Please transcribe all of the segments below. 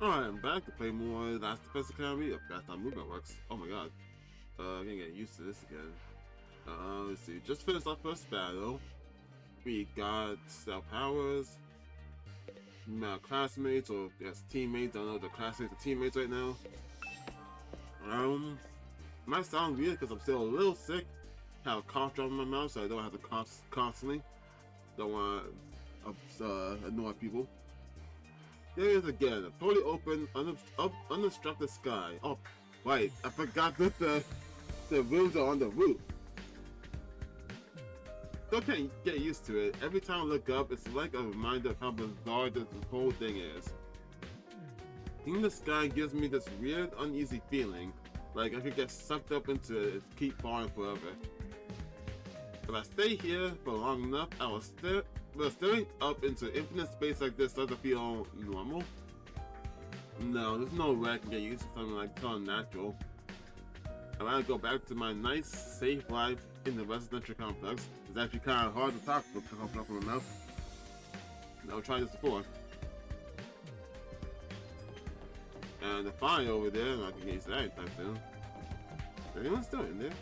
Alright, I'm back to play more Last Defense Academy. That's how movement works. Oh my god. I'm gonna get used to this again. Let's see. Just finished our first battle. We got self powers. My classmates, or yes, teammates. I don't know if the classmates or teammates right now. Might sound weird because I'm still a little sick. Have a cough drop in my mouth, so I don't have to cough constantly. Don't want to annoy people. There it is again, a totally open, unobstructed sky. Oh, right, I forgot that the rooms are on the roof. Still can't get used to it. Every time I look up, it's like a reminder of how bizarre this whole thing is. Seeing the sky gives me this weird, uneasy feeling, like I could get sucked up into it and keep falling forever. If I stay here for long enough, I will but staring up into infinite space like this doesn't feel normal. No, there's no way I can get used to something like so unnatural. I'd rather go back to my nice, safe life in the residential complex. It's actually kind of hard to talk from my mouth. I'll try this before. And the fire over there, I'm not gonna get used to that anytime soon. Is anyone still in there?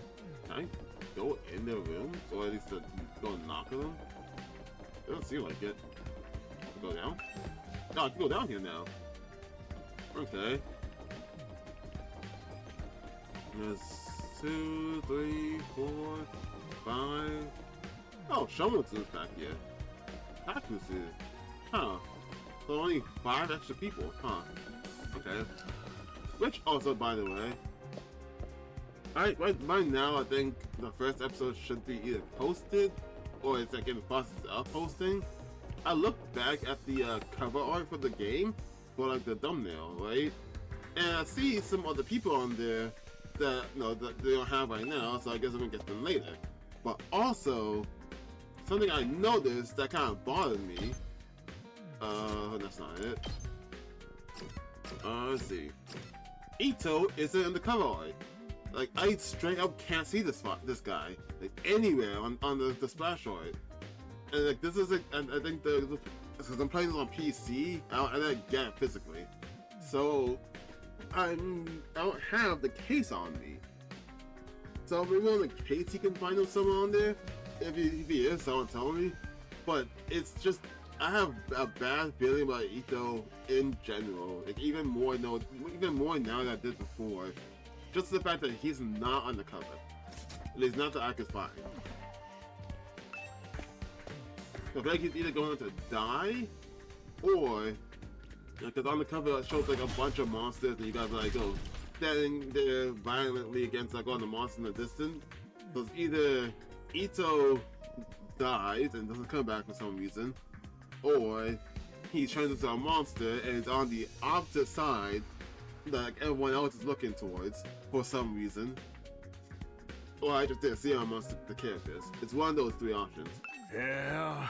Can I go in their rooms? Or at least go knock on them? It doesn't seem like it. Go down? Oh, I can go down here now. Okay. There's 2, 3, 4, 5. Oh, Shomatsu's back here. Takusu. Huh. So only 5 extra people, huh? Okay. Which also, by the way, right now I think the first episode should be either posted or it's like in the process of posting. I looked back at the cover art for the game, for like the thumbnail, right? And I see some other people on there that that they don't have right now, so I guess I'm gonna get them later. But also, something I noticed that kind of bothered me. That's not it. Let's see. Ito isn't in the cover art. Like, I straight up can't see this guy like anywhere on the splash art. And like this is like, and I think because I'm playing this on PC, I didn't get it physically, so I don't have the case on me. So maybe on the case you can find him somewhere on there. If he is, someone tell me. But it's just I have a bad feeling about Ito in general. Like even more now than I did before. Just the fact that he's not on the cover. At least not that I could find. I feel like he's either going to die, or because on the cover it shows like a bunch of monsters and you guys are like, oh, standing there violently against like all the monsters in the distance. So it's either Ito dies and doesn't come back for some reason, or he turns into a monster and is on the opposite side that like, everyone else is looking towards for some reason. Or I just didn't see him amongst the characters. It's one of those 3 options. Yeah.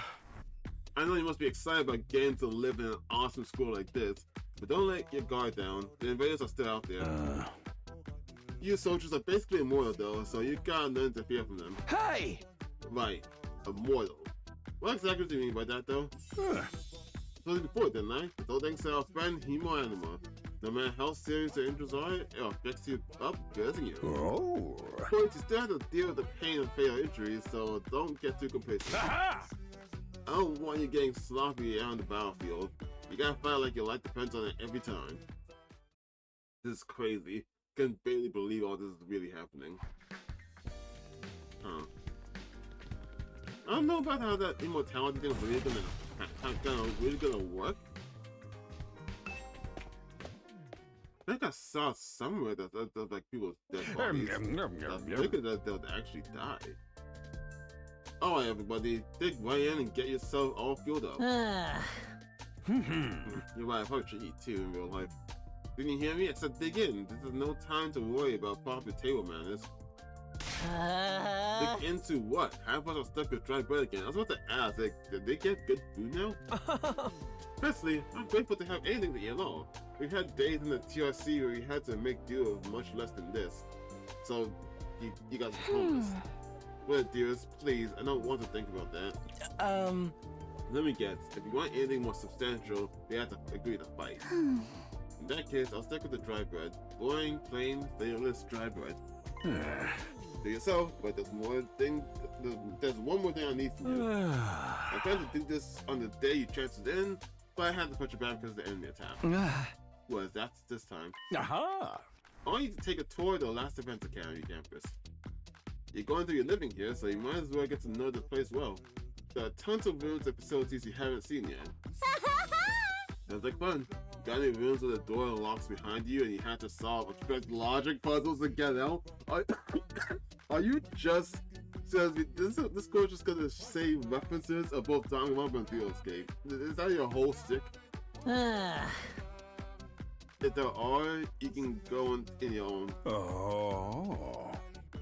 I know you must be excited about getting to live in an awesome school like this, but don't let your guard down. The invaders are still out there. You soldiers are basically immortal though, so you got nothing to fear from them. Hey! Right, immortal. What exactly do you mean by that though? Told you before, didn't I? So thanks to our friend Himo Anima. No matter how serious your injuries are, it affects you up, doesn't you? Oh. But you still have to deal with the pain and fatal injuries, so don't get too complacent. I don't want you getting sloppy out on the battlefield. You gotta fight like your life depends on it every time. This is crazy. I can barely believe all this is really happening. Huh. I don't know about how that immortality thing is really gonna work. I think I saw somewhere that like people's dead bodies. I think that they'll actually die. Alright everybody, dig right in and get yourself all fueled up. You're right, I probably should eat too in real life. Didn't you hear me? I said dig in. This is no time to worry about proper table manners. Dig into what? Half of us are stuck with dry bread again. I was about to ask, like, did they get good food now? Personally, I'm grateful to have anything to eat at all. We've had days in the TRC where we had to make do with much less than this. So, you guys are homeless. Well, dearest, please, I don't want to think about that. Let me guess, if you want anything more substantial, you have to agree to fight. In that case, I'll stick with the dry bread. Boring, plain, flavorless dry bread. Do yourself, but there's one more thing I need from you. I tried to do this on the day you transferred in, but I had to put you back because of the enemy attack. Was that's this time. I want you to take a tour of the last Defense Academy campus. You're going through your living here, so you might as well get to know the place well. There are tons of rooms and facilities you haven't seen yet. Sounds like fun. Got any rooms where the door locks behind you and you have to solve abstract logic puzzles to get out? Are you just... Seriously, this girl just gonna say references of both Danganronpa and Field Escape. Is that your whole stick? If there are, you can go in your own. Oh.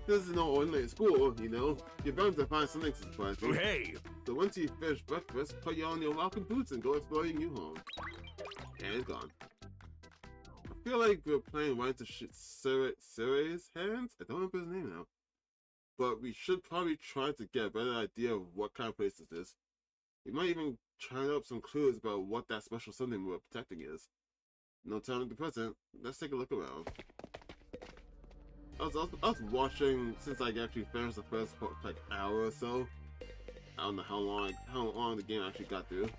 This is no ordinary school, you know. You're bound to find something surprising. Hey! So once you finish breakfast, put you on your walking boots and go explore your new home. And gone. I feel like we're playing right into Seirei's hands? I don't remember his name now. But we should probably try to get a better idea of what kind of place this is. We might even try up some clues about what that special something we're protecting is. No time to be present. Let's take a look around. I was watching since I actually finished the first like hour or so. I don't know how long the game actually got through.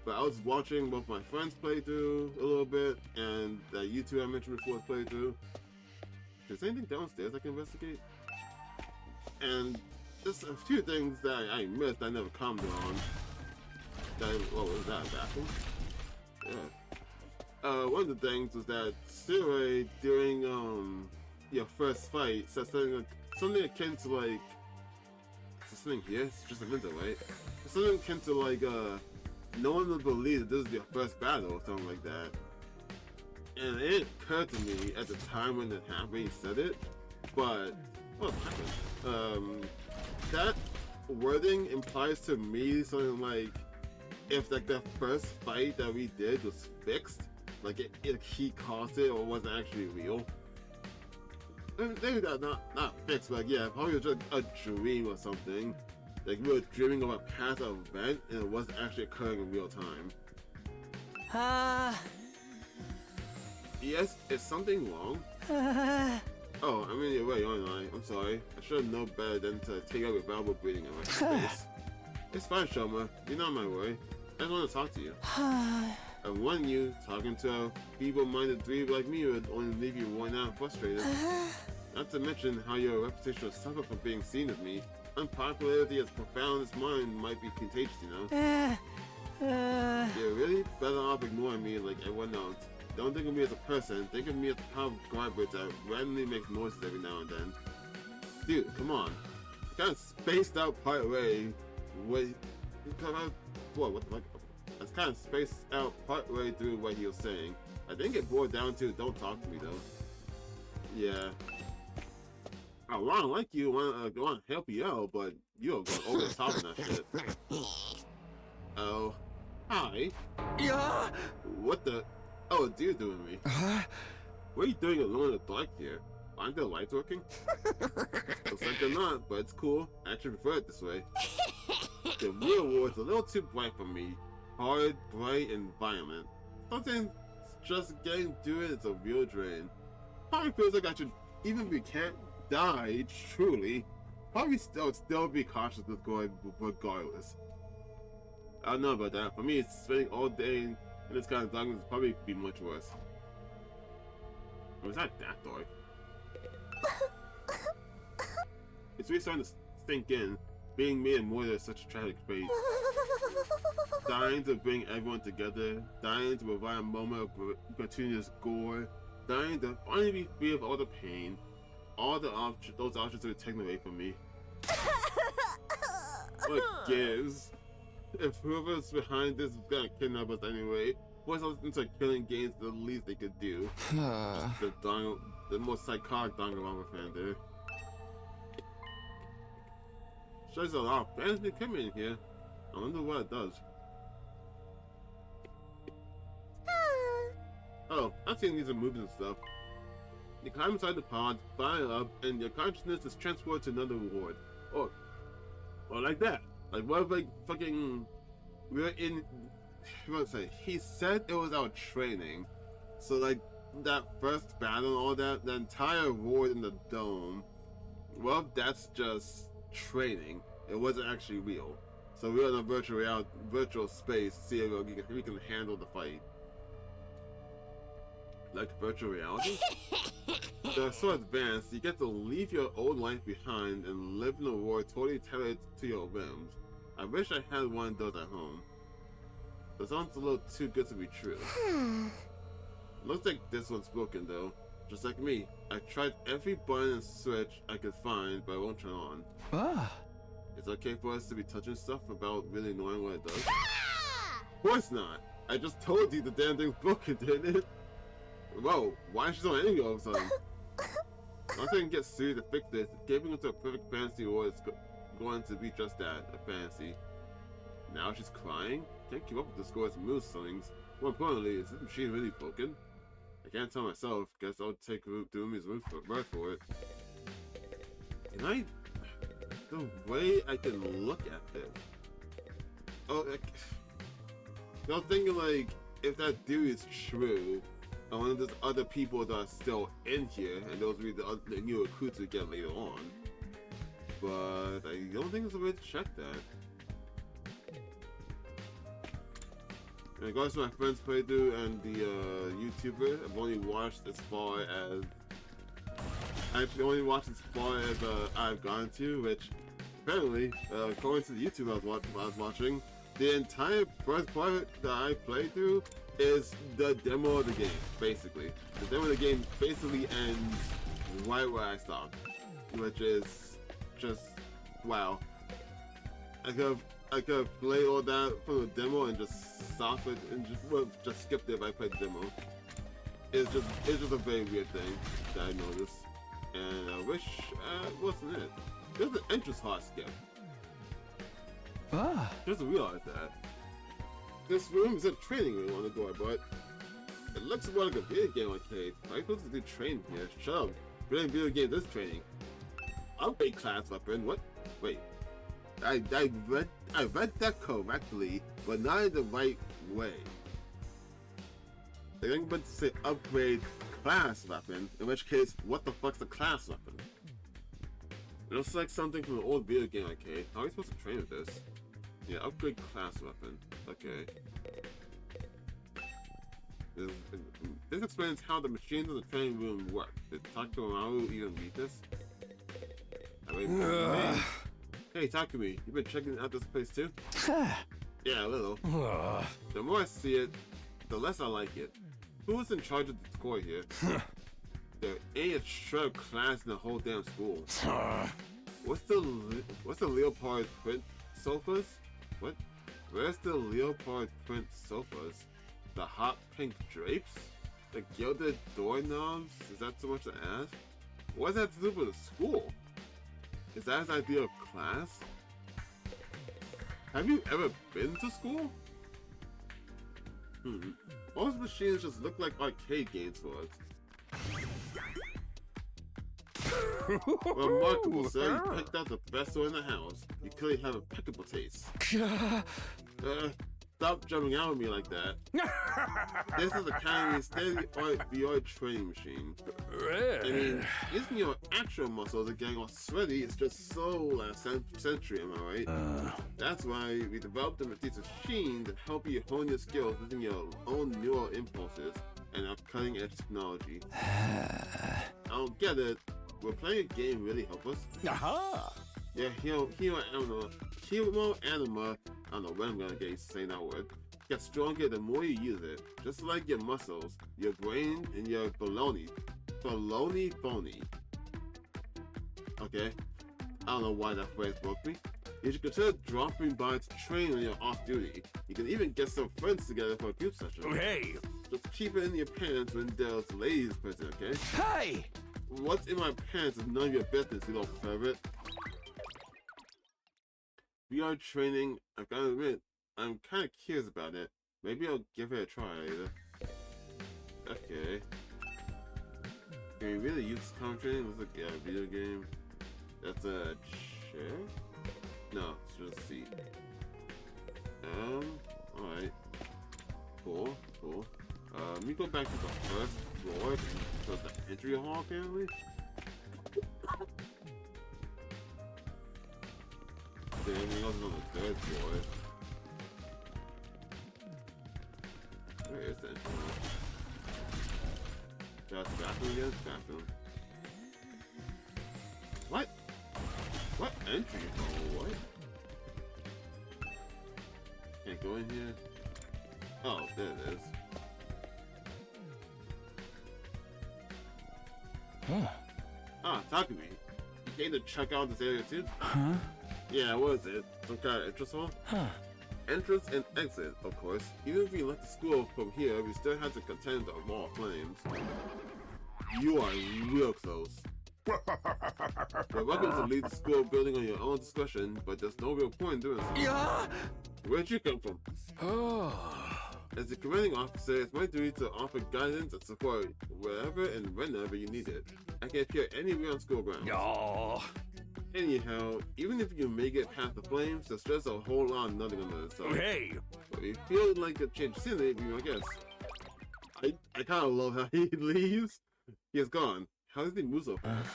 But I was watching both my friends play through a little bit and that YouTube I mentioned before play through. Is there anything downstairs I can investigate? And just a few things that I missed I never commented on. What was that, a bathroom? Yeah. One of the things was that Seirei during your first fight said something akin to like, is this something here? It's just a window, right? It's something akin to like no one would believe that this is your first battle or something like that. And it occurred to me at the time when it happened, he said it, but what happened? That wording implies to me something like if like the first fight that we did was fixed, like he caused it or wasn't actually real. Maybe that's not fixed, but yeah, probably was just a dream or something. Like we were dreaming of a past event and it wasn't actually occurring in real time. Yes, is something wrong? Oh, I mean, you're right, aren't I? I'm sorry. I should have known better than to take out your valuable breathing in my face. It's fine, Shoma. You're not my worry. I just want to talk to you. I warn you, talking to a feeble-minded dweeb like me would only leave you worn out and frustrated. Not to mention how your reputation will suffer from being seen with me. Unpopularity as profound as mine might be contagious, you know? You're really better off ignoring me like everyone else. Don't think of me as a person, think of me as a pile of garbage that randomly makes noises every now and then. Dude, come on. I kind of spaced out part way with... What the fuck? I was kind of spaced out part way through what he was saying. I think it boiled down to don't talk to me though. Yeah. I want to like you, want to help you out, but you're going over the top of that shit. Oh. Hi. Yeah. What the... Oh, what are you doing to me? What are you doing alone in the dark here? Aren't the lights working? Looks like they're not, but it's cool. I actually prefer it this way. The real world's a little too bright for me. Hard, bright, and violent. Something just getting through it is a real drain. Probably feels like I should, even if we can't die, truly, probably still be cautious with going regardless. I don't know about that. For me, spending all day in this kind of darkness would probably be much worse. Or is that dark? It's really starting to sink in. Being me and Moira is such a tragic fate. Dying to bring everyone together, dying to provide a moment of continuous gore, dying to finally be free of all the pain, all the those options were taken away from me. What gives? If whoever's behind this is gonna kidnap us anyway, what's us into killing games the least they could do? The most psychotic Danganronpa fan there. Shows a lot of fans been coming in here. I wonder what it does. Oh, I've seen these in movies and stuff. You climb inside the pod, fire up, and your consciousness is transported to another ward. Or like that. Like, what if, like, fucking... We're in... What did I say? He said it was our training. So like that first battle, all that, the entire war in the dome. Well, that's just training. It wasn't actually real. So we're in a virtual space to see if we can handle the fight. Like virtual reality? They're so advanced, you get to leave your old life behind and live in a world totally tailored to your whims. I wish I had one of those at home. That sounds a little too good to be true. Looks like this one's broken though. Just like me, I tried every button and switch I could find, but it won't turn on. It's okay for us to be touching stuff without really knowing what it does? Of course not! I just told you the damn thing's broken, didn't it? Whoa, why is she so angry all of a sudden? Once I can get Sue to fix this, escaping into a perfect fantasy world is going to be just that, a fantasy. Now she's crying? Can't keep up with the score's mood swings. More importantly, is this machine really broken? I can't tell myself. Guess I'll take Takumi's word for it. Can I... The way I can look at this... Oh, I was thinking like, if that theory is true, I wonder if there's other people that are still in here, and those will be the new recruits we get later on. But I don't think there's a way to check that. In regards to my friend's playthrough and the YouTuber, I've only watched as far as I've gone to, which apparently, according to the YouTube I was watching, the entire first part that I played through is the demo of the game, basically. The demo of the game basically ends right where I stopped, which is just wow. I could have played all that from the demo and just stop it and just skip it if I played the demo. It's just a very weird thing that I noticed, and I wish it wasn't it. There's an entrance hard skip. Just realized that. This room is a training room on the door, but it looks more like a video game arcade. Am I supposed to do training here? Shut up. Playing video game this training. Upgrade class weapon. What? Wait. I read that correctly, but not in the right way. I think I'm meant to say upgrade class weapon, in which case, what the fuck's a class weapon? It looks like something from an old video game arcade. How are we supposed to train with this? Yeah, upgrade class weapon. Okay. This explains how the machines in the training room work. Did Takumi even read this? Hey Takumi, you been checking out this place too? Yeah, a little. The more I see it, the less I like it. Who's in charge of the score here? There ain't a shred of class in the whole damn school. What's the leopard print sofas? What? Where's the leopard print sofas? The hot pink drapes? The gilded doorknobs? Is that too much to ask? What does that have to do with the school? Is that his idea of class? Have you ever been to school? Most machines just look like arcade games for us. Remarkable, sir. You picked out the best one in the house. You clearly have a impeccable taste. Stop jumping out at me like that. This is Academy's state-of-the-art VR training machine. I mean, using your actual muscles are getting all sweaty is just so last century, am I right? That's why we developed this machine to help you hone your skills within your own neural impulses and our cutting-edge technology. I don't get it. Will playing a game really help us? Yeah, hero anima, I don't know when I'm gonna get used to saying that word, gets stronger the more you use it. Just like your muscles, your brain, and your baloney. Baloney phony. Okay, I don't know why that phrase broke me. You should consider dropping by to train when you're off duty. You can even get some friends together for a group session. Hey! Just keep it in your pants when there's ladies present, okay? Hey! What's in my pants is none of your business, you little pervert. VR training, I've gotta admit, I'm kinda curious about it. Maybe I'll give it a try. Okay. Can we really use this kind of training? Looks like a video game. That's a chair? No, it's just a seat. Alright. Cool. Let me go back to the first floor. So the entry hall, apparently. Then everything else is on the third floor. Where is that? That's bathroom again? Bathroom. What? What entry hall? What? Can't go in here? Oh, there it is. Huh. Ah, Takumi. You came to check out this area too? Huh? Yeah, what is it? Some kind of entrance hall? Huh. Entrance and exit, of course. Even if we left the school from here, we still have to contend the wall of flames. You are real close. You're welcome to leave the school building on your own discretion, but there's no real point in doing so. Yeah. Where'd you come from? Oh. As the commanding officer, it's my duty to offer guidance and support wherever and whenever you need it. I can appear anywhere on school grounds. Yeah. Anyhow, even if you make it past the flames, there's just a whole lot of nothing on the other side. Hey. But if you feel like a change of scenery, I guess. I kind of love how he leaves. He is gone. How does he move so fast?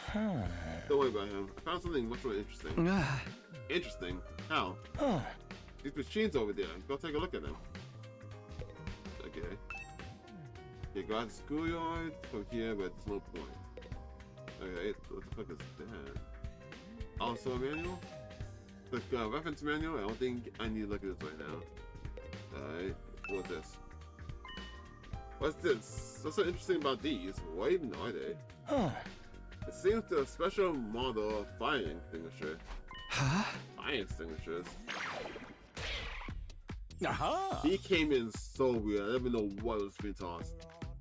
Don't worry about him. I found something much more interesting. Interesting? How? These machines over there. Go take a look at them. Okay. You got the schoolyard from here, but there's no point. Okay, what the fuck is that? Also a manual? The reference manual? I don't think I need to look at this right now. Alright, what's this? What's this? What's so interesting about these? What even are they? It seems to a special model of fire extinguisher. Huh? Fire extinguishers? Aha. He came in so weird, I didn't even know what was being tossed.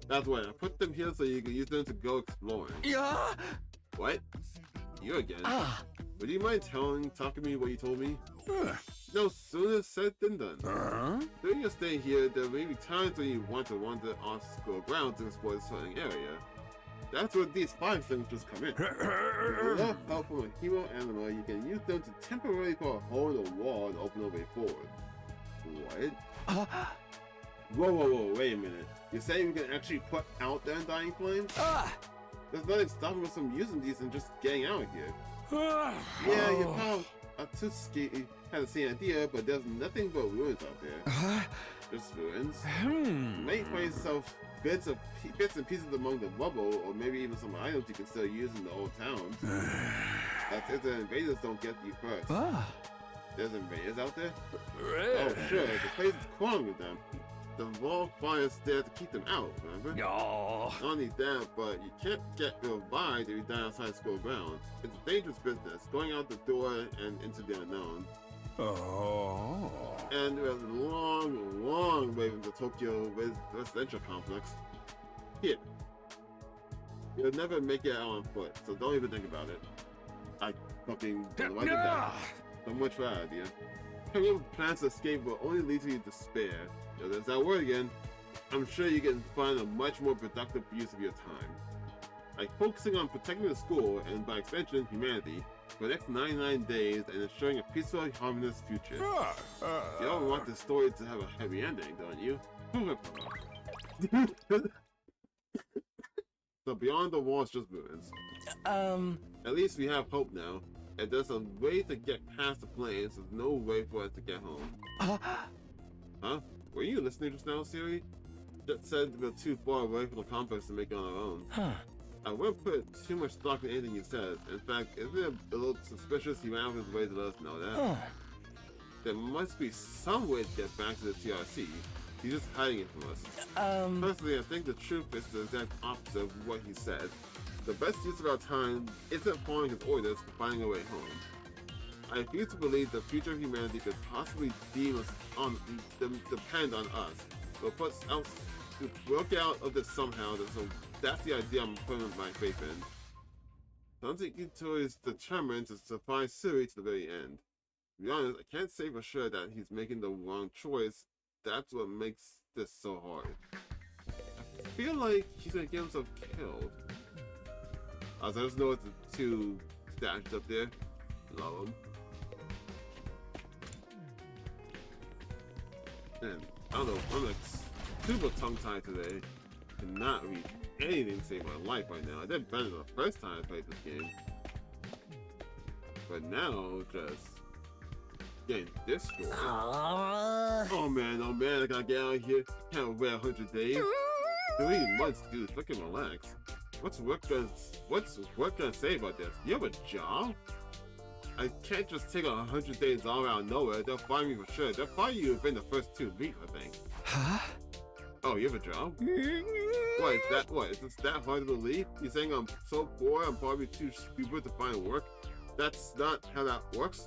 That's why I put them here so you can use them to go exploring. Yeah. What? You again? Ah. Would you mind talking to me what you told me? No sooner said than done. During your stay here, there may be times when you want to wander off school grounds to explore a certain area. That's where these fire extinguishers come in. With a little help from a hero animal, you can use them to temporarily put a hole in the wall and open a way forward. What? Whoa, wait a minute. You're saying we can actually put out the undying flames? There's nothing stopping us from using these and just getting out of here. Yeah, you found a Tutsuki had the same idea, but there's nothing but ruins out there. Just ruins. You may find yourself bits and pieces among the rubble, or maybe even some items you can still use in the old towns. That's if the invaders don't get you first. There's invaders out there? Oh sure, the place is crawling with them. The wall fire's there to keep them out, remember? Not only that, but you can't get revived if you die outside school grounds. It's a dangerous business, going out the door and into the unknown. And there's a long way from the Tokyo residential complex. Here. You'll never make it out on foot, so don't even think about it. I fucking don't like that. So much for that idea. Having plans to escape will only lead to your despair. There's that word again. I'm sure you can find a much more productive use of your time. Like focusing on protecting the school, and by extension, humanity, for the next 99 days and ensuring a peaceful, harmonious future. You don't want the story to have a happy ending, don't you? So beyond the walls, just ruins. At least we have hope now. And there's a way to get past the flames, there's no way for us to get home. Huh? Were you listening just now, Siri? Just said we're too far away from the complex to make it on our own. I wouldn't put too much stock in anything you said. In fact, isn't it a little suspicious he ran out of his way to let us know that? There must be some way to get back to the TRC. He's just hiding it from us. Personally, I think the truth is the exact opposite of what he said. The best use of our time isn't following his orders, but finding a way home. I refuse to believe the future of humanity could possibly depend on us. But put else to work out of this somehow, so that's the idea I'm putting my faith in. SomethingTo is determined to supply Siri to the very end. To be honest, I can't say for sure that he's making the wrong choice. That's what makes this so hard. I feel like he's gonna get himself killed. So I just know it's the two statues up there. Love them. And I don't know, I'm like super tongue-tied today. Cannot read anything to save my life right now. I did better the first time I played this game. But now, just getting destroyed. Oh man, I gotta get out of here. Can't wait 100 days. 3 months, dude. Fucking relax. What's work gonna say about this? You have a job? I can't just take 100 days all out of nowhere. They'll find me for sure. They'll find you within the first 2 weeks, I think. Huh? Oh, you have a job? What, is this that hard to believe? You saying I'm so poor I'm probably too stupid to find work? That's not how that works.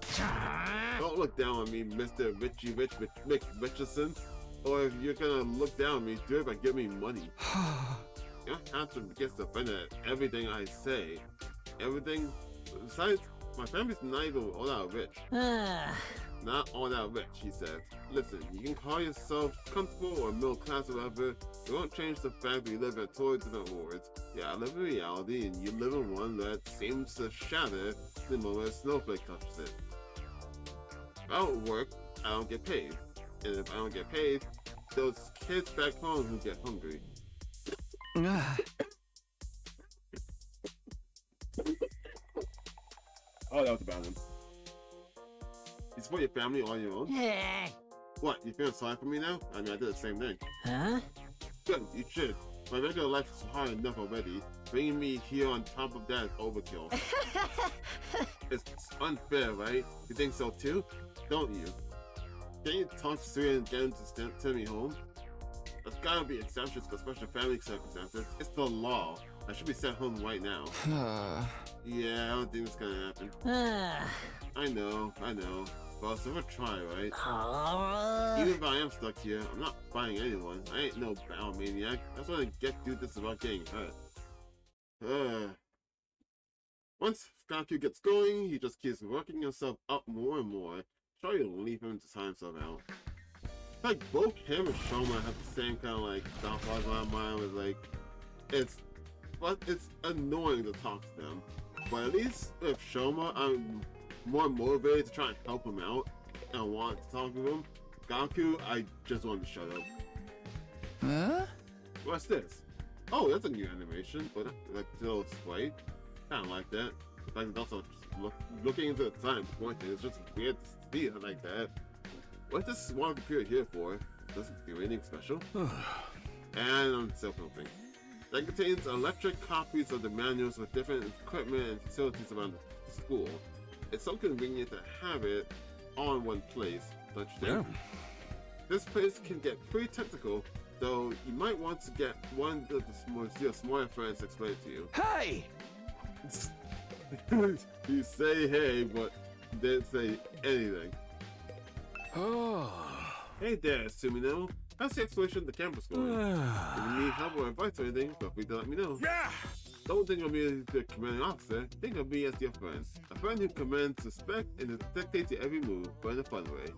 Don't look down on me, Mr. Richardson. Or if you're gonna look down on me, do it by giving me money. You don't have to get offended at everything I say. Everything, besides, my family's not even all that rich. Not all that rich, he says. Listen, you can call yourself comfortable or middle class or whatever. It won't change the fact that you live in totally different worlds. Yeah, I live in reality and you live in one that seems to shatter the moment a snowflake touches it. If I don't work, I don't get paid. And if I don't get paid, those kids back home will get hungry. Oh, that was a bad one. You support your family on your own? What, you feel sorry for me now? I mean, I did the same thing. Huh? Good, you should. My regular life is hard enough already. Bringing me here on top of that is overkill. It's unfair, right? You think so too? Don't you? Can you talk straight and get him to send me home? There's gotta be exceptions for special family circumstances. It's the law. I should be sent home right now. Yeah, I don't think it's gonna happen. I know. But I'll never try, right? Even if I am stuck here, I'm not fighting anyone. I ain't no battle maniac. That's why I get do this about getting hurt. Once Kaku gets going, he just keeps working himself up more and more. Try to leave him to time himself out. It's like both him and Shoma have the same kind of like thought process on my mind. Like, it's annoying to talk to them. But at least with Shoma, I'm more motivated to try and help him out and want to talk to him. Gaku, I just want to shut up. Huh? What's this? Oh, that's a new animation, but like little sprite. Kind of like that. In fact, it's also looking into the time pointing. It's just weird to see it like that. What's this small computer here for? Doesn't do anything special. And I'm still filming. That contains electric copies of the manuals with different equipment and facilities around the school. It's so convenient to have it all in one place, don't you think? Yeah. This place can get pretty technical, though you might want to get one of your smarter friends to explain it to you. Hey! You say hey, but didn't say anything. Oh. Hey there, Sumino. How's the exploration of the campus going? If you need help or advice or anything, feel free to let me know. Yeah. Don't think of me as the commanding officer. Think of me as your friend. A friend who commands respect and dictates your every move, but in a fun way.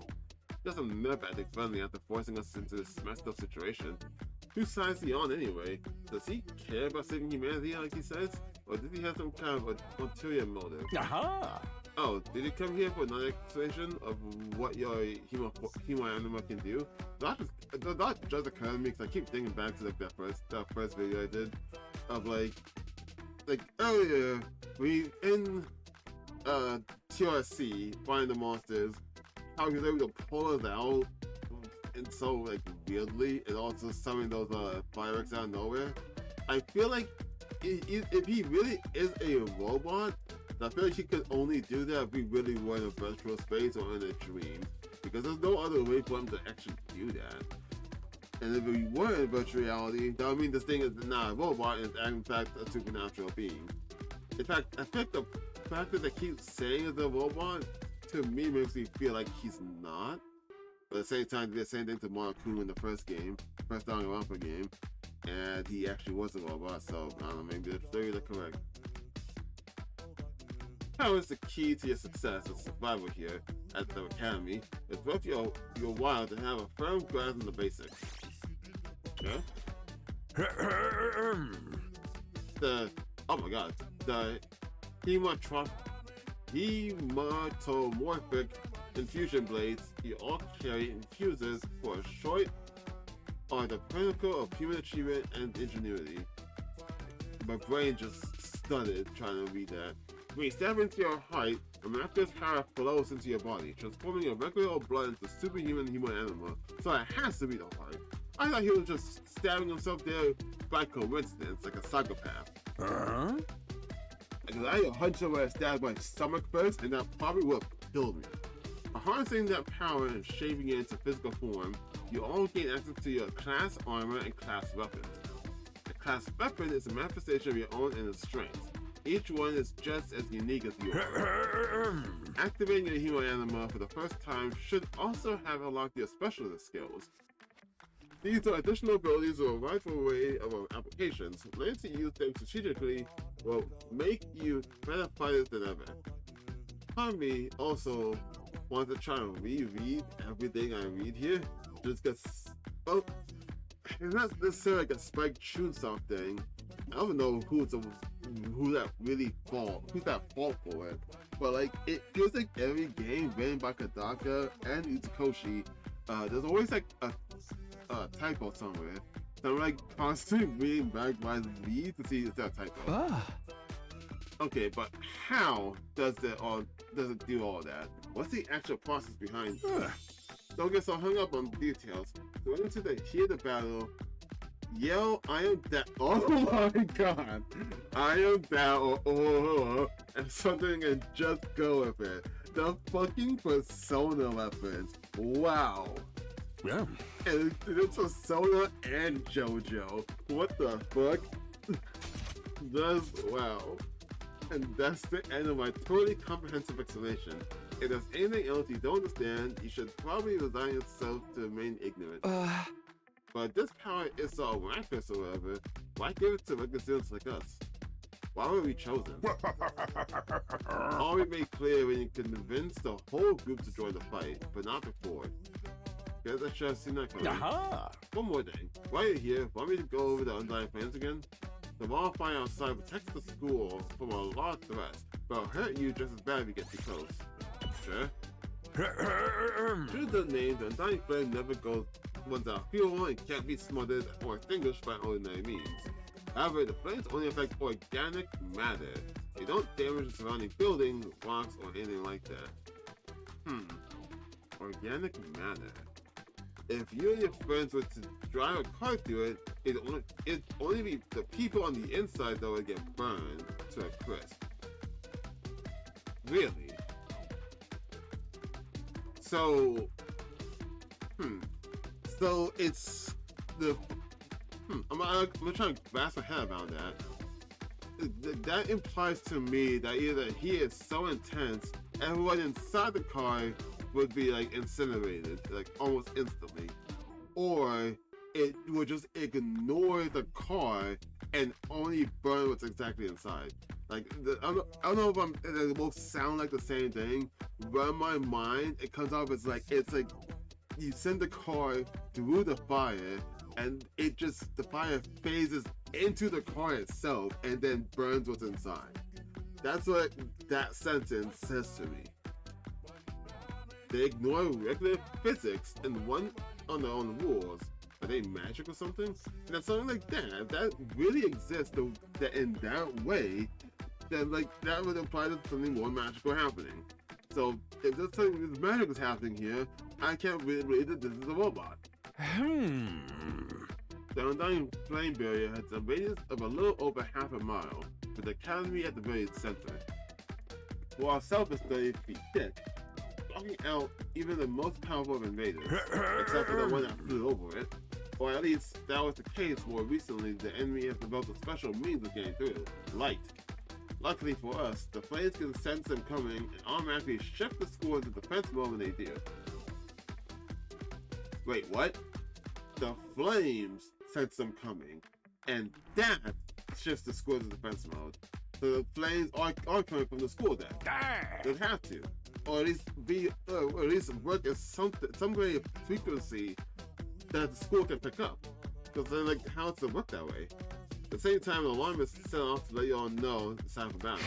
Just some nerve acting friendly after forcing us into this messed up situation. Whose side is he on anyway? Does he care about saving humanity like he says? Or did he have some kind of ulterior motive? Aha. Oh, did he come here for another explanation of what your human anima can do? Not just occurred to me because I keep thinking back to like that first video I did of like earlier we in TRC find the monsters, how he was able to pull us out and so like weirdly, and also summon those fireworks out of nowhere. I feel like if he really is a robot, I feel like he could only do that if we really were in a virtual space or in a dream, because there's no other way for him to actually do that. And if we were in virtual reality, that would mean this thing is not a robot and is in fact a supernatural being. In fact, I think the fact that they keep saying it's a robot, to me makes me feel like he's not. But at the same time, they did the same thing to Monokuma in the first Danganronpa game, and he actually was a robot, so I don't know, maybe the theories are correct. How is the key to your success as a survivor here at the academy? It's worth your while to have a firm grasp on the basics. Yeah? The hematomorphic infusion blades you all carry infuses for a short are the pinnacle of human achievement and ingenuity. My brain just stunned trying to read that. When you step into your height, a miraculous power flows into your body, transforming your regular old blood into superhuman human animal. So it has to be the heart. I thought he was just stabbing himself there by coincidence, like a psychopath. Because I had a hunch I would have stabbed my stomach first, and that probably would have killed me. By harnessing that power and shaping it into physical form, you all gain access to your class armor and class weapons. A class weapon is a manifestation of your own inner strength. Each one is just as unique as yours. Activating your human animal for the first time should also have unlocked your specialist skills. These are additional abilities with a wide array of applications. Learning to use them strategically will make you better fighters than ever. Part of me also wants to try and reread everything I read here, just because, well, it's not necessarily like a Spike Chunsoft thing. I don't know who's that fault for it, but like it feels like every game written by Kodaka and Utsukoshi, there's always like a typo somewhere. So I'm like constantly reading back my read to see if there's a typo. Okay, but how does it do all that? What's the actual process behind it? Don't get so hung up on details. Go into the heat of the battle. Yell, I am that. Oh my god! I am that, and something, and just go with it. The fucking Persona weapons. Wow. Yeah. And it's Persona and JoJo. What the fuck? Wow. And that's the end of my totally comprehensive explanation. If there's anything else you don't understand, you should probably resign yourself to remain ignorant. But this power is so miraculous or whatever, why give it to regular students like us? Why were we chosen? All we made clear when you convince the whole group to join the fight, but not before. Guess I should have seen that coming. One more thing. While you're here, want me to go over the Undying Flames again? The wildfire outside protects the school from a lot of threats, but it'll hurt you just as bad if you get too close. Sure? Due to the name, the Undying Flame never runs out of fuel and can't be smothered or extinguished by ordinary means. However, the flames only affect organic matter. They don't damage the surrounding buildings, rocks, or anything like that. Organic matter. If you and your friends were to drive a car through it, it'd only be the people on the inside that would get burned to a crisp. Really? So, So it's the, I'm gonna try to grasp my head around that. That implies to me that either he is so intense, everyone inside the car would be like incinerated, like almost instantly, or it would just ignore the car and only burn what's exactly inside. Like I don't know if they both sound like the same thing, but in my mind it comes off as like it's like you send the car through the fire and the fire phases into the car itself and then burns what's inside. That's what that sentence says to me. They ignore regular physics and one on their own rules. Are they magic or something? And that's something like that. If that really exists in that way, then like that would imply that something more magical happening. So if there's something this magic is happening here, I can't really believe that this is a robot. The Undying Flame Barrier has a radius of a little over half a mile, with the academy at the very center. While itself is 30 feet thick, blocking out even the most powerful of invaders, except for the one that flew over it. Or at least that was the case more recently. The enemy has developed a special means of getting through: light. Luckily for us, the flames can sense them coming and automatically shift the school into defense mode when they do. Wait, what? The flames sense them coming, and that shifts the school into defense mode. So the flames are coming from the school then. They'd have to, or at least work as some kind of frequency that the school can pick up. Because then, like, how does it work that way? At the same time, the alarm is set off to let you all know it's time for battle.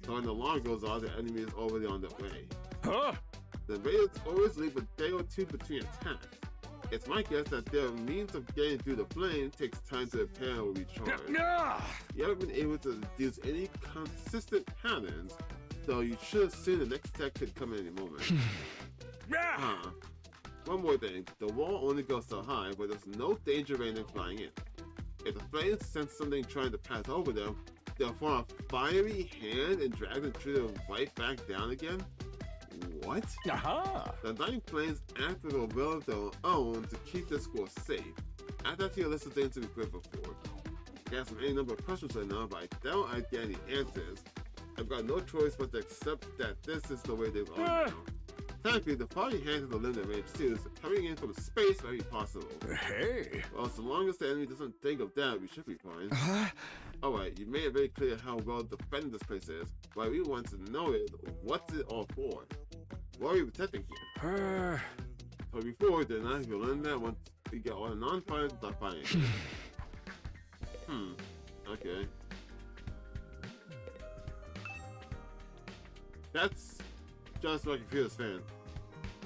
So when the alarm goes off, the enemy is already on their way. The invaders always leave a day or two between attacks. It's my guess that their means of getting through the flame takes time to repair or recharge. You haven't been able to deduce any consistent patterns, so you should assume the next attack could come at any moment. One more thing, the wall only goes so high, but there's no danger of anything flying in. If the flames sense something trying to pass over them, they'll form a fiery hand and drag the trio right back down again? What? The Dying Flames act with a will of their own to keep the score safe. Add that to your list of things to be grateful for. I got some any number of questions right now, but I doubt I get any answers. I've got no choice but to accept that this is the way they are now. Technically, the fiery hand has a limited range too, so coming in from space might be possible. Hey. Well, so long as the enemy doesn't think of that, we should be fine. Alright, you made it very clear how well defended this place is. What we want to know is, what's it all for? What are we protecting here? So before, then you'll learn that once we get all the non-fire stop firing. Okay. That's just my computer's fan.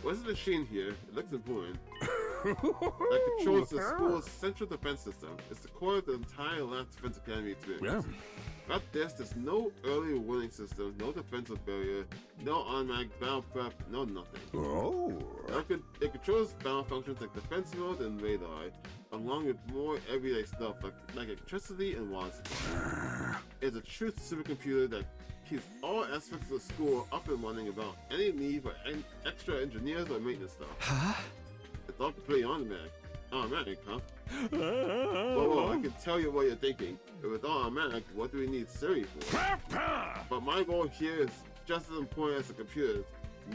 What's the machine here? It looks important. That controls the school's central defense system. It's the core of the entire last defense academy experience. Without this, there's no early warning system, no defensive barrier, no automatic battle prep, no nothing. It controls battle functions like defense mode and radar, along with more everyday stuff like electricity and water supply. It's a true supercomputer that keeps all aspects of the school up and running without any need for extra engineers or maintenance stuff. It's all completely automatic. Automatic, huh? Whoa, I can tell you what you're thinking. If it's all automatic, what do we need Siri for? But my goal here is just as important as the computers.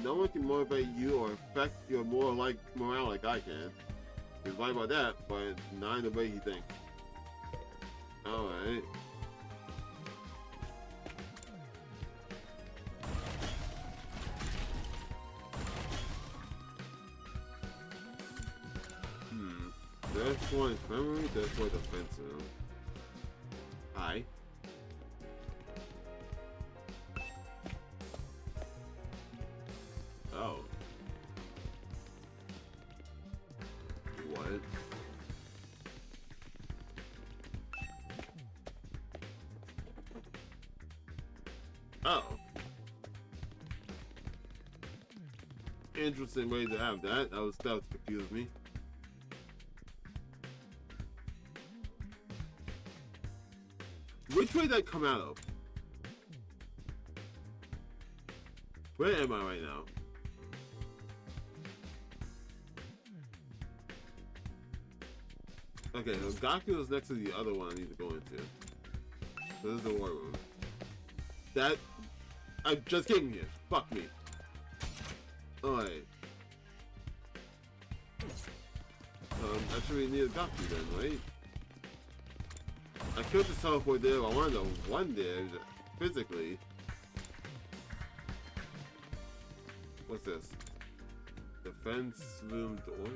No one can motivate you or affect your morale like I can. He's right about that, but not in the way he thinks. Alright. That's one memory, that's one defensive. Hi. Oh. What? Oh. Interesting way to have that. That was confused me. Which way did that come out of? Where am I right now? Okay, so Gaku is next to the other one I need to go into. So this is the war room. That... I just came here. Fuck me. Alright. Actually we need a Gaku then, right? I could just teleport there if I wanted to run there physically. What's this? Defense room door?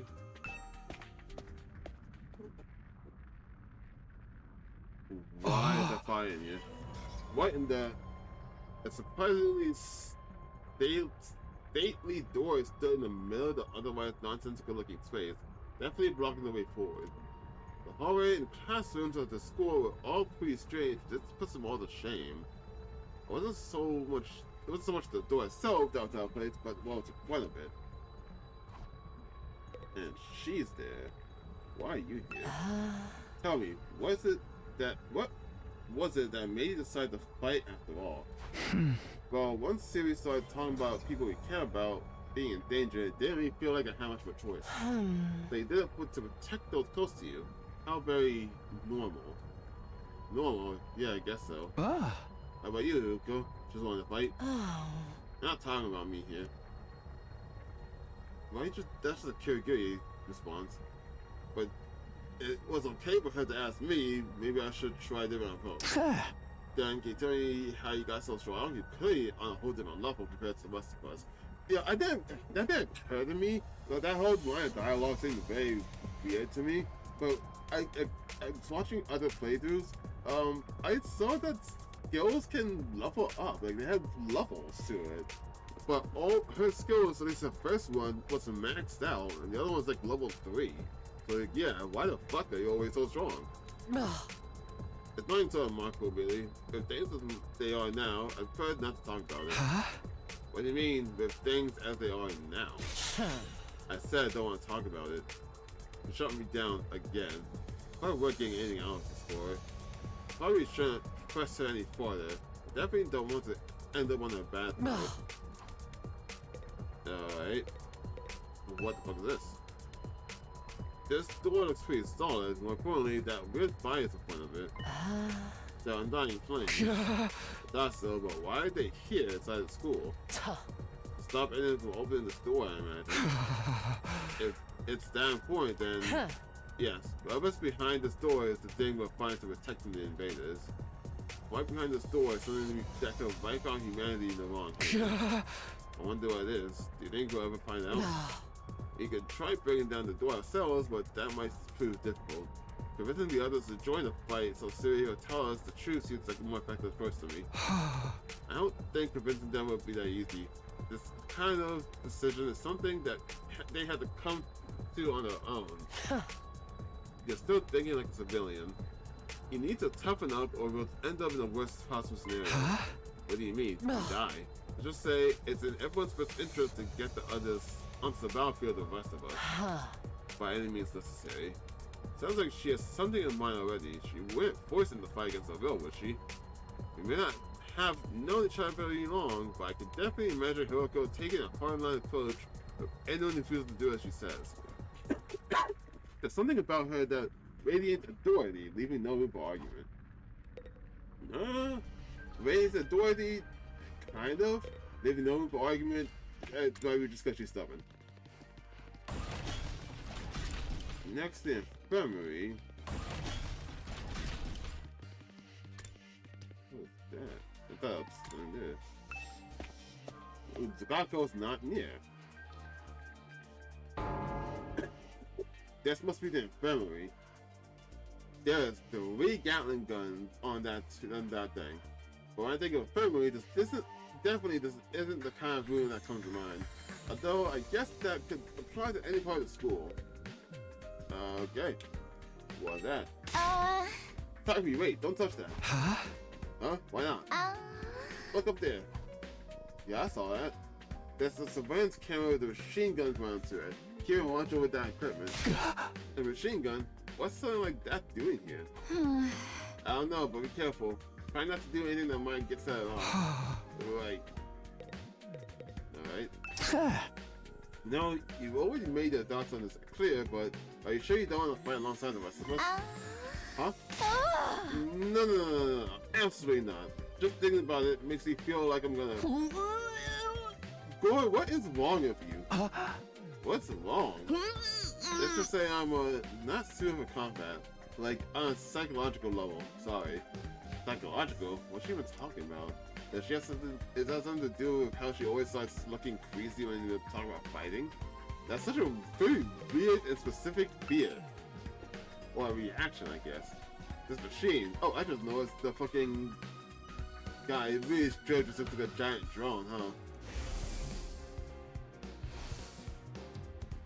Why is that fire in here? What in the... A surprisingly stately door stood in the middle of the otherwise nonsensical looking space, definitely blocking the way forward. The hallway and classrooms of the school were all pretty strange. This puts them all to shame. It wasn't so much the door itself that was out of place, but well, it's quite a bit. And she's there. Why are you here? Tell me, what was it that made you decide to fight after all? Well, once Siri started talking about people we care about being in danger, it didn't really feel like I had much of a choice. They did it to protect those close to you. How very normal. Normal? Yeah, I guess so. How about you, Yuko? Just want to fight? You're not talking about me here. Why just that's just a curiosity response. But it was okay for her to ask me. Maybe I should try a different approach. Then can you tell me how you got so strong? You're clearly on a whole different level compared to the rest of us. Yeah, that didn't occur to me. So that whole line of dialogue seems very weird to me. But I was watching other playthroughs. I saw that skills can level up. Like they have levels to it. But all her skills, at least the first one, was maxed out, and the other one's like level 3. So like, yeah, why the fuck are you always so strong? It's not into a Marco, really. If things as they are now, I prefer not to talk about it. Huh? What do you mean, with things as they are now? I said I don't want to talk about it. You shut me down again. Probably working anything else to score. Probably shouldn't press her any further. Definitely don't want to end up on a bad note. Alright. What the fuck is this? This door looks pretty solid, more importantly, that weird fire is in front of it. The undying flame. That's so, but why are they here inside the school? Stop anyone from opening this door, I imagine. If it's that important, then yes, whatever's behind this door is the thing we'll find to protect from the invaders. Right behind this door is something that could wipe out humanity in the wrong hands. I wonder what it is. Do you think we'll ever find out? We could try breaking down the door ourselves, but that might prove difficult. Convincing the others to join the fight so Siri will tell us the truth seems like a more effective approach to me. I don't think convincing them would be that easy. This kind of decision is something that they had to come to on their own. You're still thinking like a civilian. You need to toughen up or we'll end up in the worst possible scenario. What do you mean? You die. Just say it's in everyone's best interest to get the others onto the battlefield with the rest of us. By any means necessary. Sounds like she has something in mind already. She wouldn't force him to fight against our will, would she? We may not have known each other very long, but I can definitely imagine Hiroko taking a hardline approach with anyone who refuses to do as she says. There's something about her that radiates authority, leaving no room for argument. Radiates authority, kind of, leaving no room for argument, maybe just because she's stubborn. Next, the infirmary. What's that? I thought it was something there. Ooh, Zagako's not near. This must be the infirmary. There's 3 Gatling guns on that thing. But when I think of infirmary, this isn't the kind of room that comes to mind. Although I guess that could apply to any part of the school. Okay. What's that? Takumi, wait, don't touch that. Huh? Huh? Why not? Look up there. Yeah, I saw that. There's a surveillance camera with a machine gun mounted to it. Can't watch over that equipment. A machine gun? What's something like that doing here? I don't know, but be careful. Try not to do anything that might get set off. Right. Alright. No, you've already made your thoughts on this clear, but are you sure you don't want to fight alongside the rest of us? Huh? No. Absolutely not. Just thinking about it makes me feel like I'm gonna... Boy, what is wrong with you? What's wrong? Let's just say I'm not suited for combat. Like, on a psychological level. Sorry. Psychological? What's she even talking about? Does she have something? It has something to do with how she always starts looking crazy when you talk about fighting? That's such a very weird and specific fear. Or a reaction, I guess. This machine. Oh, I just noticed the fucking guy really stretched us into a giant drone, huh?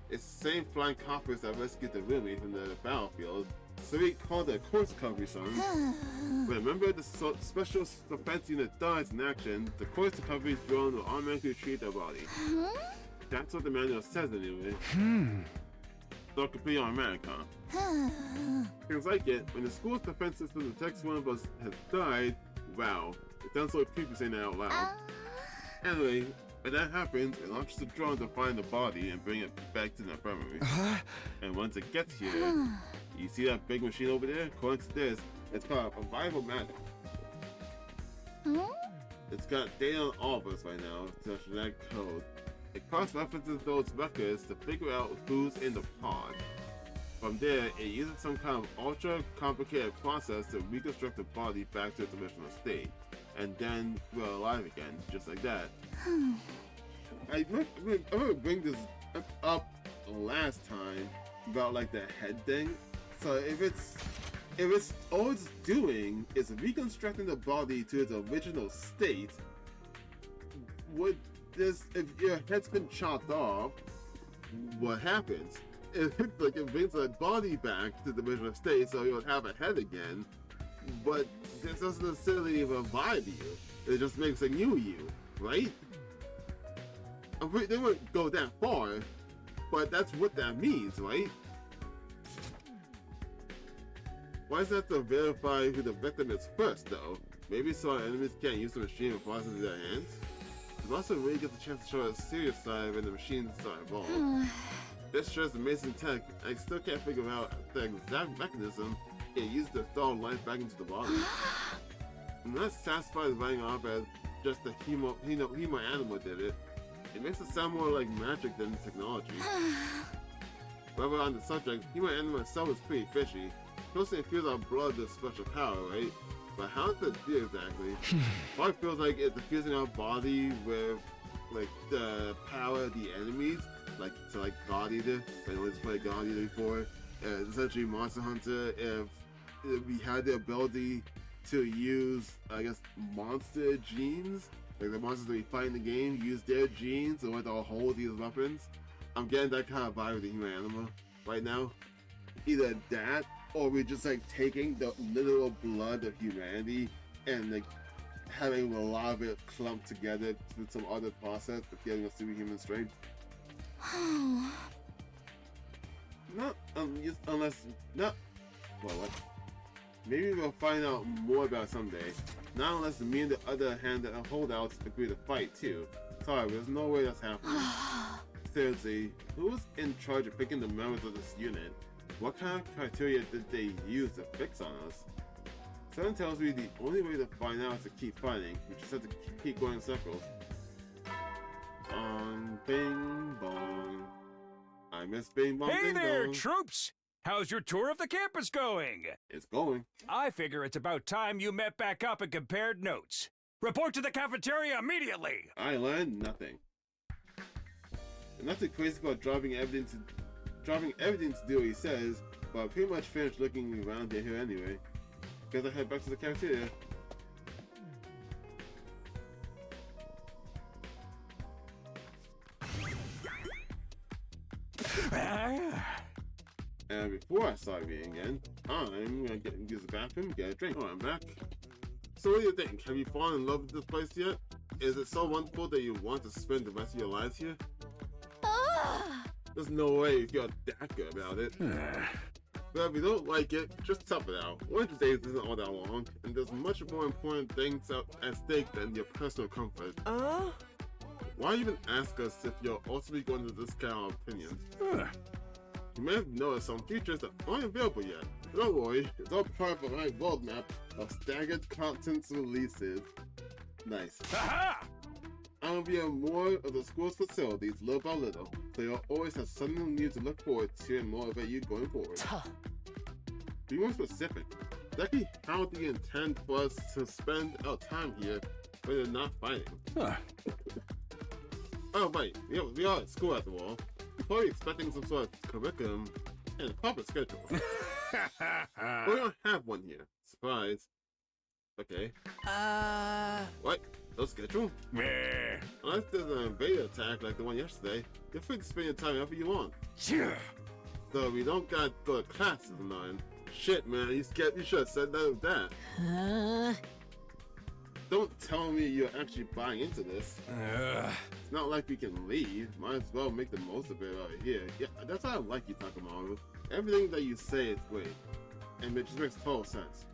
It's the same flying coppers that rescued the Rumi from the battlefield. So we called it a course recovery zone. Remember, the special defense unit dies in action. The course recovery drone will automatically retrieve their body. That's what the manual says anyway. Not completely automatic, huh? Things like it. When the school's defense system detects one of us has died, wow. It sounds so creepy saying that out loud. Anyway, when that happens, it launches the drone to find the body and bring it back to the infirmary. And once it gets here, you see that big machine over there? According to this, it's called a survival magic. It's got data on all of us right now, to genetic code. It cross-references those records to figure out who's in the pod. From there, it uses some kind of ultra-complicated process to reconstruct the body back to its original state. And then we're alive again, just like that. I'm gonna bring this up last time about like the head thing. So if it's all it's doing is reconstructing the body to its original state, would if your head's been chopped off, what happens? It brings a body back to the original state, so you'll have a head again. But this doesn't necessarily revive you. It just makes a new you, right? They wouldn't go that far, but that's what that means, right? Why does that have to verify who the victim is first, though? Maybe so our enemies can't use the machine and process in their hands? It also really gets a chance to show a serious side when the machines are involved. This shows amazing tech. I still can't figure out the exact mechanism it used to install life back into the body. I'm not satisfied with writing off as just the hemo animal did it. It makes it sound more like magic than technology. However, on the subject, hemo animal itself is pretty fishy. Supposed to infuse our blood with special power, right? But how does it do exactly? Probably feels like it's infusing our body with like the power of the enemies, like to like God Eater. I know it's played God Eater before. Essentially, Monster Hunter. If we had the ability to use, I guess, monster genes, like the monsters that we fight in the game, use their genes in order to hold these weapons. I'm getting that kind of vibe with the human animal right now. Either that, or we're just like taking the literal blood of humanity and like having a lot of it clumped together with some other process of getting us superhuman strength. Not unless not. Well, what? Maybe we'll find out more about someday. Not unless me and the other hand holdouts agree to fight too. Sorry, there's no way that's happening. Seriously, who was in charge of picking the members of this unit? What kind of criteria did they use to fix on us? Someone tells me the only way to find out is to keep fighting. We just have to keep going in circles. Bing bong. I miss bing bong. Hey bing there, bong. troops! How's your tour of the campus going? It's going. I figure it's about time you met back up and compared notes. Report to the cafeteria immediately! I learned nothing. I'm not too crazy about dropping everything to do what he says, but I'm pretty much finished looking around here anyway. Guess I head back to the cafeteria. And before I start reading again, I'm gonna use the bathroom, get a drink. Oh, I'm back. So what do you think? Have you fallen in love with this place yet? Is it so wonderful that you want to spend the rest of your lives here? There's no way you feel that good about it. But if you don't like it, just tough it out. 100 days isn't all that long, and there's much more important things at stake than your personal comfort. Why even ask us if you're ultimately going to discount our opinions? You may have noticed some features that aren't available yet. But don't worry, it's all part of my roadmap of staggered content releases. Nice. I'll reveal more of the school's facilities little by little, so you'll always have something new to look forward to and motivate you going forward. Be more specific. Exactly how do you intend for us to spend our time here when you're not fighting? Oh right, we are at school after all. Probably expecting some sort of curriculum and a proper schedule. We don't have one here. Surprise. Okay. What? No schedule? Meh. Unless there's an invader attack like the one yesterday, you're free to spend your time however you want. So we don't gotta go to classes or nothing. Shit, man, you should have said that with that. Don't tell me you're actually buying into this. It's not like we can leave. Might as well make the most of it out here. Yeah, that's why I like you, Takumi. Everything that you say is great. And it just makes total sense.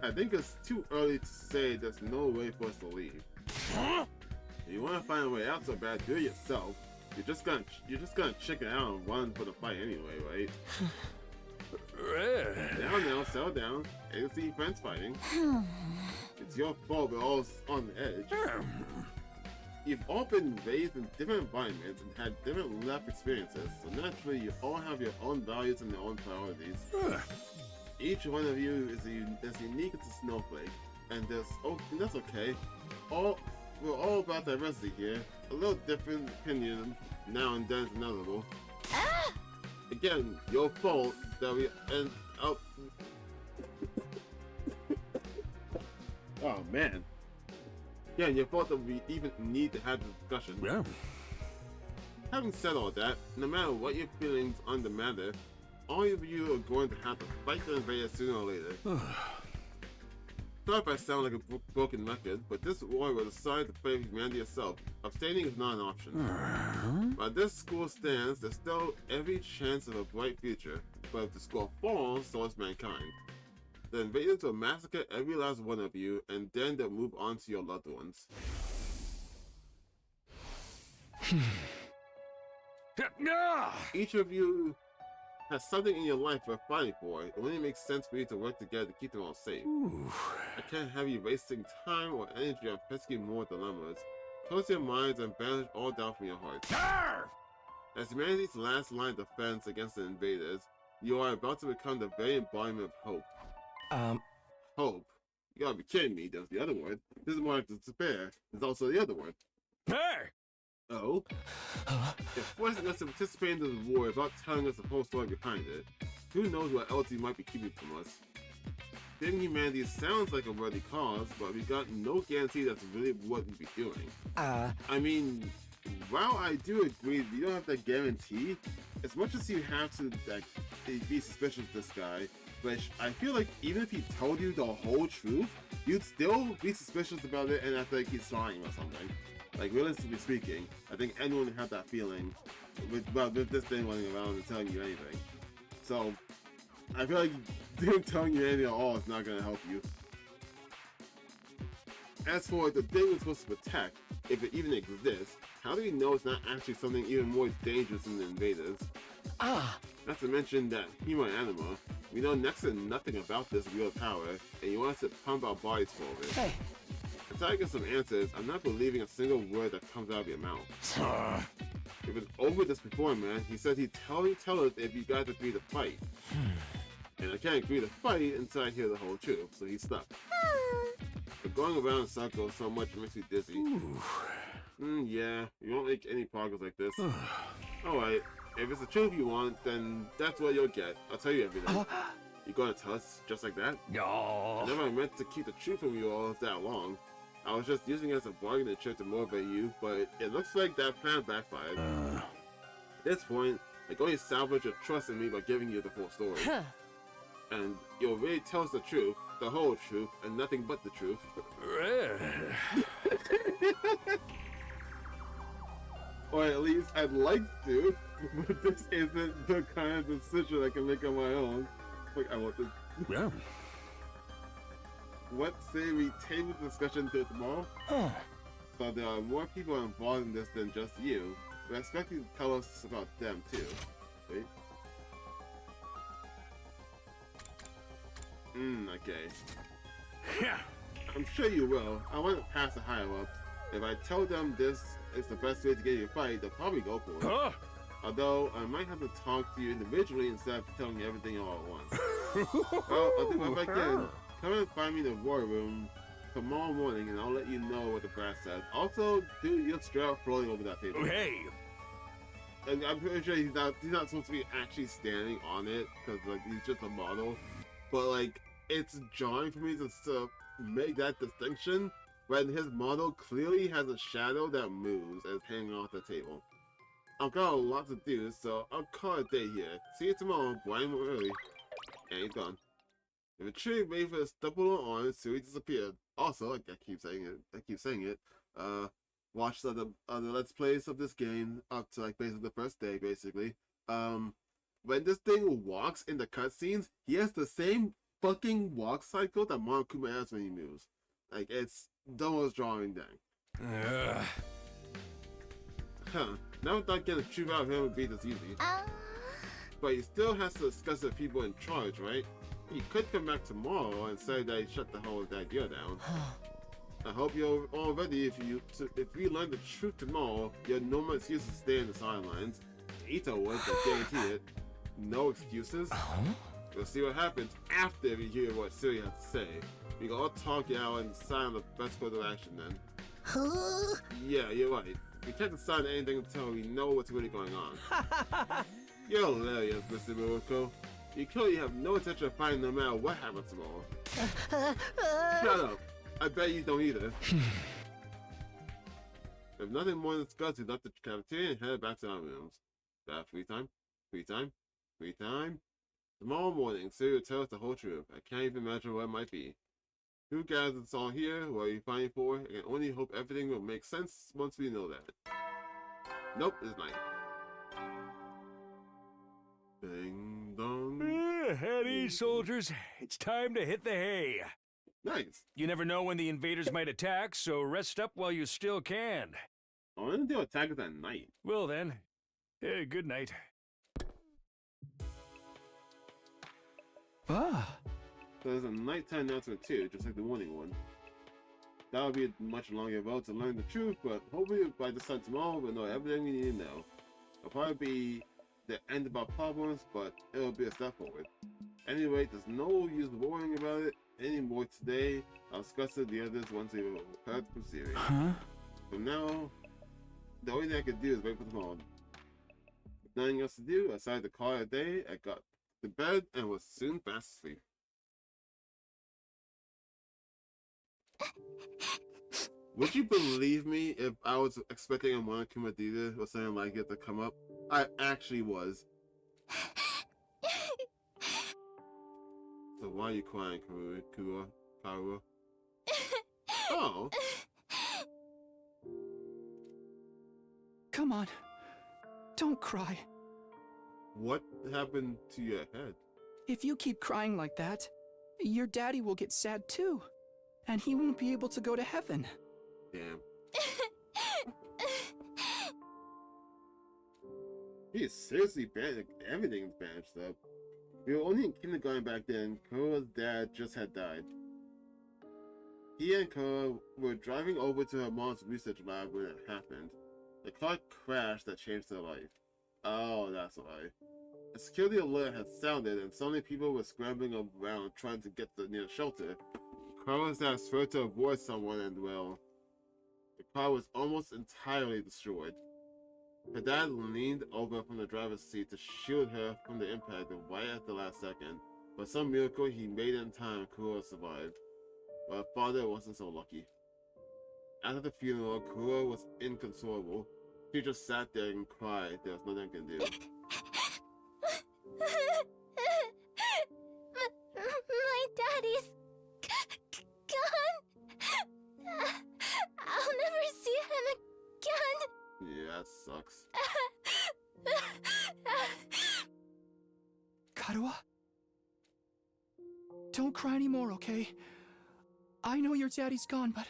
I think it's too early to say there's no way for us to leave. If you want to find a way out so bad, do it yourself. You're just gonna chicken out and run for the fight anyway, right? Now, settle down. I can see friends fighting. It's your fault we're all on the edge. You've all been raised in different environments and had different life experiences, so naturally you all have your own values and your own priorities. Each one of you is as unique as a snowflake, and that's okay. We're all about diversity here. A little different opinion now and then is inevitable. Again, your fault that we end up. Oh man, Again, your fault that we even need to have this discussion. Yeah. Having said all that, no matter what your feelings on the matter, all of you are going to have to fight the invaders sooner or later. Sorry if I sound like a broken record, but this war will decide to favor humanity itself. Abstaining is not an option. While this school stands, there's still every chance of a bright future, but if the school falls, so is mankind. The invaders will massacre every last one of you, and then they'll move on to your loved ones. Each of you has something in your life worth fighting for. It only makes sense for you to work together to keep them all safe. I can't have you wasting time or energy on pesky more dilemmas. Close your minds and banish all doubt from your hearts. As humanity's last line of defense against the invaders, you are about to become the very embodiment of hope. Hope? You gotta be kidding me, that's the other word. This is more like despair. There's also the other word. Hey! Oh? You're forcing us to participate in this war without telling us the whole story behind it. Who knows what else you might be keeping from us? Saving humanity sounds like a worthy cause, but we got no guarantee that's really what we'd be doing. I mean, while I do agree you don't have that guarantee, as much as you have to like, be suspicious of this guy, which I feel like even if he told you the whole truth, you'd still be suspicious about it and I think he's lying or something. Like, realistically speaking, I think anyone would have that feeling with this thing running around and telling you anything. So, I feel like him telling you anything at all is not going to help you. As for the thing we're supposed to protect, if it even exists, how do we know it's not actually something even more dangerous than the invaders? Not to mention that human anima, we know next to nothing about this real power, and you want us to pump our bodies for it. Hey. Until I get some answers, I'm not believing a single word that comes out of your mouth. We've been over this before, man. He said he'd tell us if you guys agree to fight. And I can't agree to fight until I hear the whole truth, so he's stuck. But going around in circles so much makes me dizzy. Yeah, you won't make any progress like this. Alright, if it's the truth you want, then that's what you'll get. I'll tell you everything. You're gonna tell us just like that? No. I never meant to keep the truth from you all that long. I was just using it as a bargaining chip to motivate you, but it looks like that plan backfired. At this point, I can only salvage your trust in me by giving you the full story. And you'll really tell us the truth, the whole truth, and nothing but the truth. Or at least I'd like to, but this isn't the kind of decision I can make on my own. Like, I want this. Yeah. What say we table the discussion till tomorrow? So there are more people involved in this than just you. We expect you to tell us about them too. Wait. Okay. I'm sure you will. I want to pass the higher ups. If I tell them this is the best way to get you to fight, they'll probably go for it. Although, I might have to talk to you individually instead of telling you everything all at once. Well, I'll do what I can. Come and find me in the war room tomorrow morning and I'll let you know what the brass says. Also, dude, you're straight up floating over that table. Hey! And I'm pretty sure he's not supposed to be actually standing on it, because like, he's just a model. But like, it's jarring for me to make that distinction when his model clearly has a shadow that moves and is hanging off the table. I've got a lot to do, so I'll call it a day here. See you tomorrow, bright and early. And he's gone. If a tree waited for his double on, so he disappeared. Also, I keep saying it, watch the Let's Plays of this game up to like basically the first day, basically. When this thing walks in the cutscenes, he has the same fucking walk cycle that Monokuma has when he moves. Like, it's the most drawing thing. Never thought getting the truth out of him would be this easy. But he still has to discuss with people in charge, right? He could come back tomorrow and say that he shut the whole idea down. I hope you're all ready. If we learn the truth tomorrow, you have no more excuse to stay in the sidelines. Ito would, I guarantee it. No excuses. We'll see what happens after we hear what Siri has to say. We can all talk it out and decide on the best course of action then. Yeah, you're right. We can't decide anything until we know what's really going on. You're hilarious, Mr. Miracle. You clearly have no intention of fighting no matter what happens tomorrow. Shut up. I bet you don't either. If nothing more discussed, he left the cafeteria and headed back to our rooms. That free time? Free time? Free time? Tomorrow morning, Siri will tell us the whole truth. I can't even imagine what it might be. Who gathers us all here? What are you fighting for? I can only hope everything will make sense once we know that. Nope, it's night. Ding dong. At ease, soldiers. It's time to hit the hay. Nice. You never know when the invaders might attack, so rest up while you still can. I want to do attack at night. Well then, good night. Ah. So there's a nighttime announcement too, just like the morning one. That'll be a much longer road to learn the truth, but hopefully by this time tomorrow we'll know everything we need to know. It'll probably be the end of our problems, but it'll be a step forward. Anyway, there's no use worrying about it anymore today. I'll discuss it with the others once we've heard from Siri. Huh? From now, the only thing I could do is wait for tomorrow. With nothing else to do, I decided to call it a day. I got to bed and was soon fast asleep. Would you believe me if I was expecting a Monokuma Dita or something like it to come up? I actually was. So why are you crying, Karua? Oh. Come on. Don't cry. What happened to your head? If you keep crying like that, your daddy will get sad too. And he won't be able to go to heaven. Damn. He is seriously bad. Everything's bandaged up. We were only in kindergarten back then. Kora's dad just had died. He and Kora were driving over to her mom's research lab when it happened. The car crashed that changed her life. Oh, that's why. A security alert had sounded and so many people were scrambling around trying to get to the near shelter. Kora's dad sweared to avoid someone and, well, the car was almost entirely destroyed. Her dad leaned over from the driver's seat to shield her from the impact right at the last second. By some miracle, he made it in time and Kura survived. But her father wasn't so lucky. After the funeral, Kura was inconsolable. She just sat there and cried. There was nothing I can do. My daddy's gone. I'll never see him again. Yeah, that sucks. Karua? Don't cry anymore, okay? I know your daddy's gone, but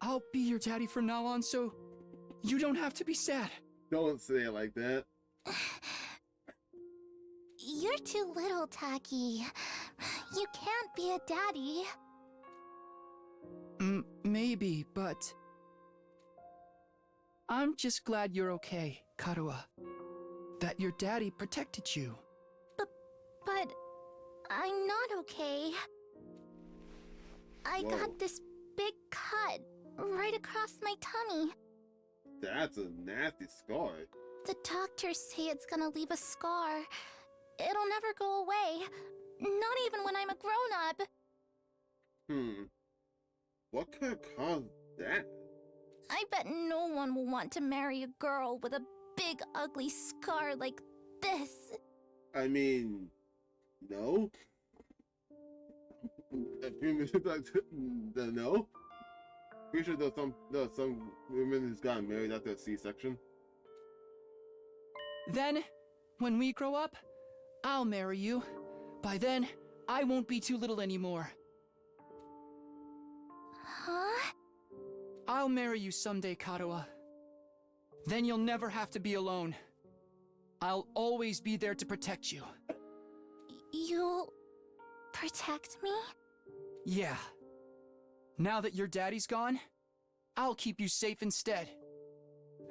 I'll be your daddy from now on, so you don't have to be sad. Don't say it like that. You're too little, Taki. You can't be a daddy. Maybe, but I'm just glad you're okay, Karua. That your daddy protected you. But I'm not okay. I Whoa. got this big cut right across my tummy. That's a nasty scar. The doctors say it's gonna leave a scar. It'll never go away. Not even when I'm a grown-up. What could have caused that? I bet no one will want to marry a girl with a big ugly scar like this. I mean, no? No? Pretty sure there's some women who's gotten married after a C-section. Then, when we grow up, I'll marry you. By then, I won't be too little anymore. Huh? I'll marry you someday, Karua. Then you'll never have to be alone. I'll always be there to protect you. You'll protect me? Yeah. Now that your daddy's gone, I'll keep you safe instead.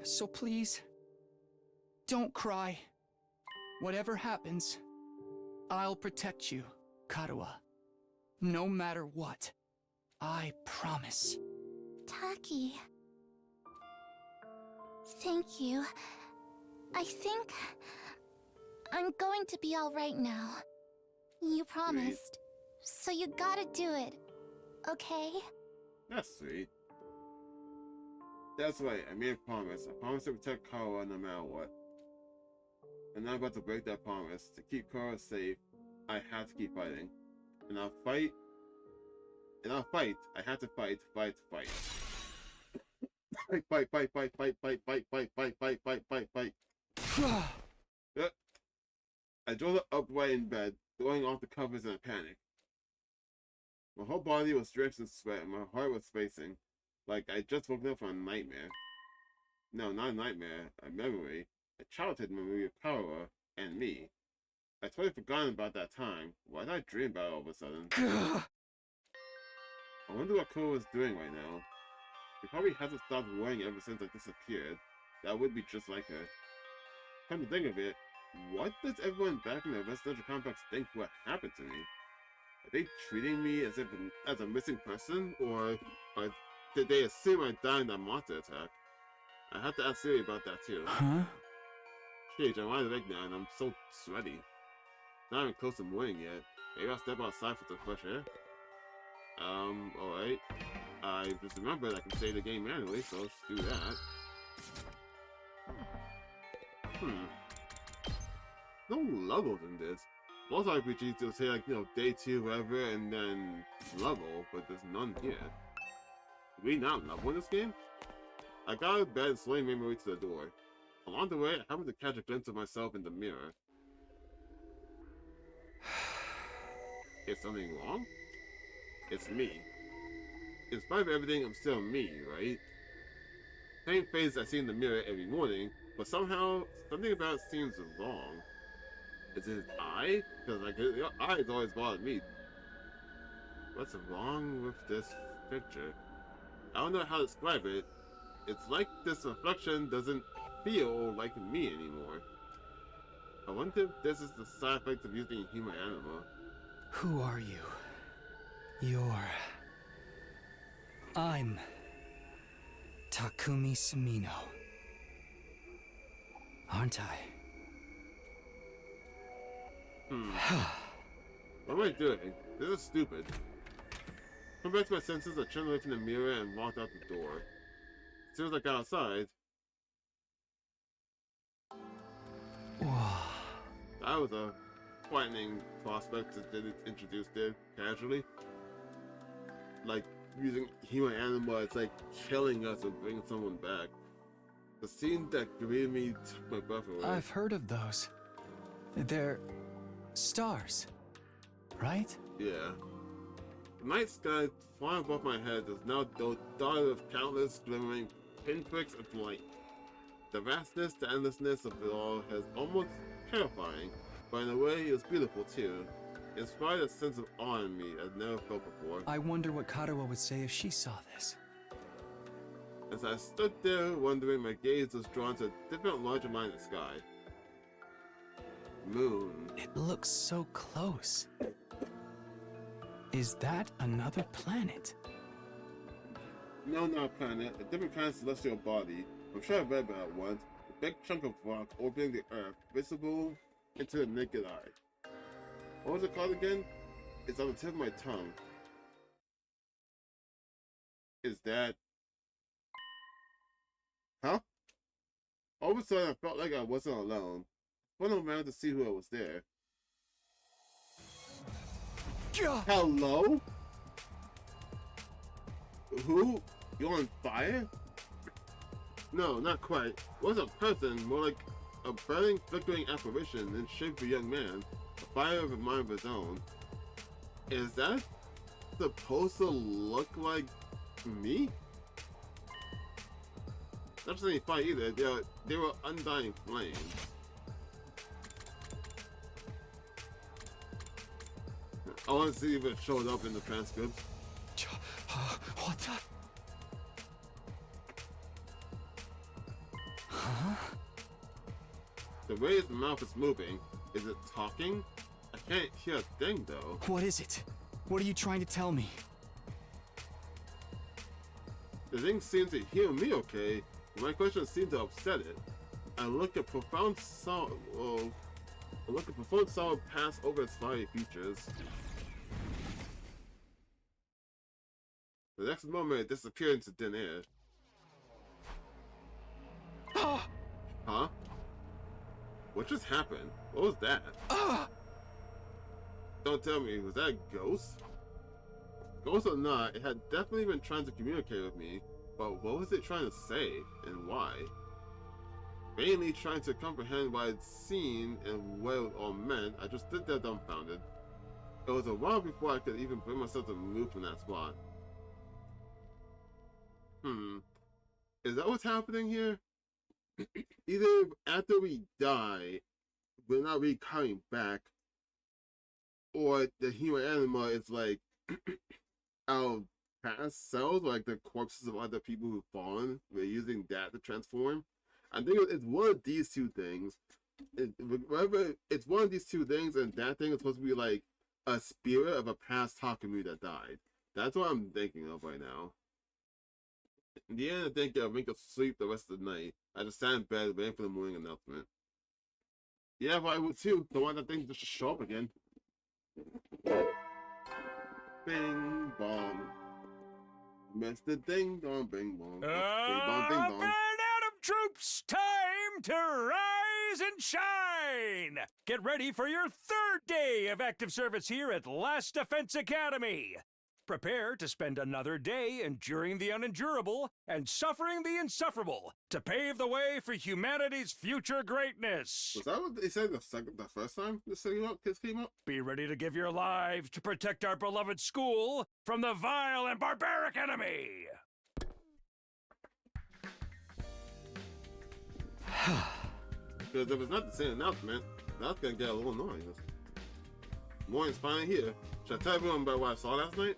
So please, don't cry. Whatever happens, I'll protect you, Karua. No matter what. I promise. Taki. Thank you. I think I'm going to be all right now. You promised. So you gotta do it. Okay? That's sweet. That's right, I made a promise. I promised to protect Kara no matter what. And now I'm about to break that promise. To keep Kara safe, I have to keep fighting. And I'll fight. And I'll fight. I have to fight. Fight. Fight. Fight. I drove upright in bed, throwing off the covers in a panic. My whole body was drenched in sweat and my heart was racing, like I just woken up from a nightmare. No, not a nightmare, a memory. A childhood memory of Kara and me. I totally forgotten about that time. Why did I dream about it all of a sudden? I wonder what Kara was doing right now. She probably hasn't stopped worrying ever since I disappeared. That would be just like her. Come to think of it, what does everyone back in the residential complex think what happened to me? Are they treating me as a missing person, or did they assume I died in that monster attack? I have to ask Siri about that too. Huh? Jeez, I'm wide awake now and I'm so sweaty. Not even close to morning yet. Maybe I'll step outside for some fresh air. Alright. I just remembered I can save the game manually, so let's do that. No levels in this. Most RPGs will say like, day 2, whatever, and then level, but there's none here. Do we not level in this game? I got out of bed and slowly made my way to the door. Along the way, I happened to catch a glimpse of myself in the mirror. Is something wrong? It's me. In spite of everything, I'm still me, right? Same face I see in the mirror every morning, but somehow, something about it seems wrong. Is it his eye? Because like, your eyes always bothered me. What's wrong with this picture? I don't know how to describe it. It's like this reflection doesn't feel like me anymore. I wonder if this is the side effect of using a human animal. Who are you? I'm Takumi Sumino. Aren't I? What am I doing? This is stupid. Come back to my senses, I turned away from the mirror and walked out the door. As soon as I got outside, that was a frightening prospect that it introduced there casually. Like, using human animal, it's like killing us and bringing someone back. The scene that greeted me took my breath away. I've heard of those. They're stars, right? Yeah. The night sky flying above my head is now dotted with countless glimmering pinpricks of light. The vastness, the endlessness of it all is almost terrifying, but in a way it was beautiful too. It inspired a sense of awe in me I'd never felt before. I wonder what Karawa would say if she saw this. As I stood there wondering, my gaze was drawn to a different larger line in the sky. Moon. It looks so close. Is that another planet? No, not a planet. A different kind of celestial body. I'm sure I read about it once. A big chunk of rock orbiting the Earth, visible into the naked eye. What was it called again? It's on the tip of my tongue. Is that... Huh? All of a sudden, I felt like I wasn't alone. I went around to see who was there. Hello? Who? You're on fire? No, not quite. It wasn't a person, more like a burning, flickering apparition in shape of a young man, a fire of a mind of his own. Is that supposed to look like me? Not just any fire either, they were undying flames. I want to see if it showed up in the transcript. What the? Huh? The way his mouth is moving, is it talking? I can't hear a thing though. What is it? What are you trying to tell me? The thing seems to hear me okay, but my question seemed to upset it. I look at profound sorrow pass over its fiery features. The next moment, it disappeared into thin air. Huh? What just happened? What was that? Don't tell me, was that a ghost? Ghost or not, it had definitely been trying to communicate with me, but what was it trying to say, and why? Vainly trying to comprehend what I'd seen and what it all meant, I just stood there dumbfounded. It was a while before I could even bring myself to move from that spot. Is that what's happening here? Either after we die, we're not really coming back, or the human anima is like our past selves, like the corpses of other people who've fallen. We're using that to transform. I think it's one of these two things. It's one of these two things, and that thing is supposed to be like a spirit of a past Takumi that died. That's what I'm thinking of right now. In the end, I think I'll make a sleep the rest of the night. I just sat in bed waiting for the morning announcement. Yeah, but I would too. Don't want that thing to just show up again. Bing bong. Mr. Ding dong, bing bong. Bing bong, ding Up dong. and Adam troops, time to rise and shine! Get ready for your third day of active service here at Last Defense Academy. Prepare to spend another day enduring the unendurable and suffering the insufferable to pave the way for humanity's future greatness. Was that what they said the first time this came up? Be ready to give your lives to protect our beloved school from the vile and barbaric enemy. Because if it's not the same announcement, that's gonna get a little annoying. Morning's finally here. Should I tell everyone about what I saw last night?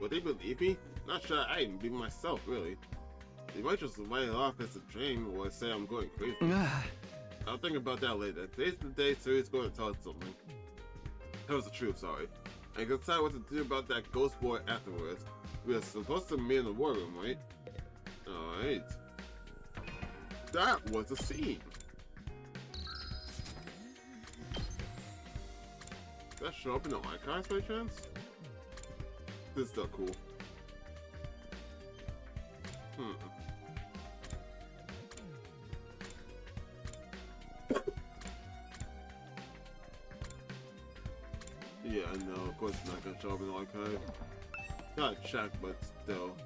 Would they believe me? Not sure I even believe myself, really. They might just write it off as a dream or say I'm going crazy. I'll think about that later. Today's the day Siri's going to tell us something. That was the truth, sorry. I can decide what to do about that ghost boy afterwards. We are supposed to meet in the war room, right? Alright. That was a scene. Did that show up in the archives by chance? This is still cool. Yeah, I know. Of course it's not gonna show up in the archive. Not check, but still.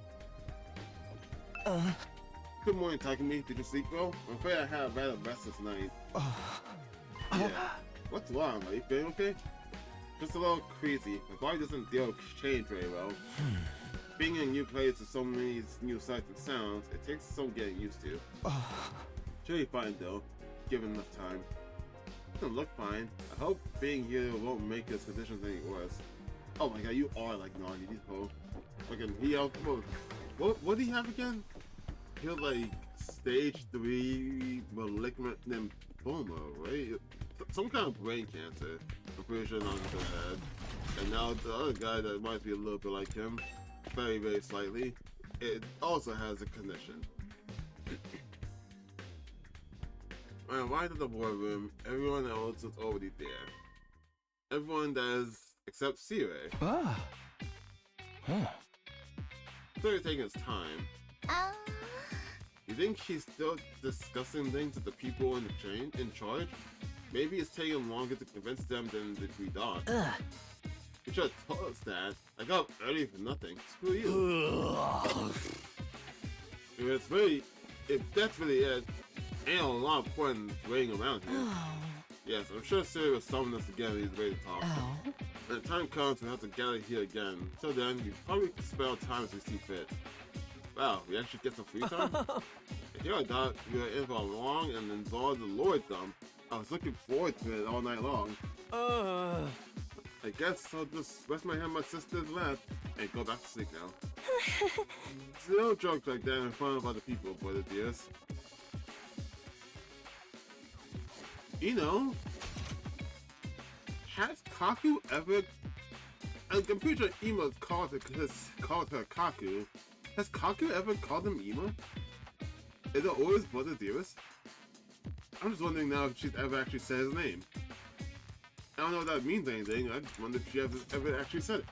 Good morning, Takumi. Did you sleep well? I'm afraid I had a rather restless night. Yeah. What's wrong? Are you feeling okay? Just a little crazy. My body doesn't deal with change very well. Being in a new place with so many new sights and sounds, it takes some getting used to. Should be fine though, given enough time. It doesn't look fine. I hope being here won't make his conditions any worse. Oh my god, you are like naughty, these po. Fucking what do you have again? He had like stage 3 malignant lymphoma, right? Some kind of brain cancer. I'm pretty sure not his head. And now the other guy that might be a little bit like him, very, very slightly, it also has a condition. When I arrived at the war room, everyone else was already there. Everyone that is except Sire. Still taking his time. You think she's still discussing things with the people in charge? Maybe it's taking longer to convince them than we thought. You should have told us that. I got up early for nothing. Screw you. If that's really it, ain't a lot of point in waiting around here. Yes, I'm sure Siri will summon us together. He's ready to talk. When the time comes, we have to gather here again. Until then, we probably can spell time as we see fit. Wow, we actually get some free time? Here I thought we were in for a long and involved the Lord dump. I was looking forward to it all night long. I guess I'll just rest my head on my sister's lap and go back to sleep now. No jokes like that in front of other people, brother dears. You know, has Kaku ever... I'm pretty sure Ema called her Kaku. Has Kaku ever called him Ema? Is it always brother dearest? I'm just wondering now if she's ever actually said his name. I don't know if that means anything, I just wonder if she ever actually said it.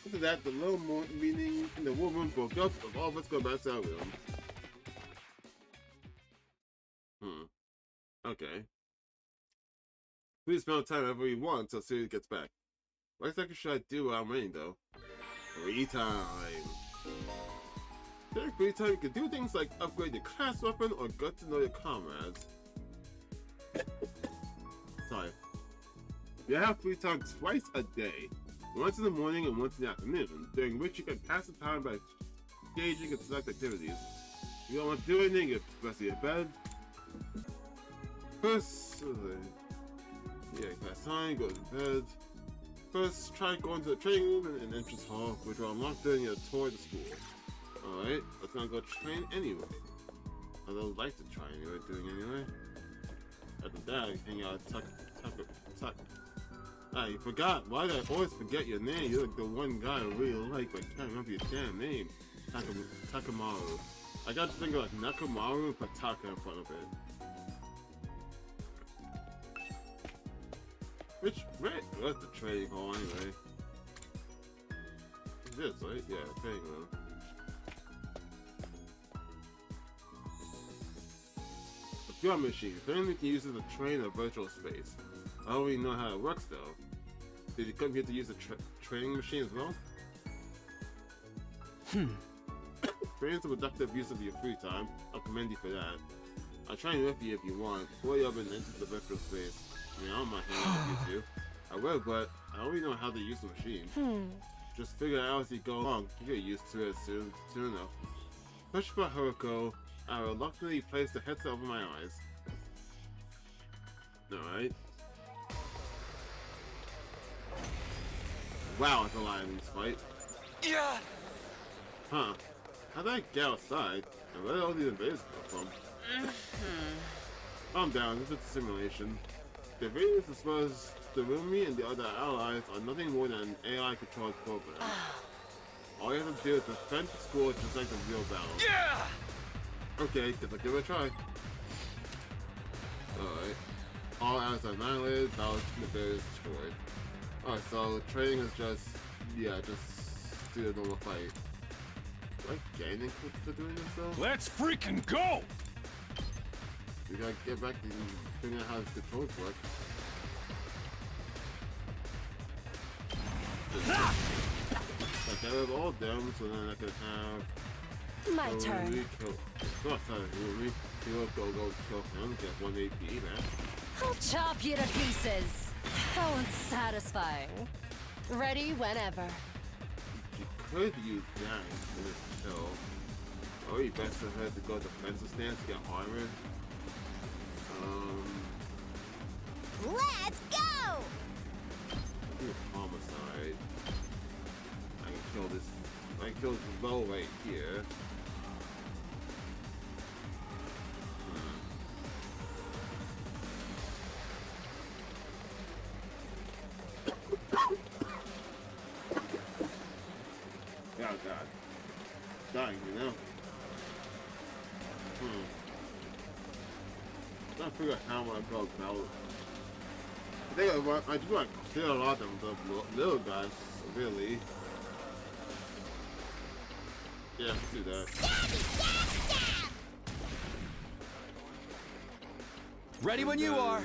After that, the little meeting in the war room broke up, and all of us go back to our room. Please spend time wherever you want until Siri gets back. What exactly should I do while I'm waiting, though? Free time. During free time, you can do things like upgrade your class weapon or get to know your comrades. Sorry. You have free time twice a day. Once in the morning and once in the afternoon, during which you can pass the time by engaging in select activities. You don't want to do anything, you rest in your bed. First, class time, go to bed. First, try going to the training room and entrance hall, which will unlock during your tour of the school. Alright, let's not go train anyway. I don't like to try anyway. After that, I hang out Tuck. Ah, you forgot. Why did I always forget your name? You're like the one guy I really like, but I can't remember your damn name. Takamaru. I got to think of like Nakamaru and Pataka in front of it. Where's the trading hall anyway? This, right? Yeah, trading room. A pure machine. Apparently you can use it to train a virtual space. I don't really know how it works though. Did you come here to use the training machine as well? Training's a productive use of your free time. I'll commend you for that. I'll train with you if you want. Before you up and enter the virtual space. I mean, I don't mind hanging out with you two. I will, but I don't really know how to use the machine. Just figure it out as you go along. You get used to it soon enough. Pushed by Haruko, I reluctantly placed the headset over my eyes. Alright. Wow, it's a lion in this fight. Yeah. Huh. How did I get outside? And where did all these invaders come from? Calm down, this is a simulation. The invaders, as well as the Rumi and the other allies, are nothing more than an AI-controlled program. All you have to do is defend the school just like the real battle. Yeah. Okay, guess I'll give it a try. Alright. All allies are annihilated, battles and the invaders destroyed. Alright, so training is just do the normal fight. Do I get anything for doing this though? Let's freaking go! We gotta get back to figuring out how the controls work. Like get rid of all of them, so then I can have My turn. Go outside of Rumi. He'll go kill him, get 1 AP, man. I'll chop you to pieces. How unsatisfying. Ready whenever. You could use that in this kill. Or you best have to go defensive stance to get armor. Let's go! Do homicide. I can kill this. I can kill this bow right here. Oh god. Dying, you know? I'm trying to figure out how I'm gonna go about. I think I just want to clear a lot of them, the little guys, really. Yeah, let's do that. Ready when you are.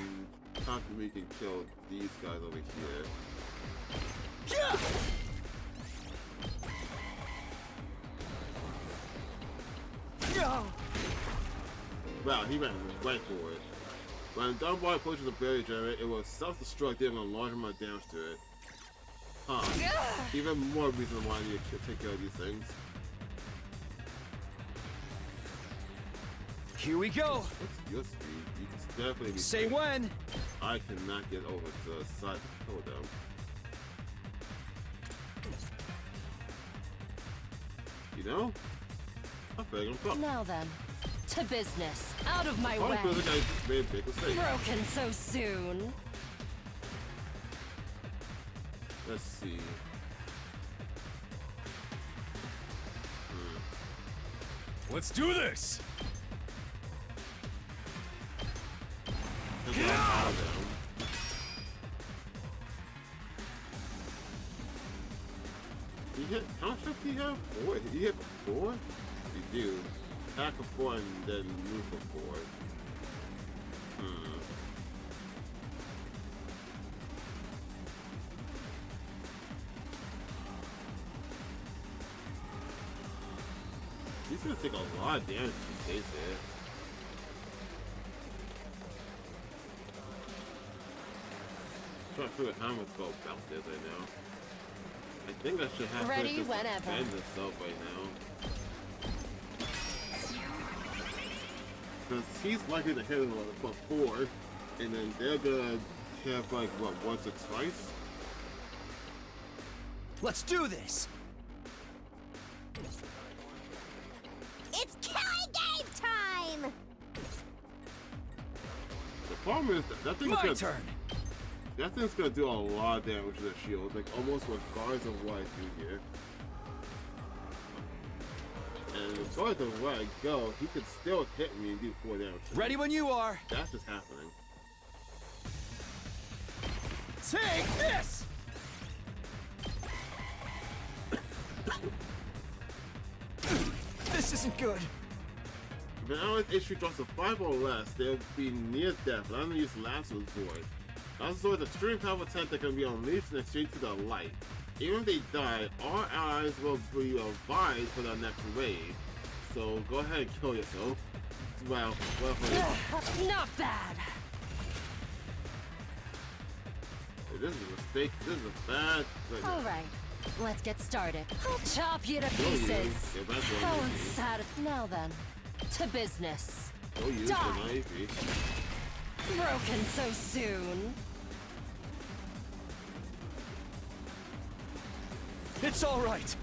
Takumi can kill these guys over here. Yeah. Wow, he ran right for it. When Dumb Boy approaches a barrier generator, it will self-destruct, giving a large amount of damage to it. Huh. Even more reason why you take care of these things. Here we go. What's your speed? You can definitely be Say when. I cannot get over to the side to kill them. You know? I feel like I'm Now then, to business. Out of my way. I feel like I just made a big mistake. Broken so soon. Let's see. Let's do this! He hit, how much did he have? 4? Did he hit 4? You do. Attack for 4 and then move for 4. He's gonna take a lot of damage if he stays there. I'm trying to figure out how I'm gonna go about this right now. I think I should have Ready to just whenever. defend myself right now. Because he's likely to hit for 4, and then they're gonna have like, what, once or twice? Let's do this! It's killing game time! The problem is that thing's My gonna, turn! that thing's gonna do a lot of damage to the shield, like almost regardless of what I do here. And regardless of where I go, he could still hit me and do 4 damage. Ready when you are! That's just happening. Take this! This isn't good. If an ally's HP drops to 5 or less, they'll be near death, and I'm gonna use Last Resort. Last Resort is extreme power attack that can be unleashed in exchange for the light. Even if they die, our allies will be revived for the next wave. So go ahead and kill yourself. Well, Not bad. this is a mistake. This is a bad. All right, let's get started. I'll chop you to Go pieces. Yeah, that's what How I need. unsatisfying. Now then, to business. Go use Die. the knife. Broken so soon. It's all right.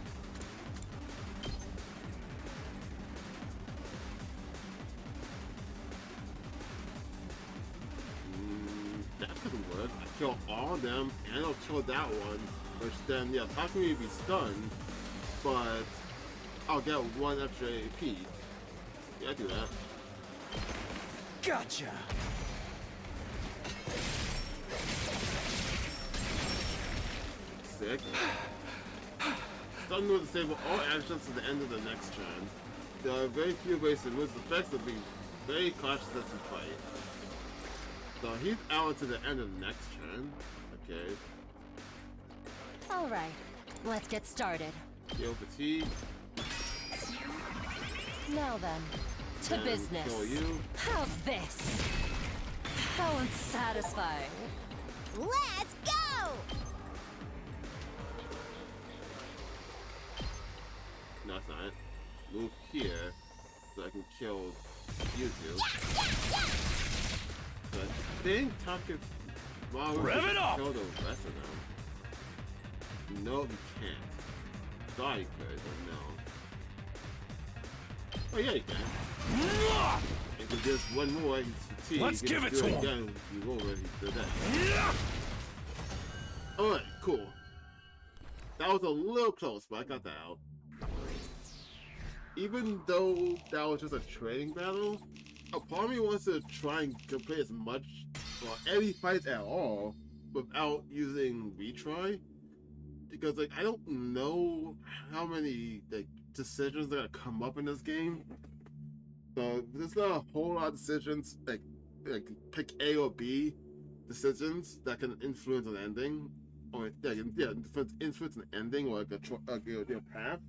That could work. I kill all of them, and I'll kill that one. Which then, yeah, Takumi will be stunned, but I'll get 1 extra AP. Yeah, I do that. Gotcha. Sick. Stun will disable all actions to the end of the next turn. There are very few ways to lose effects, so be very cautious as you fight. So he's out to the end of the next turn. Okay. All right, let's get started. Heal fatigue. Now then, to and business. Kill you. How's this? How unsatisfying. Let's go! No, it's not. Move here so I can kill you two. But I think Takumi Rev it up! kill the rest of them. No, he can't. Thought he could, but no. Oh yeah, he can. If he does one more, he's fatigued. Let's He can give it do to him. Again, he already did that. Alright, cool. That was a little close, but I got that out. Even though that was just a training battle, a part of me wants to try and complete as much or any fights at all without using retry. Because like I don't know how many like decisions are gonna come up in this game. So there's not a whole lot of decisions like pick A or B decisions that can influence an ending, or influence an ending or like a path.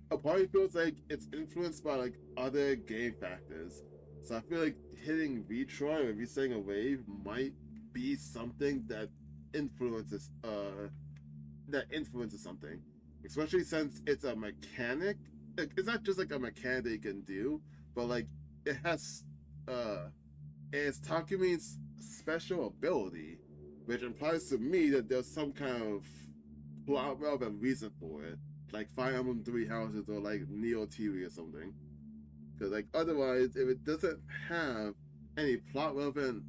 A party feels like it's influenced by like other game factors. So I feel like hitting retry or resetting a wave might be something that influences something. Especially since it's a mechanic. Like, it's not just like a mechanic that you can do, but like it has it's Takumi's special ability, which implies to me that there's some kind of plot relevant reason for it. Like Fire Emblem 3 Houses or like Neo TV or something. Because like otherwise, if it doesn't have any plot relevant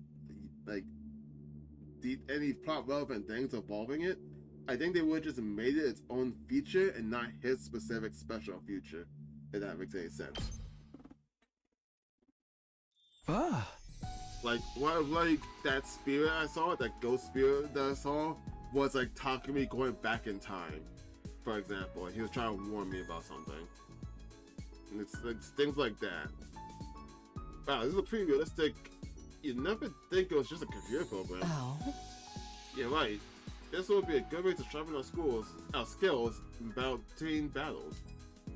things involving it, I think they would just made it its own feature and not his specific special feature. If that makes any sense. Ah. Like that spirit I saw, that ghost spirit that I saw, was like Takumi going back in time. For example, he was trying to warn me about something. And it's like things like that. Wow, this is a pretty realistic. You'd never think it was just a computer program. Oh. Yeah, right. This would be a good way to sharpen our skills in between battles.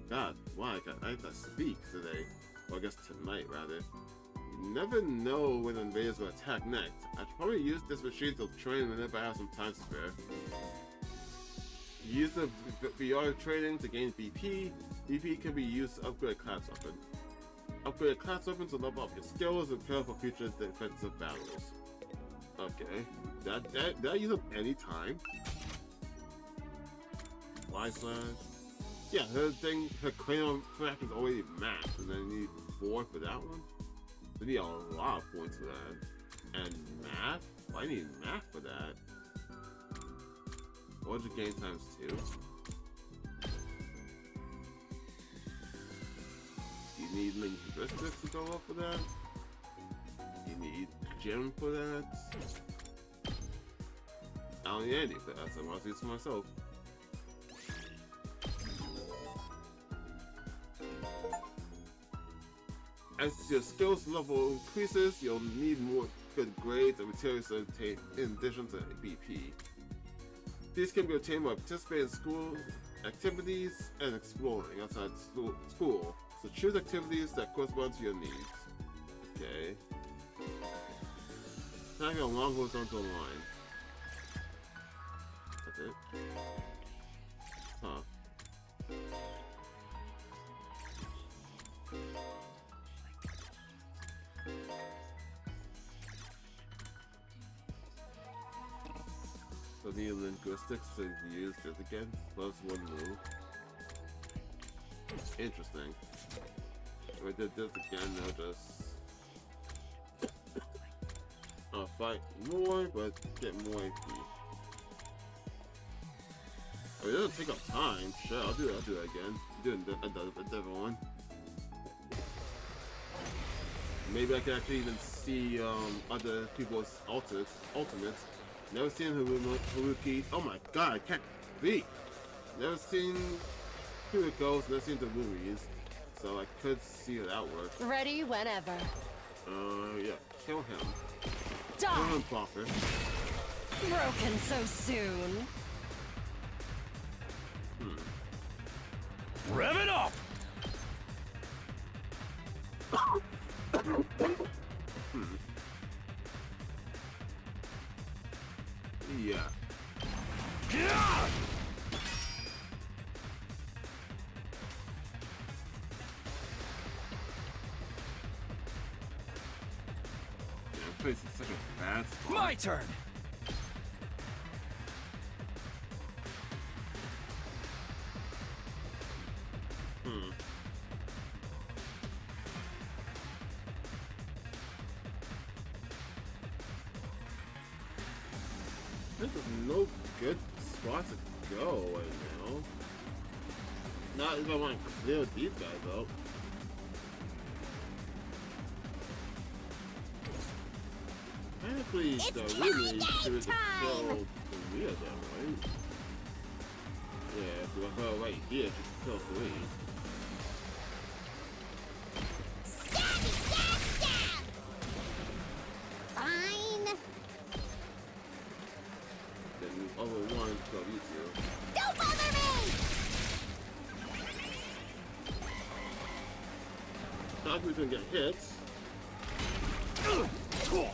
God, why? I have to speak today. Or I guess tonight, rather. You never know when invaders will attack next. I should probably use this machine to train whenever I have some time to spare. Use the VR training to gain BP. BP can be used to upgrade a class weapon. Upgrade a class weapon to level up your skills and prepare for future defensive battles. Okay. Did I use up any time? Y slash. Yeah, her crayon crack is already maxed, and then you need 4 for that one? You need a lot of points for that. And math? Why do I need math for that? What would you gain times 2? You need linguistics to go up for that? You need gem for that? I don't need any for that, so I want to do this for myself. As your skills level increases, you'll need more good grades and materials to obtain in addition to BP. These can be obtained by participating in school activities and exploring outside school. So choose activities that correspond to your needs. Okay. Tagging a long horizontal line. That's it. Huh. So need linguistics to use this again, plus 1 move. Interesting. If I did this again, they'll just fight more, but get more AP. Oh, it doesn't take up time. Sure, I'll do that again. Do a different one. Maybe I can actually even see other people's ultimates. Never seen Haruki. Oh my god, I can't speak. Never seen Kuriko's, never seen the movies. So I could see how that works. Ready whenever. Yeah. Kill him. Die. Kill him proper. Broken so soon. Rev it up! Yeah. Yeah! This place is such a bad spot. My turn! There's no good spot to go right now. Not if I want to clear these guys out. Technically, It's the killing really game should have time! killed Korea then, right? Yeah, if I go right here, just kill 3. Stab, stab, stab! Fine. Then the other one kill you 2. Don't bother me! Takumi's gonna get hit. Ouch!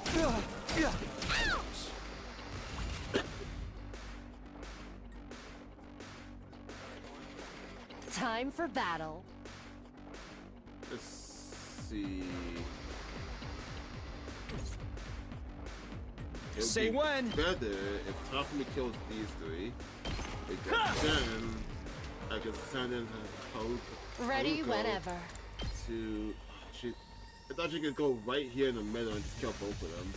Time for battle. Let's see. It would Say be when. better if Takumi kills these 3. Because then I can send in Ready Haruko whenever. to. I thought you could go right here in the middle and just kill both of them.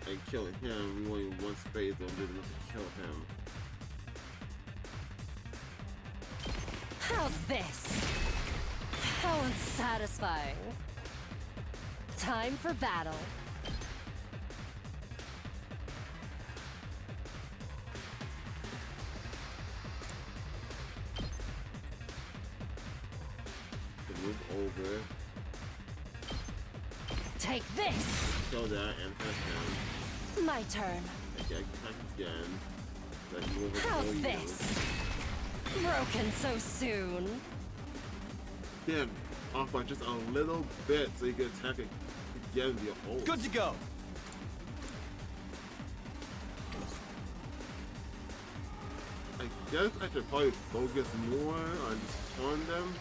And killing him, only one space will live enough to kill him. How's this? How unsatisfying. Time for battle. To move over. Take this! Kill that and attack him. My turn. Okay, attack again. Then you will How's kill you. this? Broken so soon. Damn, off by just a little bit so you can attack it again with your ult. Good to go. I guess I should probably focus more on just killing them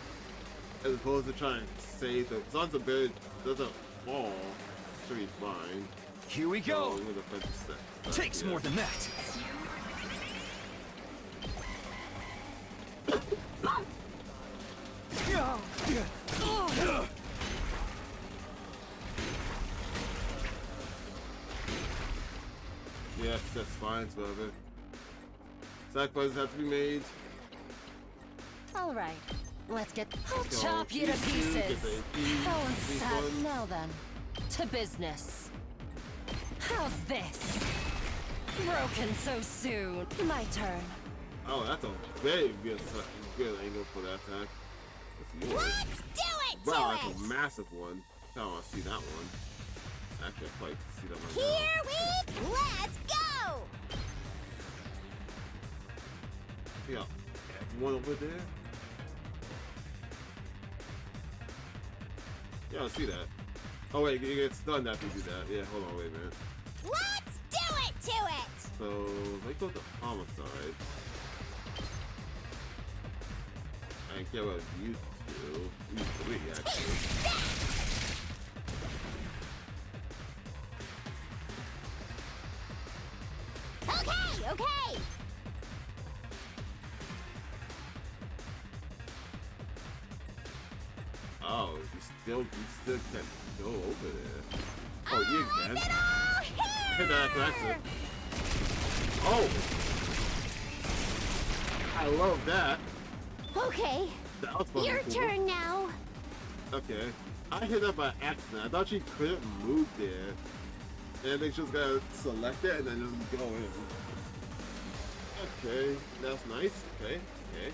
as opposed to trying to save them. As long as the bird doesn't fall, it should be fine. Here we go. So, with a defensive set. Takes more than that. Yes, that's fine, whatever. Sacrifices have to be made. Alright, let's get. I'll So, chop you to get pieces. the AP, Oh, and these sad. ones. Now then, to business. How's this? Broken so soon. My turn. Oh, that's a very good angle for that attack. That's yours. Let's do it Wow, to that's it! a massive one. I don't want to see that one. Actually, I probably see that one Here we let's go! now. Yeah, one over there. Yeah, I see that. Oh wait, you get stunned after you do that. Yeah, hold on, wait a minute. Let's do it to it! So, let's go to homicide. I didn't care what I used to. Used 3, actually. Okay, okay! Oh, you still can't go over there. Oh, you can. It all Hit that, that's here! it. Oh! I love that. Okay, That was fucking your cool. turn now. Okay. I hit that by accident. I thought she couldn't move there. And then she just gotta select it and then just go in. Okay, that's nice. Okay, okay.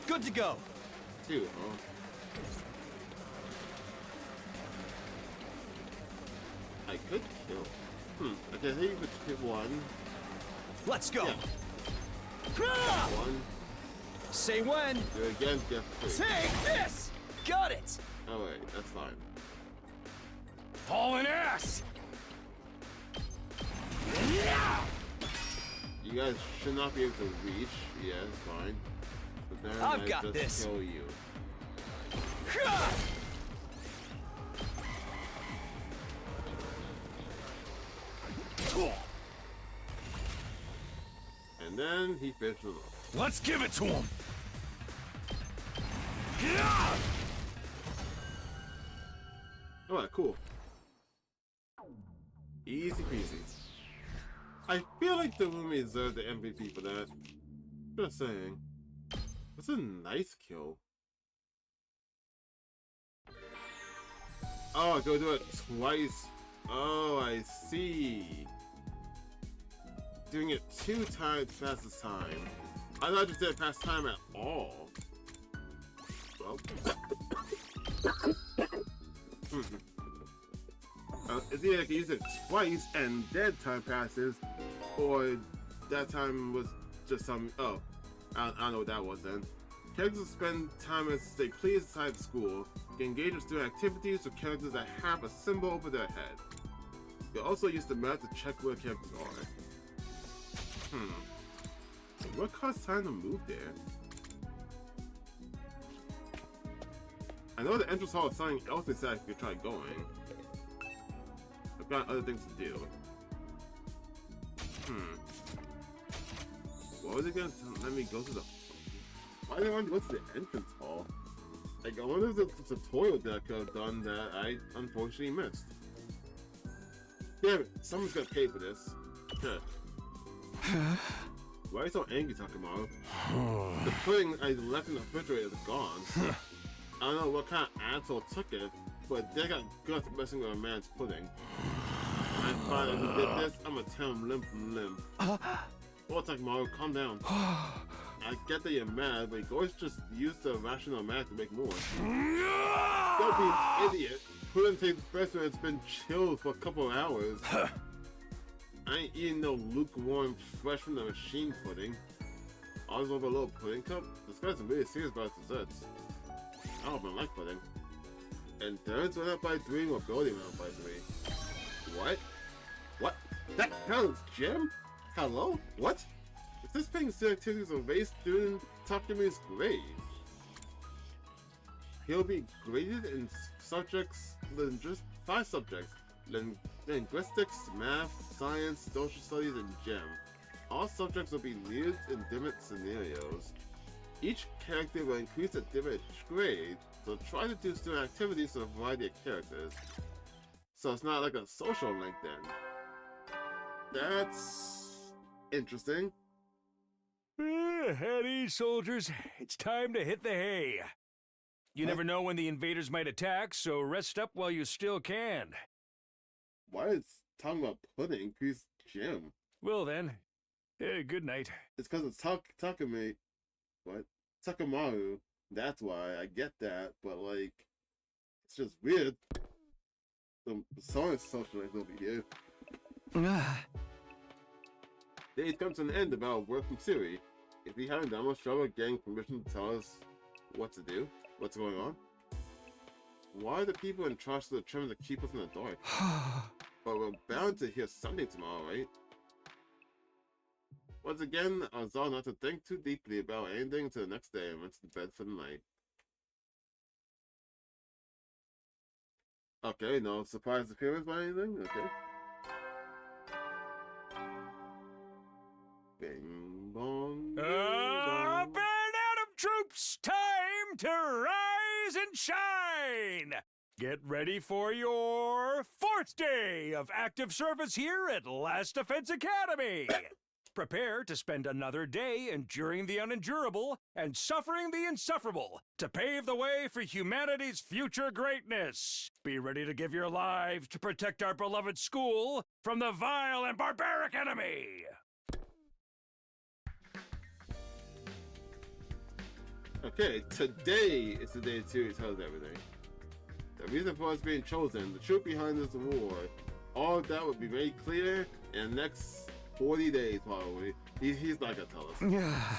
Good to go. 2, huh? I could kill. Okay, I think you could hit 1. Let's go. Yeah. Ah! 1. Say when. Do it again, get 3. Take this. Got it. Oh wait, that's fine. Hauling ass. You guys should not be able to reach. Yeah, it's fine. But then I've I got just this. kill you. Ah! And then he finishes off. Let's give it to him. Alright, cool. Easy peasy. I feel like the movie deserved the MVP for that. Just saying. That's a nice kill. Oh, I go do it twice. Oh, I see. Doing it 2 times passes time. I thought I just didn't pass time at all. Well. It's either I can use it twice and then time passes, or that time was just some. Oh, I don't know what that was then. Characters spend time as they please inside the school. You can engage with student activities with characters that have a symbol over their head. You can also use the map to check where characters are. What costs time to move there? I know the entrance hall is something else besides you could try going. I've got other things to do. What was it gonna let me go to the... Why did I want to go to the entrance hall? Like, I wonder if there's a tutorial that I could have done that I unfortunately missed. Damn it, someone's gonna pay for this. Shit. Why are you so angry, Takumi? The pudding I left in the refrigerator is gone. I don't know what kind of asshole took it, but they got guts messing with a man's pudding. I find if he did this, I'm gonna tear him limb from limb. Oh, Takumi, calm down. I get that you're mad, but you can always just use the rational math to make more. Don't be an idiot. Pudding tastes best when it's been chilled for a couple of hours. I ain't eating no lukewarm, fresh from the machine pudding. All over a little pudding cup? This guy's really serious about desserts. I don't even like pudding. Endurance went up by 3, mobility went up by 3. What? What? That counts, Jim? Hello? What? Is this paying activities of race student Takumi's grade? He'll be graded in subjects, just 5 subjects. Linguistics, math, science, social studies, and gem. All subjects will be used in different scenarios. Each character will increase a different grade, so try to do student activities with a variety of characters. So it's not like a social link then. That's interesting. At ease, soldiers. It's time to hit the hay. You never know when the invaders might attack, so rest up while you still can. Why is talking about pudding increase gem? Well then, good night. It's because it's Takumi. What? Takamaru. That's why. I get that, but like, it's just weird. The song is socialized over here. Days come to an end about work from Siri. If we haven't done much trouble getting permission to tell us what to do, what's going on. Why are the people in charge of the trim to keep us in the dark? But we're bound to hear something tomorrow, right? Once again, I was all not to think too deeply about anything until the next day and went to bed for the night. Okay, no surprise appearance by anything? Okay. Bing bong. Bing bong. Adam troops, time to rise and shine! Get ready for your 4th day of active service here at Last Defense Academy! Prepare to spend another day enduring the unendurable and suffering the insufferable to pave the way for humanity's future greatness. Be ready to give your lives to protect our beloved school from the vile and barbaric enemy! Okay, today is the day Siri tells everything. The reason for us being chosen, the truth behind this war, all of that would be very clear in the next 40 days probably. He's not gonna tell us.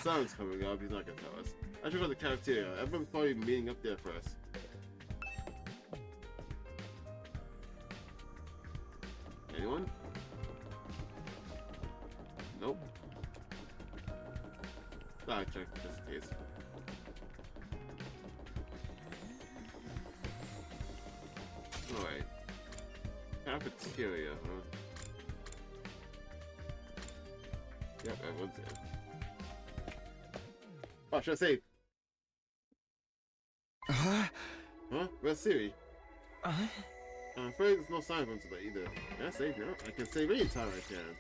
Sun's coming up, he's not gonna tell us. I should go to the cafeteria. Everyone's probably meeting up there first. Anyone? Nope. I'll check just in case. Alright. Cafeteria, huh? Yep, everyone's in. Oh, should I say? Huh? Where's Siri? I'm afraid there's no sign of him today either. Can I save now? I can save anytime I can.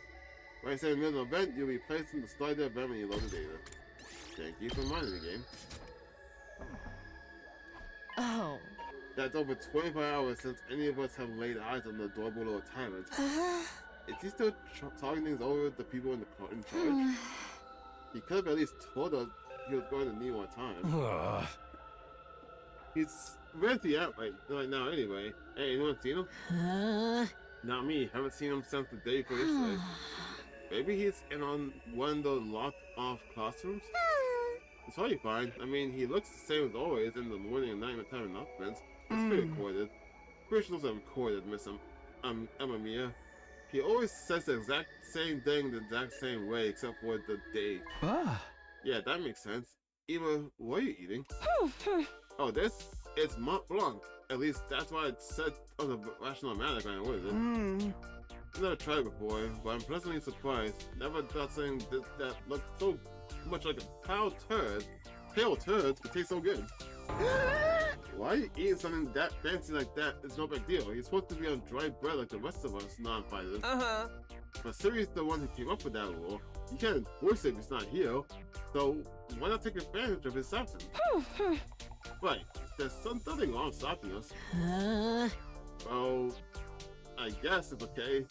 When I say in the middle of an event, you'll be placed in the start of the event when you load the data. Thank you for reminding me, game. Oh. That's over 24 hours since any of us have laid eyes on the adorable little tyrant. Is he still talking things over with the people in charge? He could have at least told us he was going to need more time. He's where's at right now anyway? Hey, anyone seen him? Not me. Haven't seen him since the day before yesterday. Maybe he's in on one of the locked off classrooms? It's probably fine. I mean, he looks the same as always in the morning and night time in offense. It's pre-recorded. Pretty sure it's recorded, miss him. Emma Mia. He always says the exact same thing the exact same way except for the day. Yeah, that makes sense. Eva, what are you eating? Oh, this is Mont Blanc. At least that's what it said on the rational math line. What is it? I've never tried it before, but I'm pleasantly surprised. Never thought something that looked so much like a pale turd could taste so good. Why are you eating something that fancy like that? It's no big deal. You're supposed to be on dry bread like the rest of us non-fighters. But Siri's the one who came up with that rule. You can't enforce it if it's not here. So why not take advantage of his absence? Right, there's something wrong stopping us. Oh, I guess it's okay.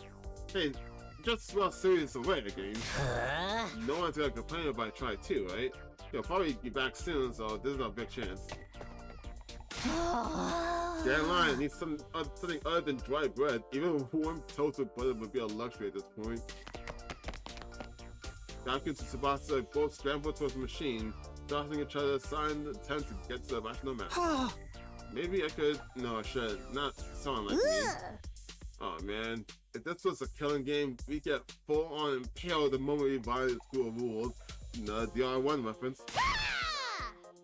Hey, just while Siri's away again. No one's gonna complain about try too, right? He'll probably be back soon, so this is a big chance. Get in line, needs something other than dry bread. Even warm toasted butter would be a luxury at this point. Daku and Tsubasa both scramble towards the machine, tossing each other aside in the attempt to get to the national map. Maybe I could. No, I should. Not someone like me. Oh man, if this was a killing game, we get full on impaled the moment we violate school rules. No, DR1 reference.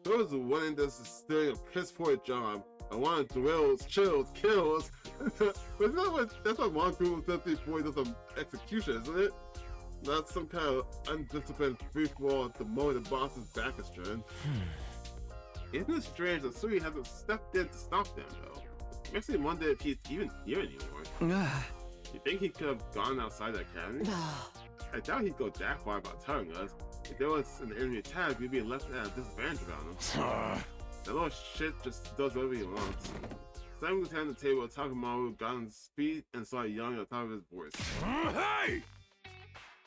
Those winning this is doing a piss poor job. I want drills, chills, kills. But that's what Monku 74 does some execution, isn't it? Not some kind of undisciplined free-for-all at the moment the boss's back is turned. Isn't it strange that Sui hasn't stepped in to stop them, though? Makes me wonder if he's even here anymore. You think he could have gone outside the academy? I doubt he'd go that far about telling us. If there was an enemy attack, we'd be left at a disadvantage around him. That little shit just does whatever he wants. Slamming his hand on the table, Takuma got on his feet and started yelling at the top of his voice. Hey!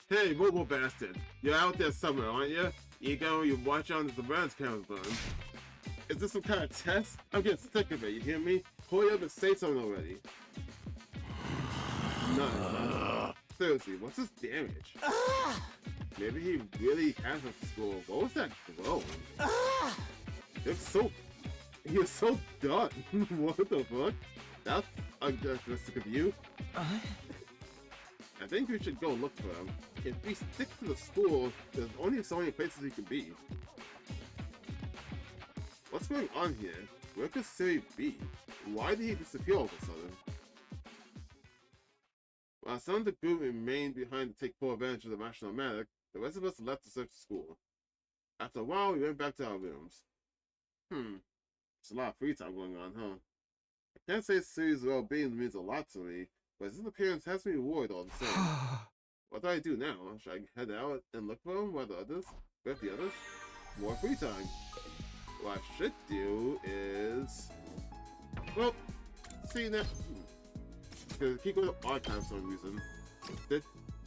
Hey, mobile bastard! You're out there somewhere, aren't you? You go, you watch on the surveillance cameras done. Is this some kind of test? I'm getting sick of it, you hear me? Hurry up and say something already. None. Seriously, what's his damage? Maybe he really has a score. What was that glow? You're so done. What the fuck? That's uncharacteristic of you. I think we should go look for him. If we stick to the school, there's only so many places he can be. What's going on here? Where could Siri be? Why did he disappear all of a sudden? While some of the group remained behind to take full advantage of the national medic, the rest of us left to search the school. After a while, we went back to our rooms. There's a lot of free time going on, huh? I can't say Siri's well-being means a lot to me, but his appearance has me worried all the same. What do I do now? Should I head out and look for him with the others? More free time. What I should do is... Well, see that... Because keep going to archive for some reason.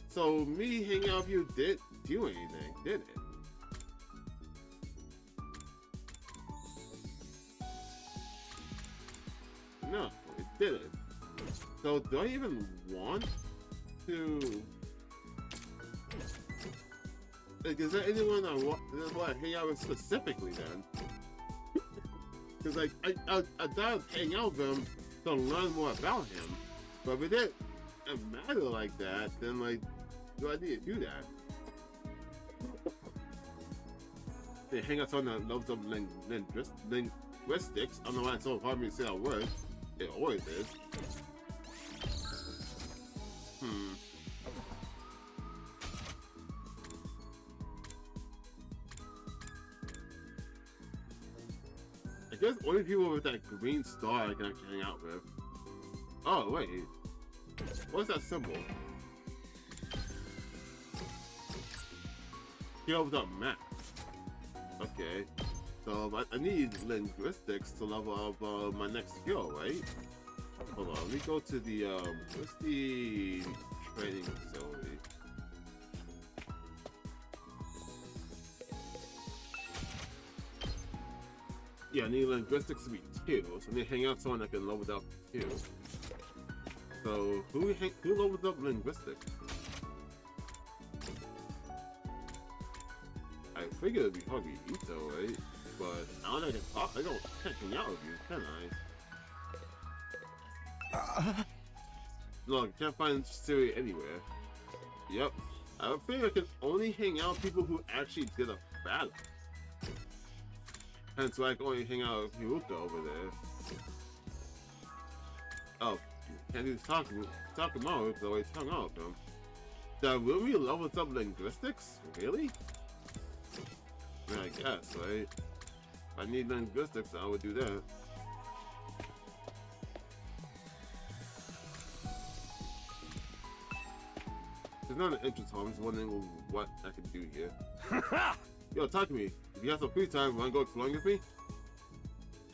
So me hanging out with you didn't do anything, did it? No, it didn't. So do I even want to... Like, is there anyone I want to hang out with specifically then? Because like I thought I'd hang out with him to learn more about him. But if it didn't matter like that, then like, do I need to do that? They hang out on that loves of linguistics. I don't know why it's so hard for me to say that word. It always is. I guess only people with that green star I can actually hang out with. Oh, wait. What's that symbol? He opens up map. Okay. So I need linguistics to level up my next skill, right? Hold on, let me go to the what's the training facility? Yeah, I need linguistics to be 2, so I need to hang out someone that can level up 2. So who levels up linguistics? I figured it'd be probably Ito, right? But I don't know if I can't hang out with you, can I? Look, I can't find Siri anywhere. Yep. I figure I can only hang out with people who actually did a battle. Hence why I can only hang out with Hiruka over there. Oh, can't do Takuma because I always hung out with him. Did I really level up linguistics? Really? I mean, I guess, right? If I need linguistics, I would do that. It's not an interest, I'm just wondering what I can do here. Yo, Takumi, if you have some free time, wanna go exploring with me?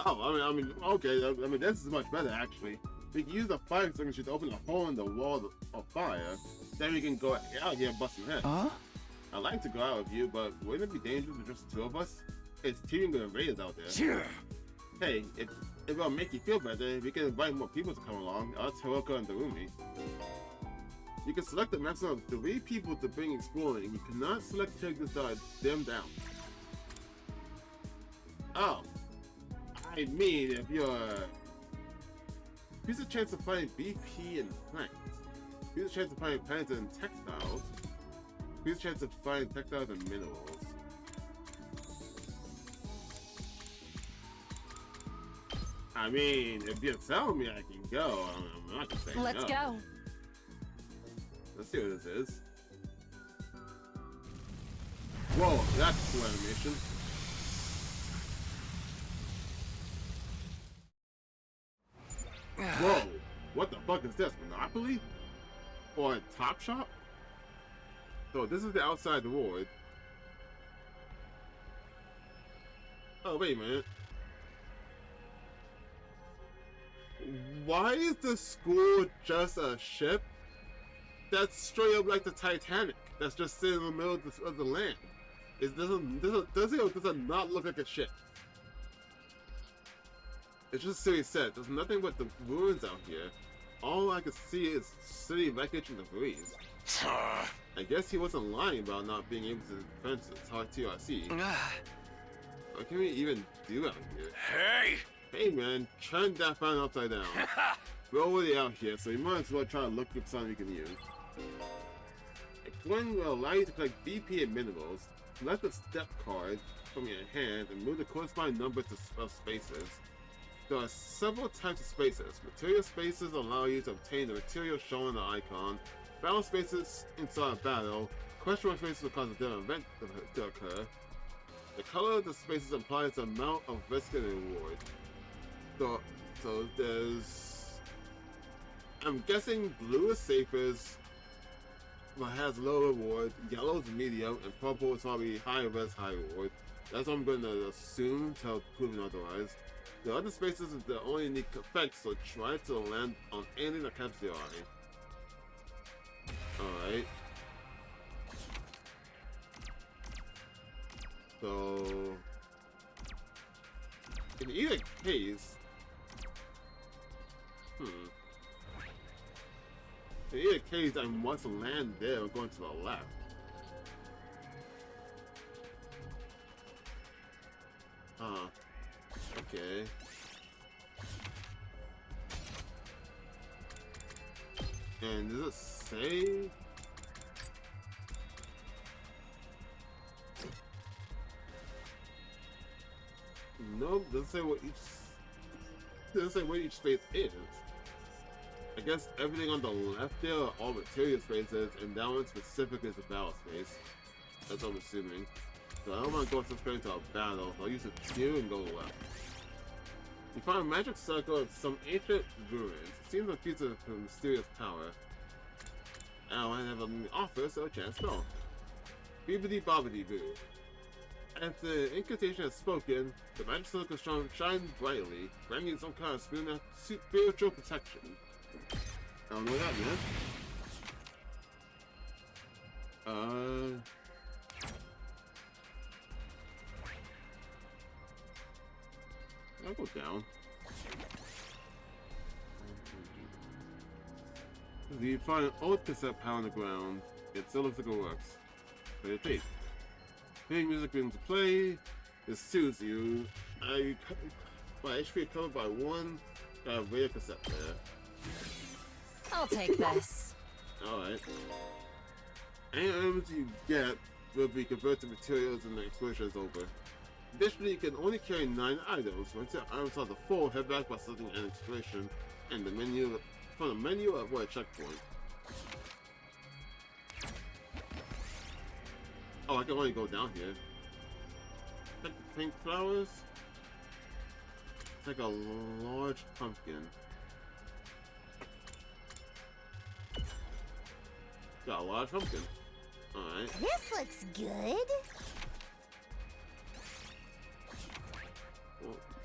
Oh, I mean, okay, I mean, this is much better, actually. We can use the fire extinguisher to open a hole in the wall of fire, then we can go out here and bust some heads. I'd like to go out with you, but wouldn't it be dangerous with just the two of us? It's teaming with raiders out there. Hey, if it'll make you feel better, we can invite more people to come along. Us, Hiroka, and Takumi. You can select a maximum of 3 people to bring exploring. You cannot select characters that are dimmed down. Oh. I mean, if here's a chance of finding BP and plants. Here's a chance of finding plants and textiles. Here's a chance of finding textiles and minerals. I mean, if you tell me I can go, I'm not gonna say no. Let's go. Let's see what this is. Whoa, that's cool animation. Whoa, what the fuck is this? Monopoly? Or a Top Shop? So this is the outside ward. Oh, wait a minute. Why is the school just a ship? That's straight up like the Titanic. That's just sitting in the middle of the land. Does it or does it not look like a ship? It's just silly set. There's nothing but the ruins out here. All I can see is city wreckage and debris. I guess he wasn't lying about not being able to defend TRC. What can we even do out here? Hey! Hey man, turn that fan upside down. We're already out here, so you might as well try to look for something we can use. Exploring will allow you to collect BP and minerals. Select a step card from your hand and move the corresponding number of spaces. There are several types of spaces. Material spaces allow you to obtain the material shown in the icon. Battle spaces inside a battle. Question mark spaces will cause a different event to occur. The color of the spaces implies the amount of risk and reward. So there's... I'm guessing blue is safest, but has low reward. Yellow is medium, and purple is probably high risk, high reward. That's what I'm going to assume until proven otherwise. The other spaces is the only unique effect, so try to land on anything that catches your eye. Alright. So... in either case... In either case, I must land there going to the left. Okay. And does it say? Nope, doesn't say what each space is. I guess everything on the left there are all material spaces, and that one specific is a battle space. That's what I'm assuming. So I don't want to go straight into a battle, so I'll use a Q and go left. You find a magic circle of some ancient ruins. It seems like piece of mysterious power. I don't have an offer, so a chance no. Beebity bobbity boo. As the incantation has spoken, the magic circle shines brightly, granting some kind of spiritual protection. I don't know what that means. I'll go down. You find an old cassette power on the ground. It still looks like it works. Play the tape. Playing music into play. It suits you. My HP covered by 1. Got a rare cassette player. I'll take this. Alright. Any items you get will be converted to materials when the explosion is over. Additionally, you can only carry 9 items. Once your items are full, head back by selecting an exploration and the menu from the menu avoid a checkpoint. Oh, I can only go down here. Take the pink flowers. Take a large pumpkin. Got a large pumpkin. Alright. This looks good.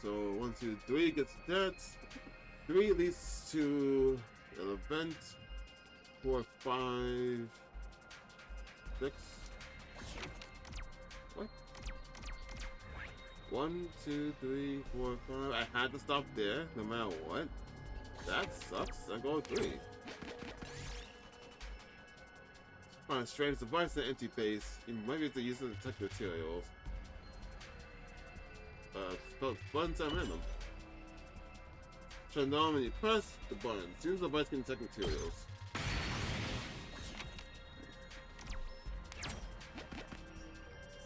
So 1, 2, 3 gets that. 3 leads to an event. 4, 5, 6. 1, 2, 3, 4, 5. I had to stop there, no matter what. That sucks. I go 3. Find a strange device in an empty base. You might be able to use it to detect materials. Buttons are random. Turn on when you press the button. Seems the device can detect materials.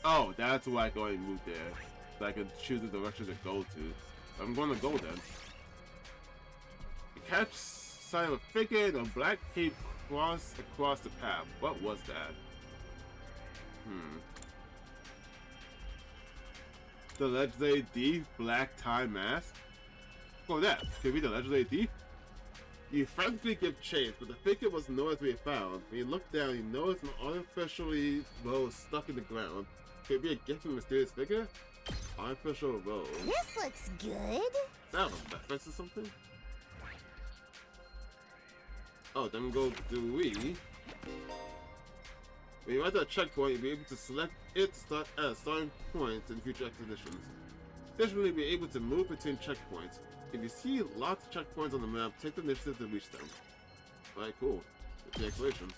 Oh, that's why I go and move there. So I can choose the direction to go to. I'm gonna go then. You catch sight of a figure in a black cape cross across the path. What was that? The legendary thief black tie mask? Oh, that could be the legendary thief. You frantically give chase, but the figure was nowhere to be found. When you look down, you notice an artificially rose stuck in the ground. Could it be a gift from a mysterious figure? Artificial rose. This looks good. Is that a reference or something? Oh, then we go to we. When you enter a checkpoint, you'll be able to select it to start at a starting point in future expeditions. Additionally, you'll be able to move between checkpoints. If you see lots of checkpoints on the map, take the initiative to reach them. Alright, cool. The exploration.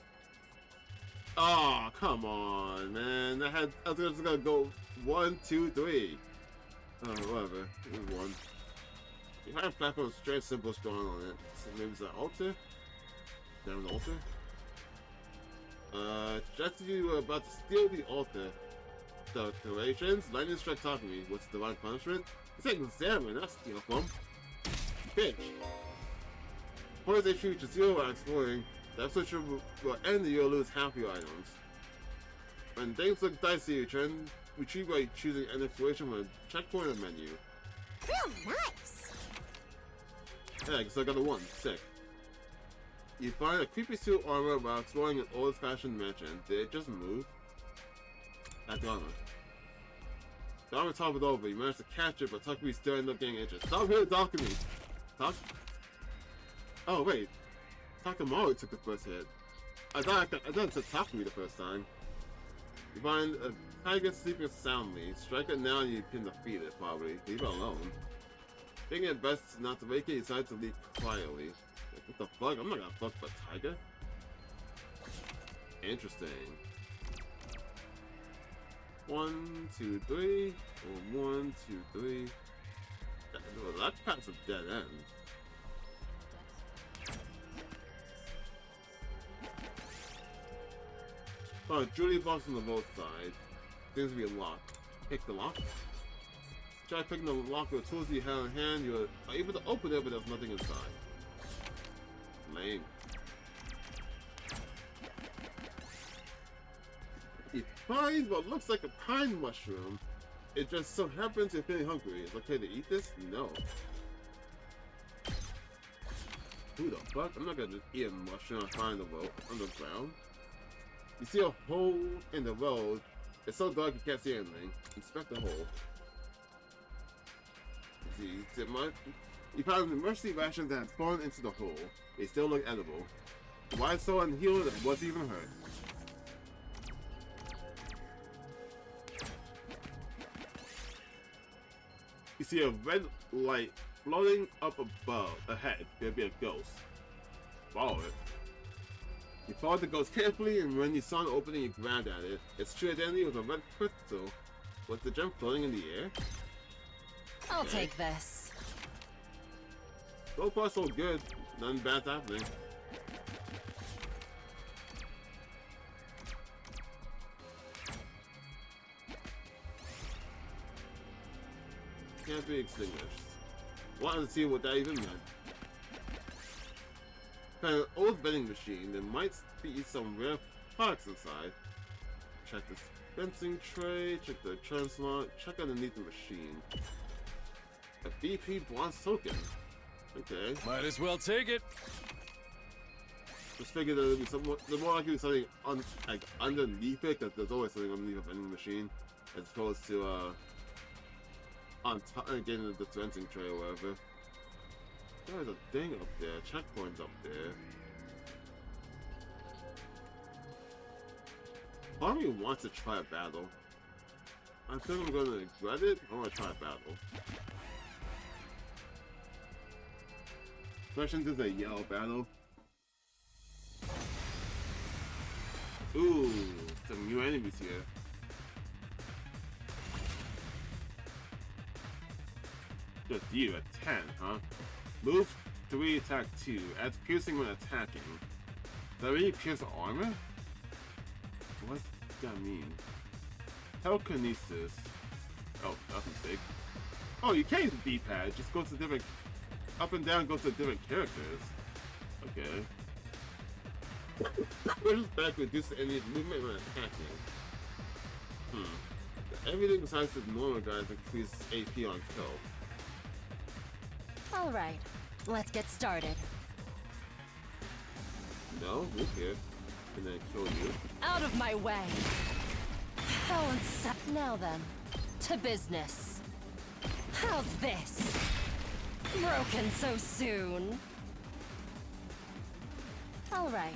Oh, come on, man. I was just gonna go 1, 2, 3. Oh, whatever. It was 1. You find a platform with strange symbols going on it. So maybe it's an altar? Down an altar? Just as you were about to steal the altar, the decorations, lightning strike Takumi. What's the divine punishment? It's like examine, not steal from. Bitch. Points they shoot to 0 while exploring. The episode will end and you'll lose half your items. When things look dicey, you retrieve by choosing an exploration from a checkpoint or menu. Real nice. Yeah, so I got a 1. Sick. You find a creepy suit armor while exploring an old-fashioned mansion. Did it just move? That's the armor. The armor toppled over. You managed to catch it, but Takumi still ended up getting injured. Stop here, Takumi! Oh, wait. Takamaru took the first hit. I thought it said Takumi the first time. You find a tiger sleeping soundly. Strike it now and you can defeat it, probably. Leave it alone. Thinking it best not to wake it, you decide to leave quietly. What the fuck? I'm not gonna fuck with a tiger. Interesting. 1, 2, 3. Or 1, 2, 3. That path's a dead end. Oh, Julie box on the both sides. Seems to be locked. Pick the lock. Try picking the lock with the tools you have in hand. You are able to open it, but there's nothing inside. Lame. You find what looks like a pine mushroom. It just so happens you're feeling hungry. Is it okay to eat this? No. Who the fuck? I'm not gonna just eat a mushroom I find on the ground. You see a hole in the road. It's so dark you can't see anything. Inspect the hole. You found emergency rations that had fallen into the hole. They still look edible. Why so unhealed it wasn't even hurt? You see a red light floating up above, ahead. There'll be a ghost. Follow it. You followed the ghost carefully, and when you saw an opening, you grabbed at it. Its true identity was a red crystal. Was the gem floating in the air? I'll take this. So far, so good. Nothing bad's happening. Can't be extinguished. Wanted to see what that even meant. Found an old vending machine. There might be some rare products inside. Check the dispensing tray, check the translot, check underneath the machine. A BP bronze token. Okay. Might as well take it. Just figured that there'd be some more, the more likely something like underneath it, because there's always something underneath a vending machine, as opposed to on top getting the dispensing tray or whatever. There's a thing up there, checkpoints up there. Part of me wants to try a battle. I think I'm gonna regret it. I wanna try battle. Especially since it's a yellow battle. Ooh, some new enemies here. Just you at 10, huh? Move 3, attack 2. Adds piercing when attacking. Does that really pierce armor? What does that mean? Telekinesis. Oh, that's a mistake. Oh, you can't use the D-pad. It just goes to different... Up and down goes to different characters. Okay. Pushes back reduces any movement when attacking. Everything besides the normal guys increases AP on kill. Alright, let's get started. No, move here. And then kill you. Out of my way! Now then, to business. How's this? Broken so soon? Alright,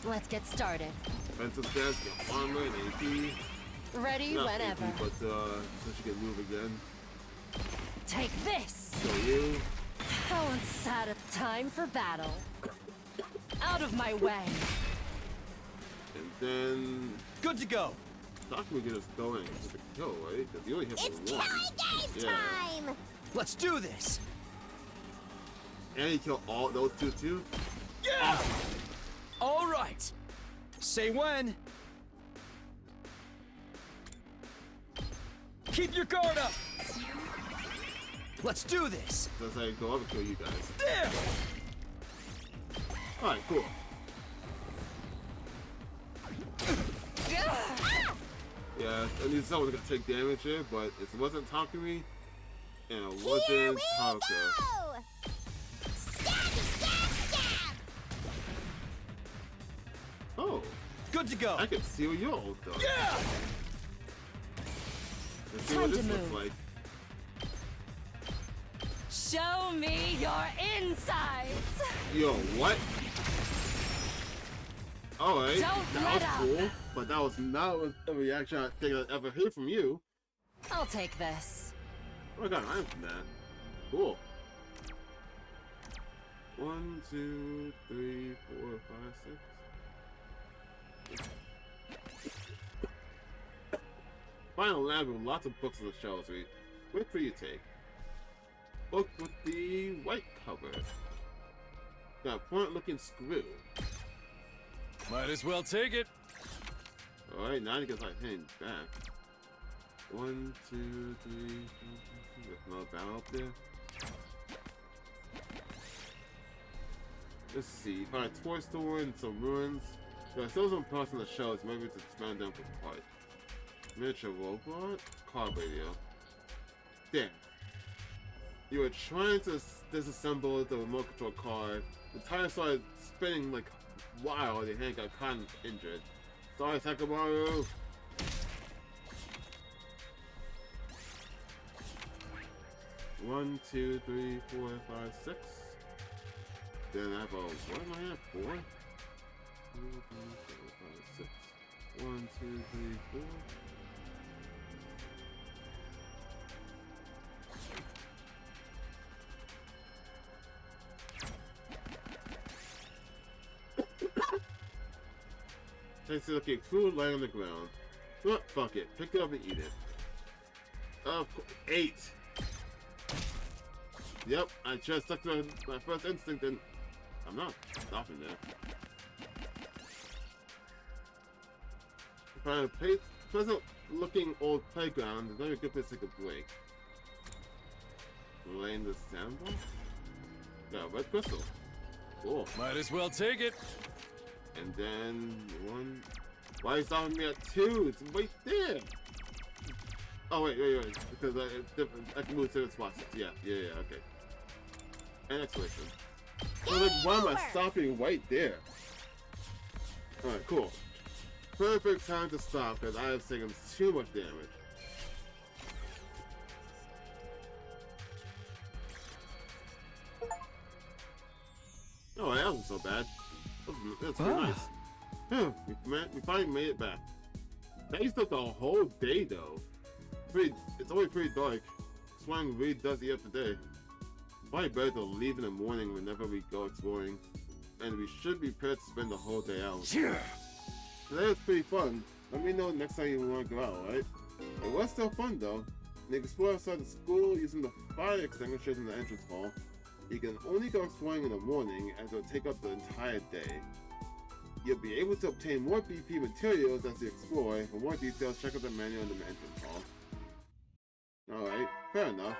let's get started. Defensive stats, get armor and AP. Ready Not whenever. AP, but so she can move again. Take this! Kill you. How sad a time for battle. Out of my way! And then... Good to go. Takumi get us going with the kill, right? Because you only hit It's for one. killing game time! Let's do this. And you kill all those two too? Yeah! All right. Say when. Keep your guard up. Let's do this. That's how you go up and kill you guys. There. Alright, cool. Yeah, I knew someone was gonna take damage here, but it wasn't Takumi, and it Here wasn't we Haruka. go! Stab, stab, stab! Oh, Good to go. I can seal your ult though. Yeah. Let's see Time what this to looks move. like. Show me your insides! Yo, what? Alright, Don't that let was up. cool, but that was not a reaction I think I'd ever heard from you. I'll take this. Oh, I got an item from that. Cool. 1, 2, 3, 4, 5, 6. Final lab with lots of books on the shelves. Which will you take? Book with the white cover. Got a point-looking screw. Might as well take it. Alright, now I guess I hang back. 1, 2, 3, 4, 5, 6. There's another battle up there. Let's see. Find a toy store and some ruins. There are still some parts on the shelves. Maybe to expand them for parts. Miniature robot? Car radio. Damn. You were trying to disassemble the remote control car. The tire started spinning like wild and Hank got caught and injured. Sorry, Takamaru. One, 2, 3, 4, 5, 6. Then I have a, what am I at? 4? 2, 3, 4, 5, 6. 1, 2, 3, 4. Tastes like food lying on the ground. Well, fuck it. Pick it up and eat it. Of course. 8. Yep, I just stuck to my first instinct and I'm not stopping there. Find a pleasant looking old playground. There's not a good place to take a break. Laying the sandbox? Got a red crystal. Cool. Might as well take it. And then 1. Why are you stopping me at 2? It's right there. Oh wait. Because I can move to the spots. Yeah, okay. And exploration. I was like, why am I stopping right there? Alright, cool. Perfect time to stop because I have taken too much damage. Oh, that wasn't so bad. That's pretty nice. We finally made it back. That used up the whole day though. it's always pretty dark. Exploring really does eat up the day. Probably better to leave in the morning whenever we go exploring. And we should be prepared to spend the whole day out. Today was pretty fun. Let me know next time you want to go out, right? It was still fun though. You can explore outside the school using the fire extinguishers in the entrance hall. You can only go exploring in the morning as it'll take up the entire day. You'll be able to obtain more BP materials as you explore. For more details, check out the manual in the entrance hall. Alright, fair enough.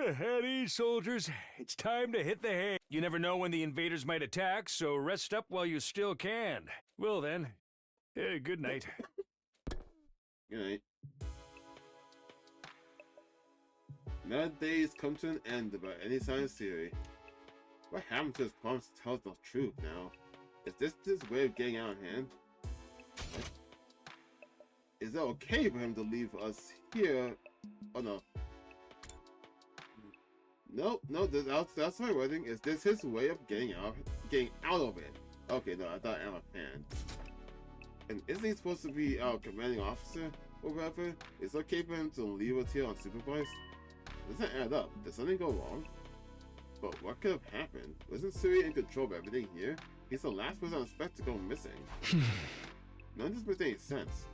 At ease, soldiers. It's time to hit the hay. You never know when the invaders might attack, so rest up while you still can. Well then, good night. Good night. Now days come to an end about any science theory. What happened to his promise to tell us the truth now? Is this his way of getting out of hand? Is it okay for him to leave us here? Oh no. No, that's my wording. Is this his way of getting out of it? Okay, no, I thought I'm a fan. And isn't he supposed to be our commanding officer or whatever? Is it okay for him to leave us here unsupervised? Doesn't add up. Did something go wrong? But what could have happened? Wasn't Suri in control of everything here? He's the last person I expect to go missing. None of this makes any sense.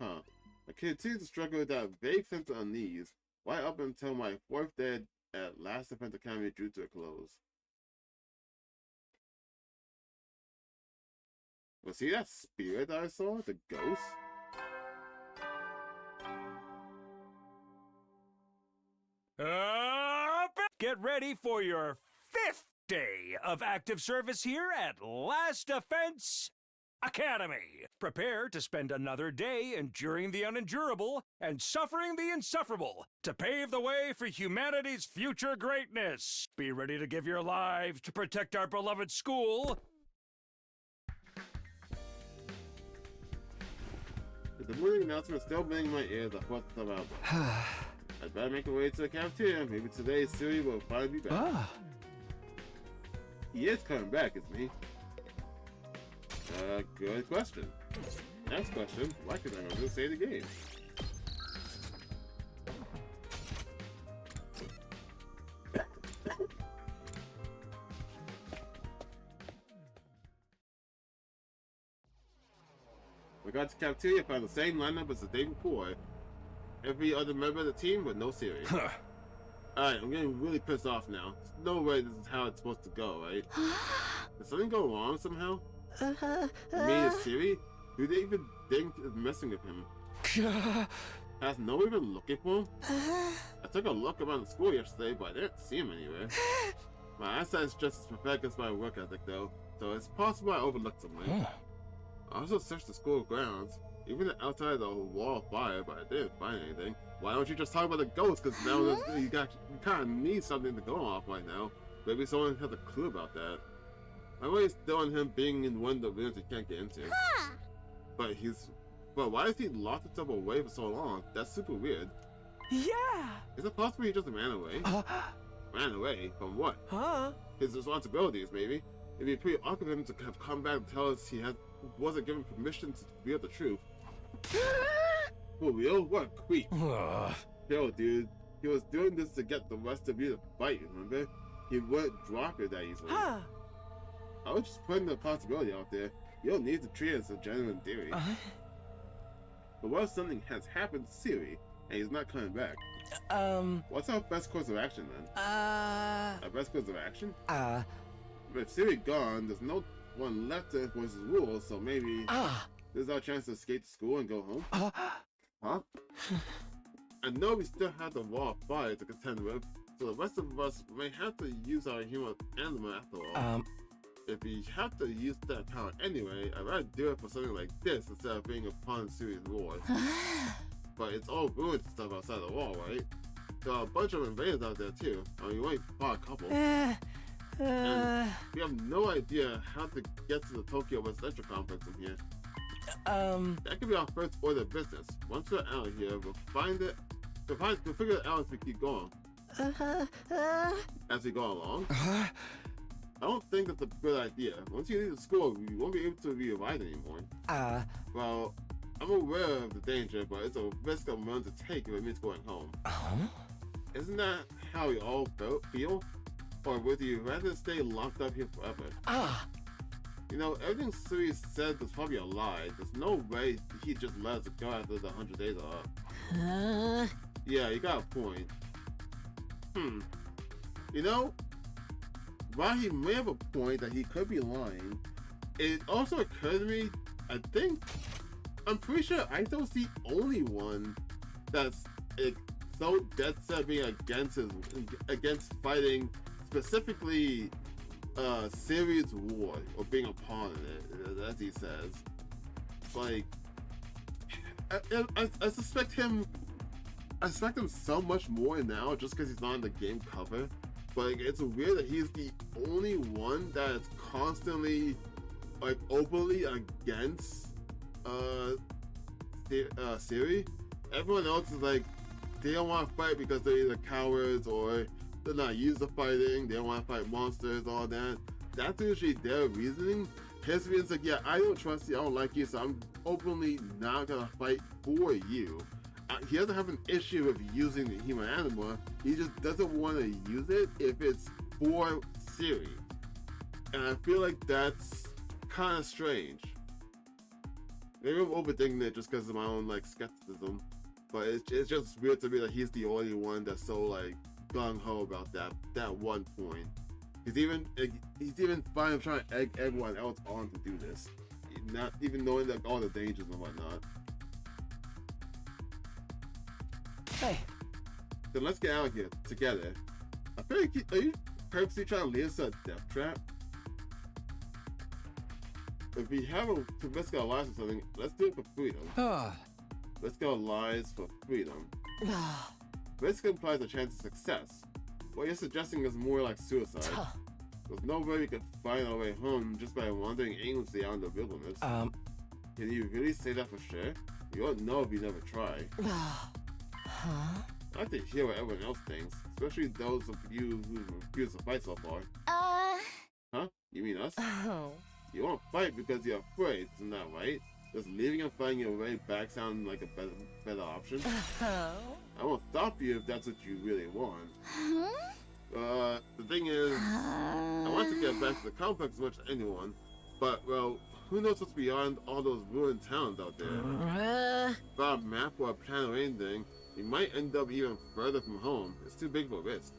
Huh. I continue to struggle with that vague sense of unease. Why up until my 4th day at Last Defense Academy drew to a close? Was he that spirit that I saw? The ghost? Get ready for your 5th day of active service here at Last Defense Academy. Prepare to spend another day enduring the unendurable and suffering the insufferable to pave the way for humanity's future greatness. Be ready to give your lives to protect our beloved school. With the morning announcement still ringing in my ears, I thought about it. I'd better make my way to the cafeteria. Maybe today Suri will finally be back. He is coming back, isn't he? Good question. Next question, why could I go to save the game? We got to the cafeteria, found the same lineup as the day before. Every other member of the team, but no Siri. Alright, I'm getting really pissed off now. There's no way this is how it's supposed to go, right? Did something go wrong somehow? Me and Siri? Who they even think is messing with him? Has no one been looking for him? I took a look around the school yesterday, but I didn't see him anywhere. My eyesight is just as pathetic as my work ethic, though, so it's possible I overlooked something. I also searched the school grounds, even outside the wall of fire, but I didn't find anything. Why don't you just talk about the ghost? Because now you kind of need something to go off right now. Maybe someone has a clue about that. My way is still on him being in one of the rooms he can't get into. But why is he locked himself away for so long? That's super weird. Yeah. Is it possible he just ran away? Ran away? From what? His responsibilities, maybe. It'd be pretty awkward for him to have come back and tell us he wasn't given permission to reveal the truth. For real? What a creep. Yo, dude. He was doing this to get the rest of you to fight, remember? He wouldn't drop it that easily. I was just putting the possibility out there. You don't need to treat it as a genuine theory. But what if something has happened to Siri and he's not coming back? What's our best course of action then? Our best course of action? If Siri gone, there's no one left to enforce his rules, so maybe this is our chance to escape the school and go home. Huh? I know we still have the wall of fire to contend with, so the rest of us may have to use our human animal after all. If we have to use that power anyway, I'd rather do it for something like this instead of being upon Siri's ward. But it's all ruined stuff outside the wall, right? There are a bunch of invaders out there too. I mean, we only fought a couple. And we have no idea how to get to the Tokyo Residential Complex from here. That could be our first order of business. Once we're out of here, we'll find it. We'll figure it out as we keep going. As we go along. I don't think that's a good idea. Once you leave the school, you won't be able to be a ride anymore. Well, I'm aware of the danger, but it's a risk I'm willing to take if it means going home. Isn't that how we all feel? Or would you rather stay locked up here forever? You know, everything Suri said was probably a lie. There's no way he just let us go after the 100 days are up. Yeah, you got a point. You know, while he may have a point that he could be lying, it also occurred to me, I'm pretty sure Aito's the only one that's so dead set being against fighting specifically Siri's war or being a pawn in it, as he says. Like, I suspect him. I suspect him so much more now just because he's not on the game cover. But like, it's weird that he's the only one that is constantly, like, openly against Siri. Everyone else is like, they don't want to fight because they're either cowards or they're not used to fighting. They don't want to fight monsters, all that. That's usually their reasoning. His reason's like, yeah, I don't trust you, I don't like you, so I'm openly not gonna fight for you. He doesn't have an issue with using the human anima. He just doesn't want to use it if it's for Siri. And I feel like that's kind of strange. Maybe I'm overthinking it just because of my own like skepticism, but it's just weird to me that he's the only one that's so like gung-ho about that one point. He's even fine with trying to egg everyone else on to do this, not even knowing like all the dangers and whatnot. Hey. Then let's get out of here together. I feel like are you purposely trying to lead us to a death trap? If we have to risk our lives or something, let's do it for freedom. Risk our lives for freedom. Risk implies a chance of success. What you're suggesting is more like suicide. There's no way we could find our way home just by wandering aimlessly out in the wilderness. Can you really say that for sure? You won't know if you never try. I like to hear what everyone else thinks, especially those of you who refused to fight so far. Huh? You mean us? You won't fight because you're afraid, isn't that right? Does leaving and fighting your way back sound like a better option? I won't stop you if that's what you really want. The thing is, I want to get back to the complex as much as anyone, but, well, who knows what's beyond all those ruined towns out there? Without a map or a plan or anything, we might end up even further from home. It's too big for risk.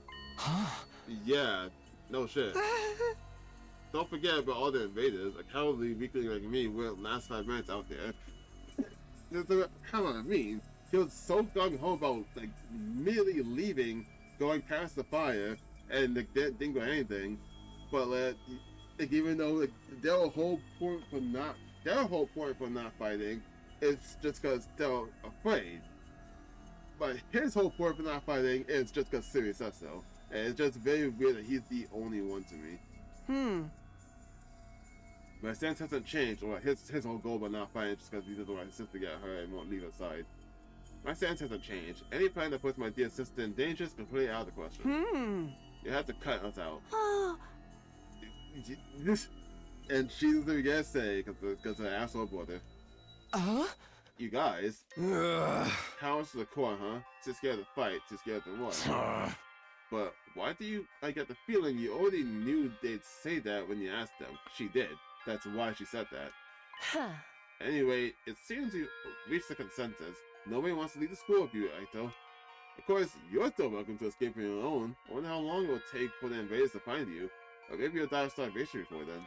Yeah, no shit. Don't forget about all the invaders. A cowardly weakling like me wouldn't last 5 minutes out there. Come on, I mean, he was so gung-ho about like immediately leaving, going past the fire, and like didn't do anything. But like even though like their whole point for not fighting is just because they're afraid. But his whole point for not fighting is just because Siri says so. And it's just very weird that he's the only one to me. My stance hasn't changed, or his whole goal about not fighting just because he doesn't want his sister to get hurt and won't leave her side. My stance hasn't changed. Any plan that puts my dear sister in danger is completely out of the question. You have to cut us out. And she doesn't even get to say because of the asshole brother. You guys. Cowards to the core, huh? Too scared to fight, too scared to run. But why do I get the feeling you already knew they'd say that when you asked them? She did. That's why she said that. Anyway, it seems you reached a consensus. Nobody wants to leave the school with you, Aito. Of course, you're still welcome to escape on your own. I wonder how long it will take for the invaders to find you. Or maybe you'll die of starvation before then.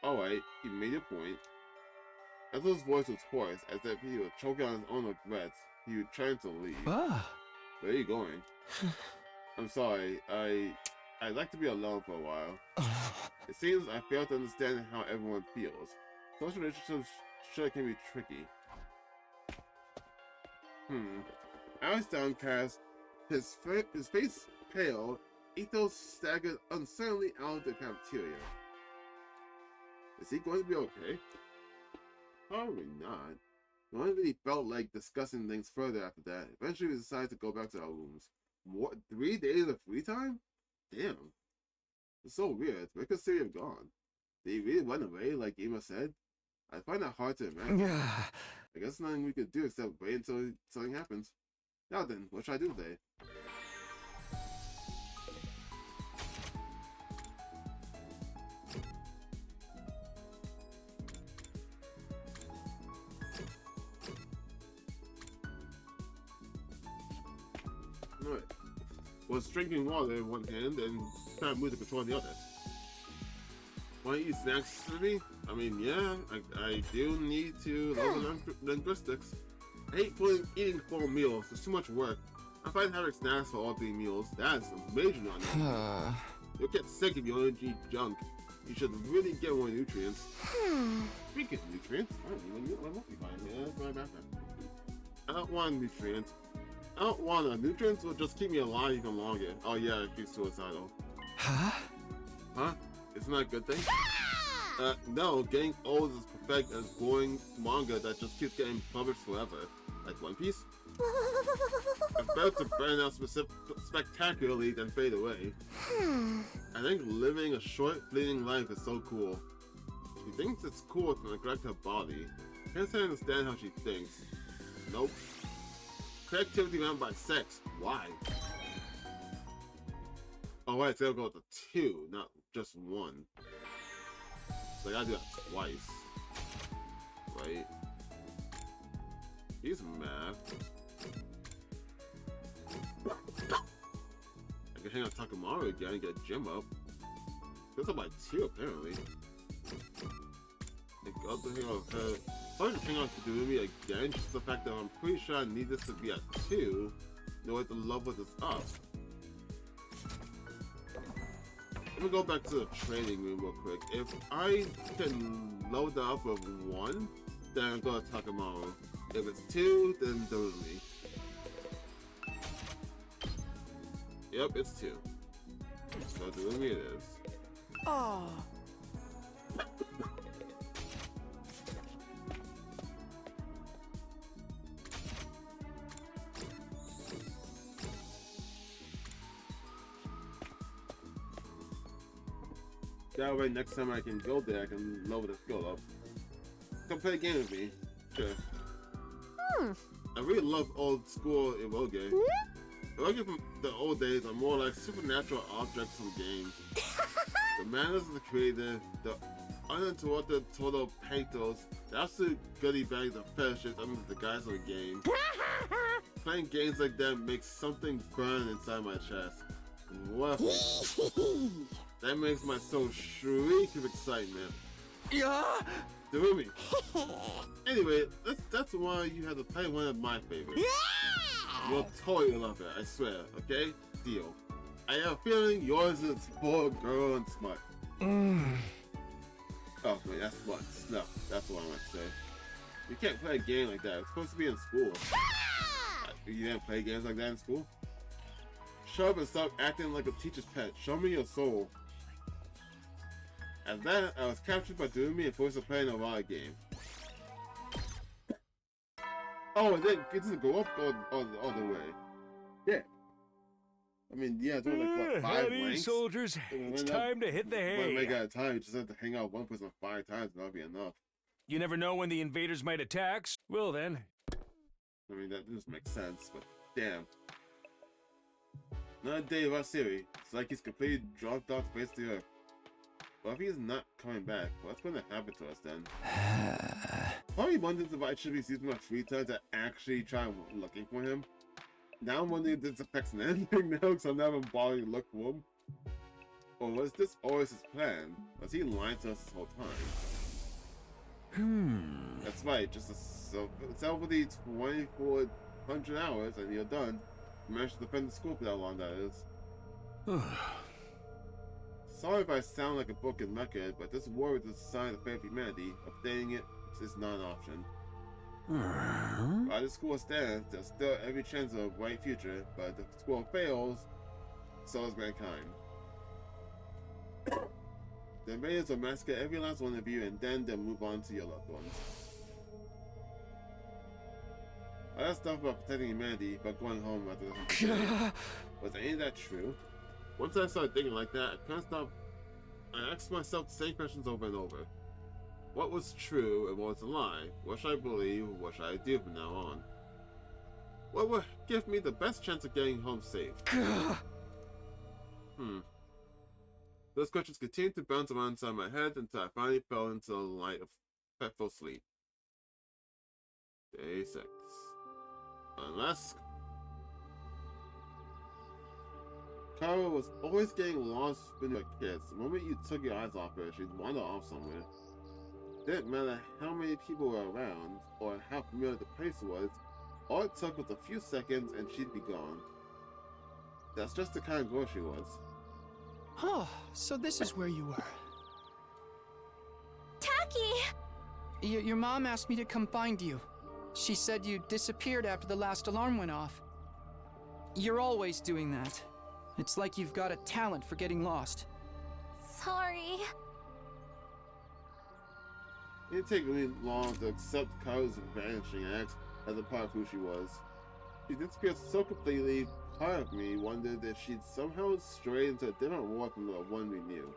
Alright, you made your point. Ezra's voice was hoarse, as if he was choking on his own regrets. He was trying to leave. Where are you going? I'm sorry, I'd like to be alone for a while. It seems I fail to understand how everyone feels. Social relationships sure can be tricky. I was downcast, his face pale. Ito staggered uncertainly out of the cafeteria. Is he going to be okay? Probably not. No one really felt like discussing things further after that. Eventually we decided to go back to our rooms. 3 days of free time? Damn. It's so weird. Where could Siri have gone? Did he really run away, like Ema said? I find that hard to imagine. I guess nothing we could do except wait until something happens. Now then, what should I do today? Alright. Was drinking water in one hand and trying to move the control in the other. Want to eat snacks with me? I mean, yeah, I do need to learn linguistics. I hate eating full meals. It's too much work. I find having snacks for all 3 meals. That's a major non. You'll get sick if you only eat junk. You should really get more nutrients. Speaking of nutrients, I don't even know what I'm finding. Yeah, that's my backpack. I don't want nutrients. I don't want a nutrients will just keep me alive even longer. Oh yeah, she's suicidal. Huh? Huh? Isn't that a good thing? No, getting old is perfect as boring manga that just keeps getting published forever. Like One Piece. It's better to burn out spectacularly than fade away. I think living a short, fleeting life is so cool. She thinks it's cool to neglect her body. Can't understand how she thinks. Nope. Creativity ran by sex. Why? Oh right, so they'll go to 2, not just 1. So I gotta do that twice. Right? He's math. I can hang out Takumi again and get gym up. That's up by 2 apparently. I got to hang out with her. Sorry to hang out to do with me again, just the fact that I'm pretty sure I need this to be at 2 in order to level this up. Let me go back to the training room real quick. If I can load that up with 1, then I'm gonna talk tomorrow. If it's 2, then totally. Yep, it's 2. So do me it is. Oh. That way next time I can go there, I can level the skill up. Come play a game with me. Sure. I really love old school eroge. Eroge from the old days are more like supernatural objects from games. The manners of the creator, the uninterrupted total pathos, the absolute goodie bags of fetishes under the guise of a game. Playing games like that makes something burn inside my chest. What? That makes my soul shriek of excitement. Yeah. Do me. Anyway, that's why you have to play one of my favorites. You'll totally love it, I swear, okay? Deal. I have a feeling yours is spoiled girl and smut. Oh, wait, that's sluts. No, that's what I meant to say. You can't play a game like that. It's supposed to be in school. You didn't play games like that in school? Shut up and stop acting like a teacher's pet. Show me your soul. At that, I was captured by Takumi and forced to play an erotic game. Oh, and then it doesn't go up all the way. Yeah. I mean, yeah, it's only like, what, 5 Howdy, ranks? soldiers. It's time to hit the When they hay. got time, you just have to hang out with one person 5 times, and that'll be enough. You never know when the invaders might attack. Well then. I mean, that just makes sense, but damn. Another day without Siri. It's like he's completely dropped off face to earth. Well, if he's not coming back, what's going to happen to us then? Probably wondering if I should be using my free time to actually try looking for him. Now I'm wondering if this affects anything now, because I'm never bothering to look for him. Or was this always his plan? Was he lying to us this whole time? That's right, just sell for the 2,400 hours and you're done. You managed to defend the school for that long, that is. Sorry if I sound like a broken record, but this war is a sign of faith of humanity. Obtaining it is not an option. While the school stands, there's still every chance of a bright future, but if the school fails, so is mankind. The invaders will massacre every last one of you and then they'll move on to your loved ones. All that stuff about protecting humanity, but going home after the 100 days, was any of that true? Once I started thinking like that, I can't stop. I asked myself the same questions over and over. What was true and what was a lie? What should I believe? What should I do from now on? What would give me the best chance of getting home safe? Those questions continued to bounce around inside my head until I finally fell into the light of peaceful sleep. Day 6. Unless Kara was always getting lost when we were kids. The moment you took your eyes off her, she'd wander off somewhere. Didn't matter how many people were around or how familiar the place was, all it took was a few seconds and she'd be gone. That's just the kind of girl she was. Oh, so this is where you were. Taki! Your mom asked me to come find you. She said you disappeared after the last alarm went off. You're always doing that. It's like you've got a talent for getting lost. Sorry. It didn't take me long to accept Kara's vanishing act as a part of who she was. She disappeared so completely, part of me wondered if she'd somehow strayed into a different world from the one we knew.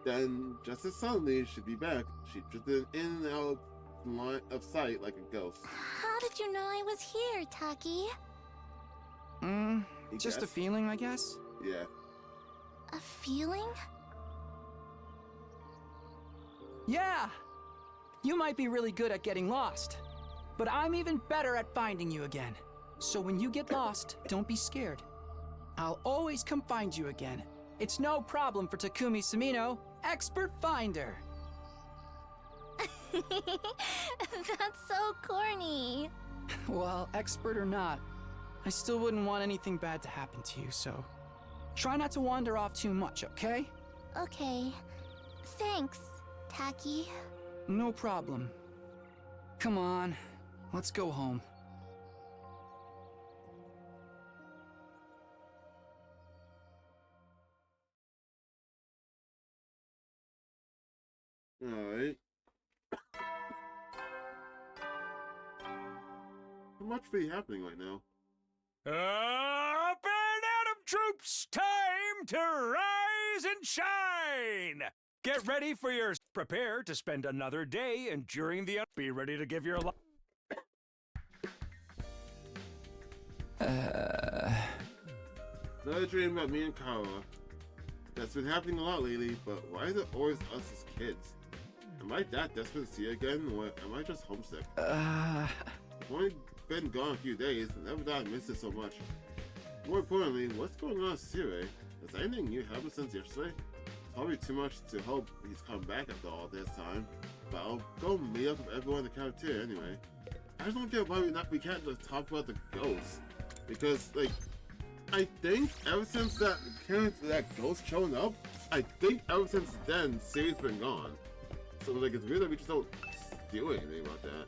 Then, just as suddenly, she'd be back. She drifted in and out of sight like a ghost. How did you know I was here, Taki? Just a feeling, I guess? Yeah. A feeling? Yeah! You might be really good at getting lost, but I'm even better at finding you again. So when you get lost, don't be scared. I'll always come find you again. It's no problem for Takumi Samino, expert finder. That's so corny. Well, expert or not, I still wouldn't want anything bad to happen to you, so try not to wander off too much, okay? Okay. Thanks, Taki. No problem. Come on, let's go home. Alright. Not much really happening right now. Up and Atom troops! Time to rise and shine! Get ready for your... Prepare to spend another day enduring the... Be ready to give your life... Another dream about me and Kara. That's been happening a lot lately, but why is it always us as kids? Am I that desperate to see her again, or am I just homesick? I've only been gone a few days, and never thought I missed it so much. More importantly, what's going on with Sire? Has anything new happened since yesterday? Probably too much to hope he's come back after all this time, but I'll go meet up with everyone in the cafeteria anyway. I just don't get why we can't just talk about the ghost, because like, I think ever since that ghost showing up, I think ever since then Siri's been gone. So like it's weird that we just don't do anything about that.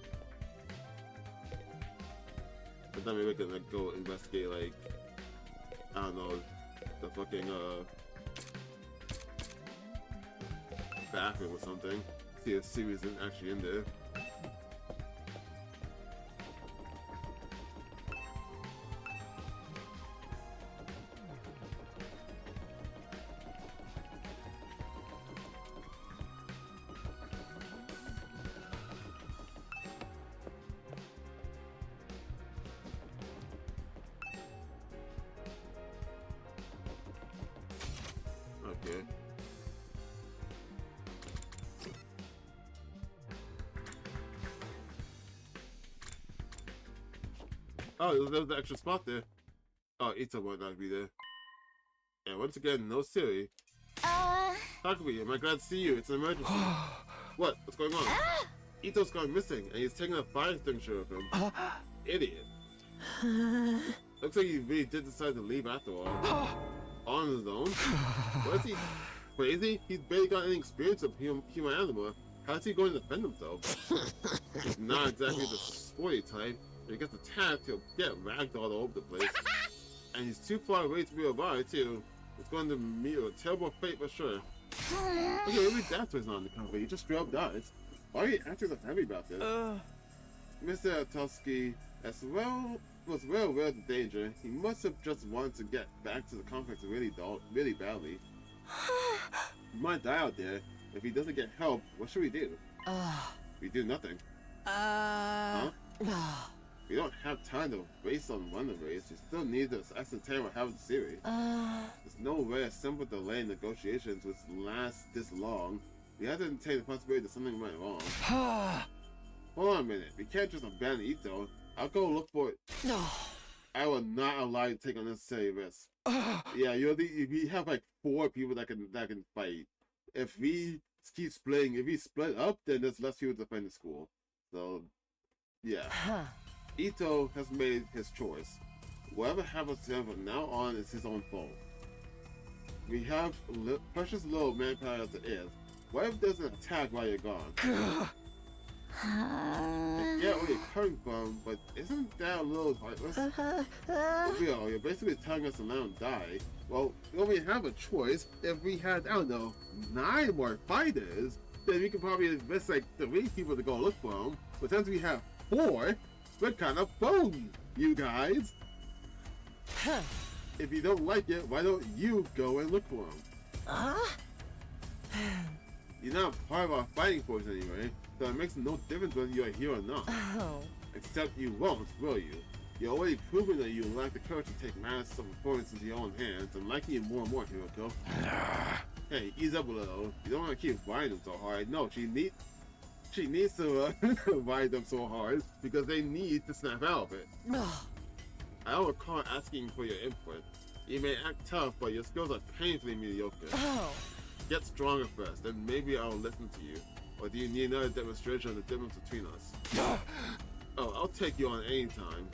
But then maybe we can like go investigate like, I don't know, the fucking bathroom or something. See if Siri's actually in there. Okay. Oh, there was an extra spot there. Oh, Ito might not be there. And once again, no Siri. Takumi, am I glad to see you? It's an emergency. What? What's going on? Ito's gone missing, and he's taking a fire extinguisher with him. Idiot. Looks like he really did decide to leave after all. On his own? What is he? Crazy? He's barely got any experience of human animal. How's he going to defend himself? He's not exactly the sporty type. If he gets attacked, he'll get ragged all over the place. And he's too far away to be alive, too. It's going to meet a terrible fate for sure. Okay, maybe that's why he's not in the company. He just straight up dies. Why are you acting so heavy about this? Mr. Atowski, as well was well aware of the danger. He must have just wanted to get back to the complex really badly. He might die out there. If he doesn't get help, what should we do? We do nothing. Huh? We don't have time to waste on one race. We still need to ascertain what happened to Siri. There's no way a simple delay in negotiations would last this long. We have to take the possibility that something went wrong. Hold on a minute. We can't just abandon Ito. I'll go look for it. No. I will not allow you to take unnecessary risks. Yeah, we have like 4 people that can fight. If we keep splitting, if we split up, then there's less people to defend the school. So, yeah. Ito has made his choice. Whatever happens to him from now on is his own fault. We have precious little manpower as it is. What if there's an attack while you're gone? I get where you're coming from, but isn't that a little heartless? You're basically telling us to let him die. Well, we only have a choice. If we had, I don't know, 9 more fighters, then we could probably invest like 3 people to go look for him. But since we have 4, we're kind of boned, you guys. If you don't like it, why don't you go and look for him? You're not part of our fighting force anyway, so it makes no difference whether you're here or not. Except you won't, will you? You're already proven that you lack the courage to take matters of importance into your own hands. I'm liking you more and more, Hiroko. Hey, ease up a little. You don't want to keep riding them so hard. No, she needs to ride them so hard because they need to snap out of it. I don't recall asking for your input. You may act tough, but your skills are painfully mediocre. Get stronger first, then maybe I'll listen to you. Or do you need another demonstration of the difference between us? Oh, I'll take you on any time.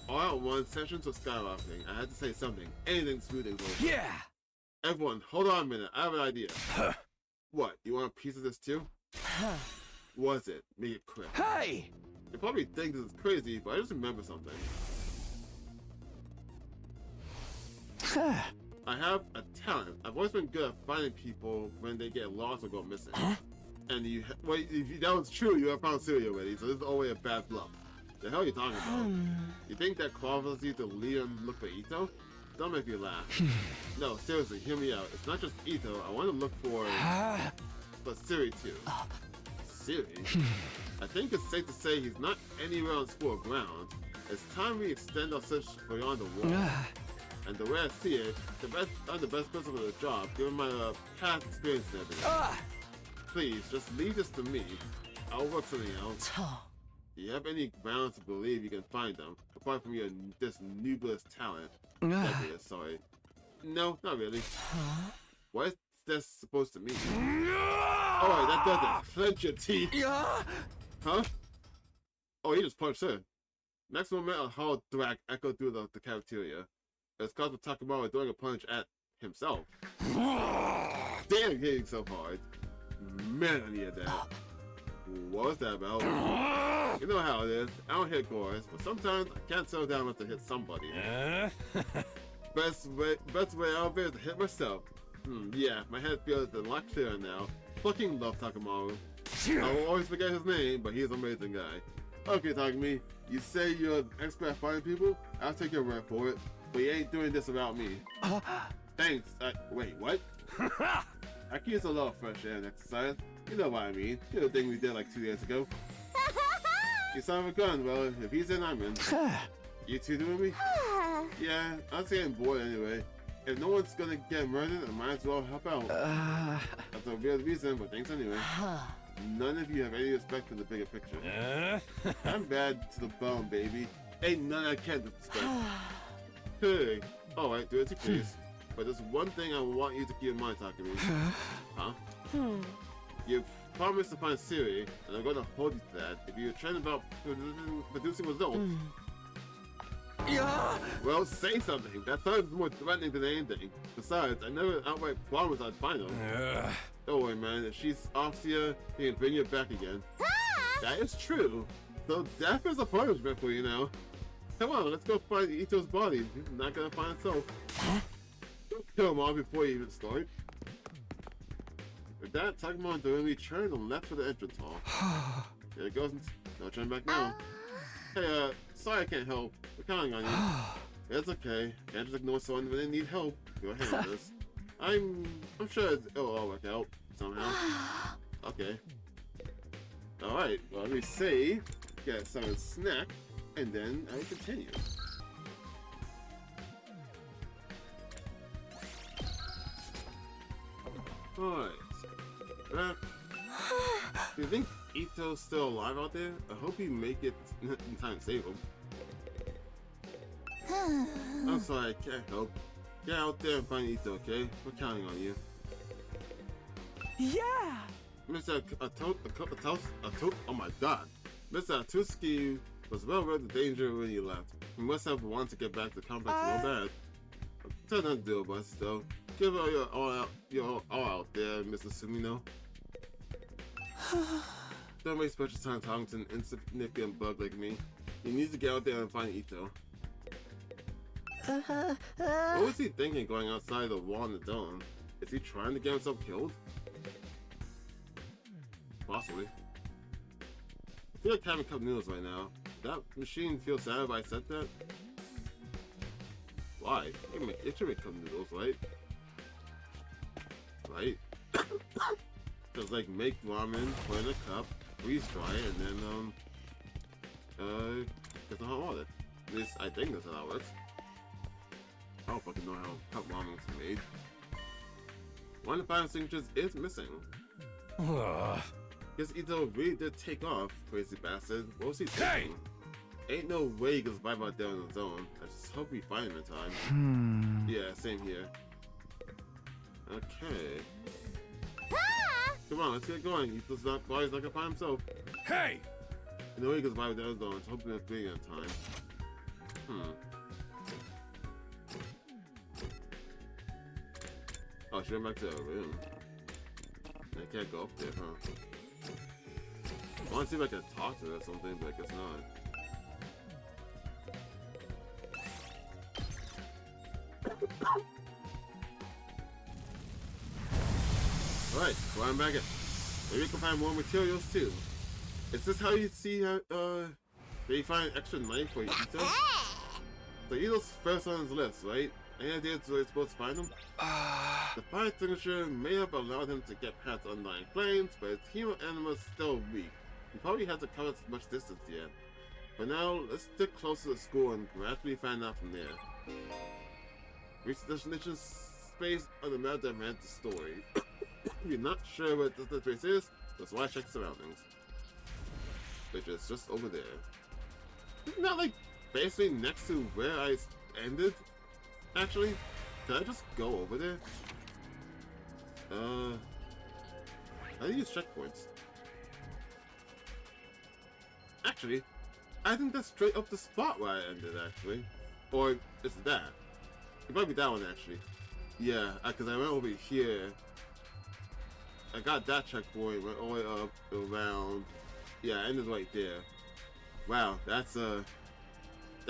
All at once, tensions were skyrocketing. I had to say something. Anything smoothing over. Yeah! Everyone, hold on a minute. I have an idea. What, you want a piece of this too? What is it? Make it quick. Hey! You probably think this is crazy, but I just remember something. I have a talent. I've always been good at finding people when they get lost or go missing. And if that was true, you have found Siri already, so this is always a bad bluff. The hell are you talking about? You think that qualifies you to lead and look for Ito? Don't make me laugh. No, seriously, hear me out. It's not just Ito. I want to look for Siri too. Siri? I think it's safe to say he's not anywhere on school ground. It's time we extend our search beyond the wall. And the way I see it, I'm the best person for the job, given my past experience and everything. Please, just leave this to me. I'll work something out. Do you have any grounds to believe you can find them, apart from this numerous talent? Sorry. No, not really. What is this supposed to mean? Oh, that doesn't clench your teeth. Huh? Oh, he just punched her. Next moment, a hollow thwack echoed through the cafeteria. It's caused with Takuma throwing a punch at himself. Damn, hitting so hard. Man, I needed that. What was that about? You know how it is. I don't hit gores, but sometimes I can't settle down enough to hit somebody. Best way out of it is to hit myself. Yeah, my head feels a lot clearer now. Fucking love Takuma. I will always forget his name, but he's an amazing guy. Okay, Takumi, you say you're an expert at finding people? I'll take your word for it. But you ain't doing this without me. Thanks. Wait, what? I can use a lot of fresh air and exercise. You know what I mean. You know the thing we did like 2 years ago. You son of a gun. Well, if he's in, I'm in. You two doing me? Yeah, I'm getting bored anyway. If no one's gonna get murdered, I might as well help out. That's a weird reason, but thanks anyway. None of you have any respect for the bigger picture. I'm bad to the bone, baby. Ain't none I can't respect. Hey, alright, do it to please. But there's one thing I want you to keep in mind, Takumi. Huh? You've promised to find Siri, and I'm going to hold you to that if you're trying about producing results. Well, say something. That sounds more threatening than anything. Besides, I never outright promised I'd find her. Don't worry, man. If she's off here, he can bring you back again. That is true. So death is a punishment for you now. Come on, let's go find Ito's body. He's not gonna find himself. Don't kill him all before you even start. With that, Takuma directly turned and left for the entrance hall. There it goes. No turn back now. Hey, sorry I can't help. We're counting on you. It's okay. Can't just ignore someone when they need help. Go ahead with this. I'm sure it'll all work out somehow. Okay. Alright, well, let me save, get some snack, and then I will continue. Alright. Do you think Ito's still alive out there? I hope you make it in time to save him. I'm sorry, I can't help. Get out there and find Ito, okay? We're counting on you. Yeah! Mr. Oh my god. Mr. Atuski was well aware of the danger when he left. He must have wanted to get back to the complex real bad. Tell nothing to do with us, though. Give all your all out there, Mr. Sumino. Don't waste special time talking to an insignificant bug like me. You need to get out there and find Ito. What was he thinking going outside the wall in the dome? Is he trying to get himself killed? Possibly. I feel like having cup noodles right now. That machine feels sad if I said that. Why? It should make cup noodles, right? Right? Just like make ramen, put in a cup, freeze dry it, and then get some hot water. At least I think that's how that works. I don't fucking know how cup ramen is made. One of the final signatures is missing. Guess Ito really did take off, crazy bastard. What was he thinking? Ain't no way he can survive out there on his own. I just hope we find him in time. Yeah, same here. Okay. Come on, let's get going. Ito's not gonna find himself. Hey! No way he can survive out there on his own. Just hoping it's being in time. Oh, she went back to her room. I can't go up there, huh? I want to see if I can talk to her or something, but I guess not. Alright, well, I'm back at. Maybe we can find more materials too. Is this how you see that you find extra money for Ito? So Ito's first on his list, right? Any ideas where you're supposed to find him? The fire signature may have allowed him to get past undying flames, but his human animal is still weak. He probably hasn't covered much distance yet. For now, let's stick close to the school and gradually find out from there. Reach the destination space on the map that ran the story. If you're not sure what the place is, that's why I check surroundings. Which is just over there. Not like basically next to where I ended. Actually, can I just go over there? I use checkpoints. Actually, I think that's straight up the spot where I ended, actually. Or is it that? It might be that one, actually. Yeah, because I went over here. I got that checkpoint, went all the way up, around. Yeah, I ended right there. Wow, that's, that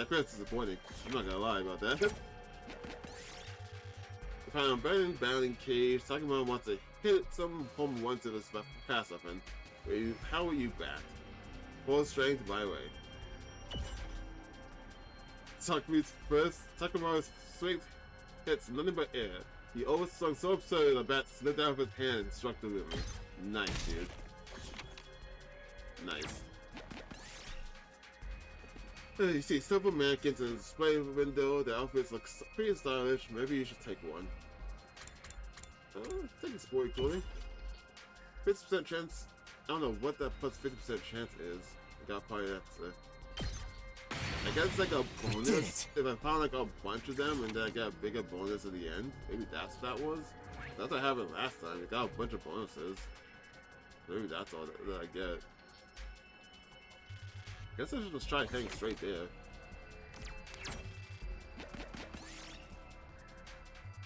feels disappointing. I'm not gonna lie about that. I found an abandoned battling cage. Takumi wants to hit some home run to this pass up and how are you back? Full strength my way. Takuma's strength hits nothing but air. He overswung so absurd the bat slipped out of his hand and struck the rim. Nice, dude. Nice. You see several mannequins in the display window. The outfits look pretty stylish. Maybe you should take one. Take a sporty clothing. 50% chance. I don't know what that plus 50% chance is. I got probably that's I guess it's like a bonus. If I found like a bunch of them and then I get a bigger bonus at the end, maybe that's what that was. That's what happened last time. We got a bunch of bonuses. Maybe that's all that I get. Guess I should just try heading straight there.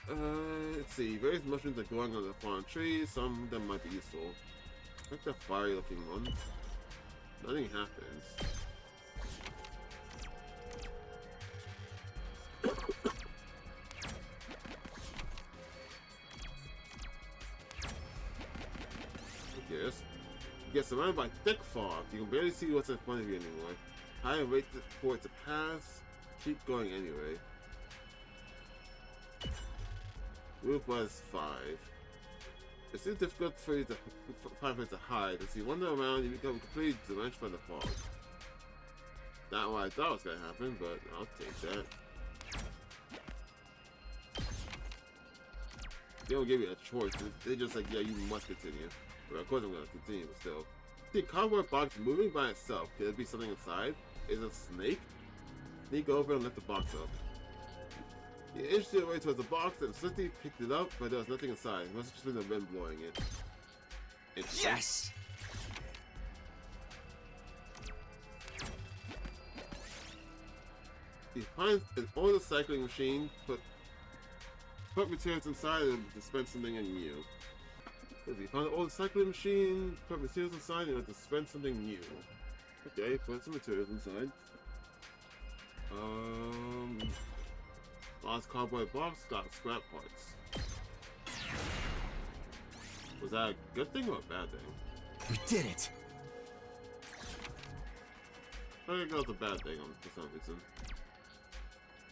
Let's see. Various mushrooms are growing on the fallen trees. Some of them might be useful. Like the fiery looking one. Nothing happens. Who cares? You get surrounded by thick fog. You can barely see what's in front of you anymore. High rate for it to pass. keep going anyway. Move was 5. It's too difficult for you to find to hide. As you wander around, you become completely drenched by the fog. Not what I thought was gonna happen, but I'll take that. They don't give you a choice. They just like, yeah, you must continue. Well, of course I'm gonna continue, but still. See, cardboard box moving by itself. Could it be something inside? Is it a snake? Sneak over and lift the box up. You inched your way towards the box and swiftly picked it up, but there was nothing inside. It must have just been the wind blowing it. Yes! You find an older cycling machine, put materials inside and dispense something new. You found an old cycling machine, put materials inside and dispense something new. Okay, put some materials inside. Lost cardboard box, got scrap parts. Was that a good thing or a bad thing? We did it! I think that was a bad thing for some reason.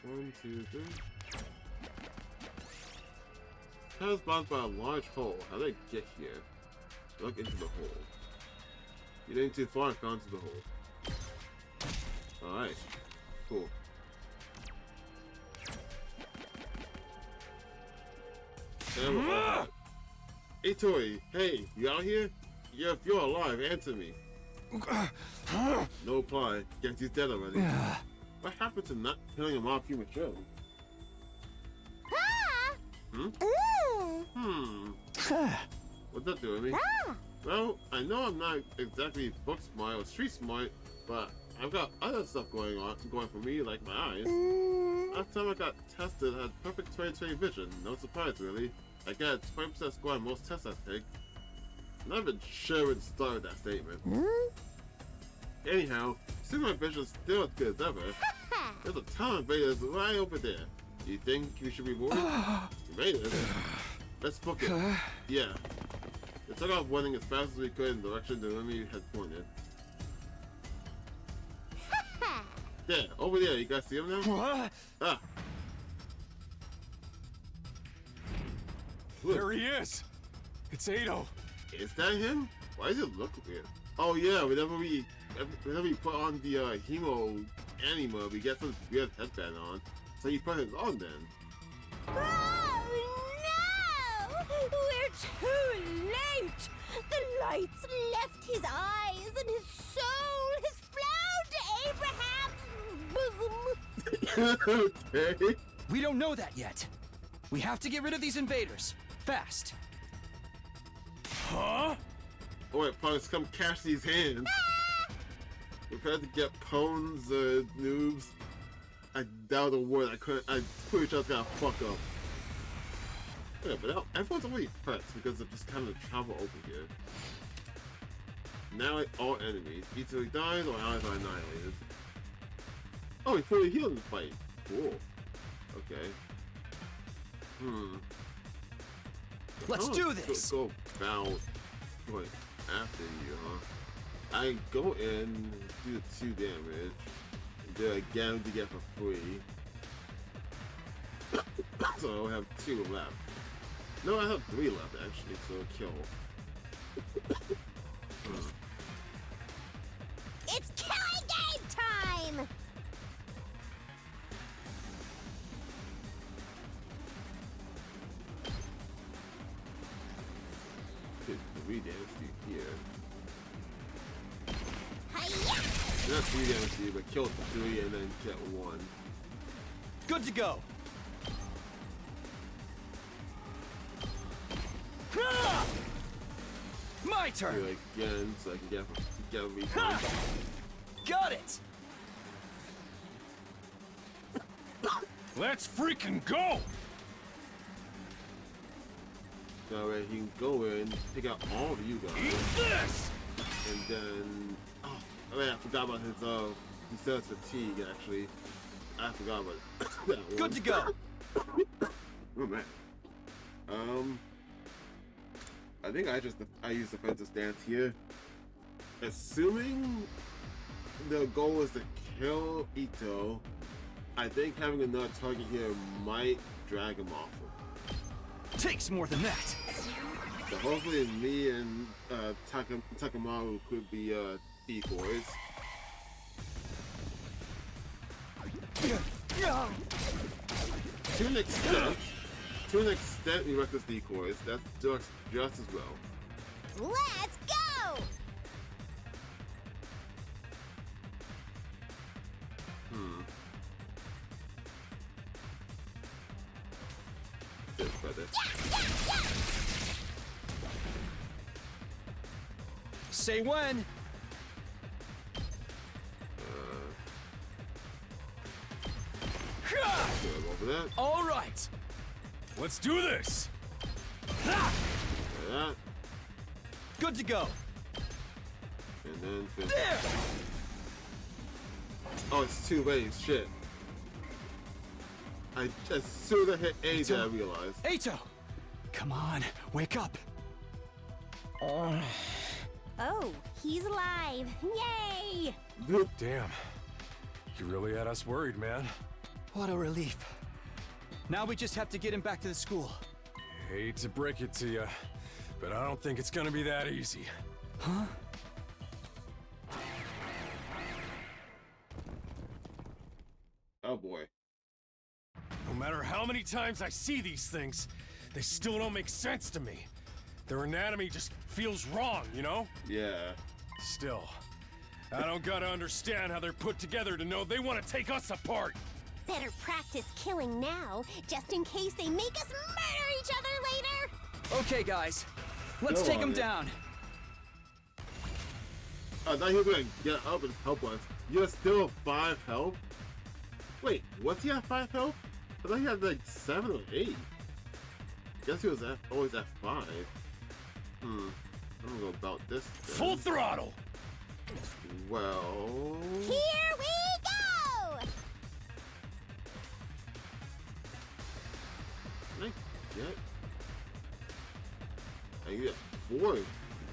1, 2, 3. Head is blocked by a large hole. How did I get here? Look into the hole. You didn't too far and fell into the hole. Alright. Cool. Hey Tori, hey, you out here? Yeah, if you're alive, answer me. No reply. Guess he's dead already. What happened to not killing him off prematurely? What's that doing me? Well, I know I'm not exactly book smart or street smart, but I've got other stuff going for me, like my eyes. Last time I got tested, I had perfect 20/20 vision. No surprise, really. I got a 20% score on most tests I take. I'm not even sure where to start with that statement. Anyhow, since my vision's still as good as ever, there's a ton of invaders right over there. You think we should be rewarded? Invaders? Let's book it. Yeah. We took off running as fast as we could in the direction the enemy had pointed. Yeah, over there. You guys see him now? Ah. Look. There he is! It's Ado. Is that him? Why does it look weird? Oh yeah, whenever we put on the Hemo anima, we get some weird headband on. So you put it on then. Oh no! We're too late! The lights left his eyes and his soul has flown to Abraham's bosom. Okay. We don't know that yet. We have to get rid of these invaders. Fast. Huh? Alright, punks, come catch these hands. Prepare to get pawns, noobs. I doubt a word. I'm pretty sure I was gonna fuck up. Yeah, but everyone's already prepped because of just kind of travel over here. Now all enemies. Either he dies or allies are annihilated. Oh, he fully healed in the fight. Cool. Okay. Let's do this! Go about going after you, huh? I go in, do the 2 damage, and do it again to get for free. So I have 2 left. No, I have 3 left actually, so kill. It's killing game time! Did 3 damage to you here. Hi-ya! Not 3 damage to you, but kill 3 and then get 1. Good to go. My turn. Do it again so I can get a refund. Got it. Let's freaking go! That way he can go in, pick out all of you guys. Eat this! And then, oh man, I forgot about his he says fatigue actually. I forgot about that one. Good to go. Oh man. I think I use defensive stance here. Assuming the goal is to kill Ito, I think having another target here might drag him off. Takes more than that. So hopefully me and Takamaru could be decoys. To an extent, we work as decoys. That's just as well. Let's go! This better. Say when. Over that. All right. Let's do this! That. Good to go. And then finish. There. Oh, it's 2 waves. Shit. I as soon as I hit A, then I realized. Ato, come on, wake up. Oh, he's alive. Yay! Damn. You really had us worried, man. What a relief. Now we just have to get him back to the school. Hate to break it to you, but I don't think it's gonna be that easy. Huh? Oh boy. No matter how many times I see these things, they still don't make sense to me. Their anatomy just feels wrong, you know? Yeah. Still, I don't gotta understand how they're put together to know they want to take us apart. Better practice killing now, just in case they make us murder each other later! Okay, guys, let's Go take on, him man. down. I thought he was gonna get up and help us. You have still 5 health? Wait, what's he at 5 health? I thought he had like 7 or 8. Guess he was always at 5. I'm gonna go about this then. Full throttle! Well... Here we go! Can I get... I get 4.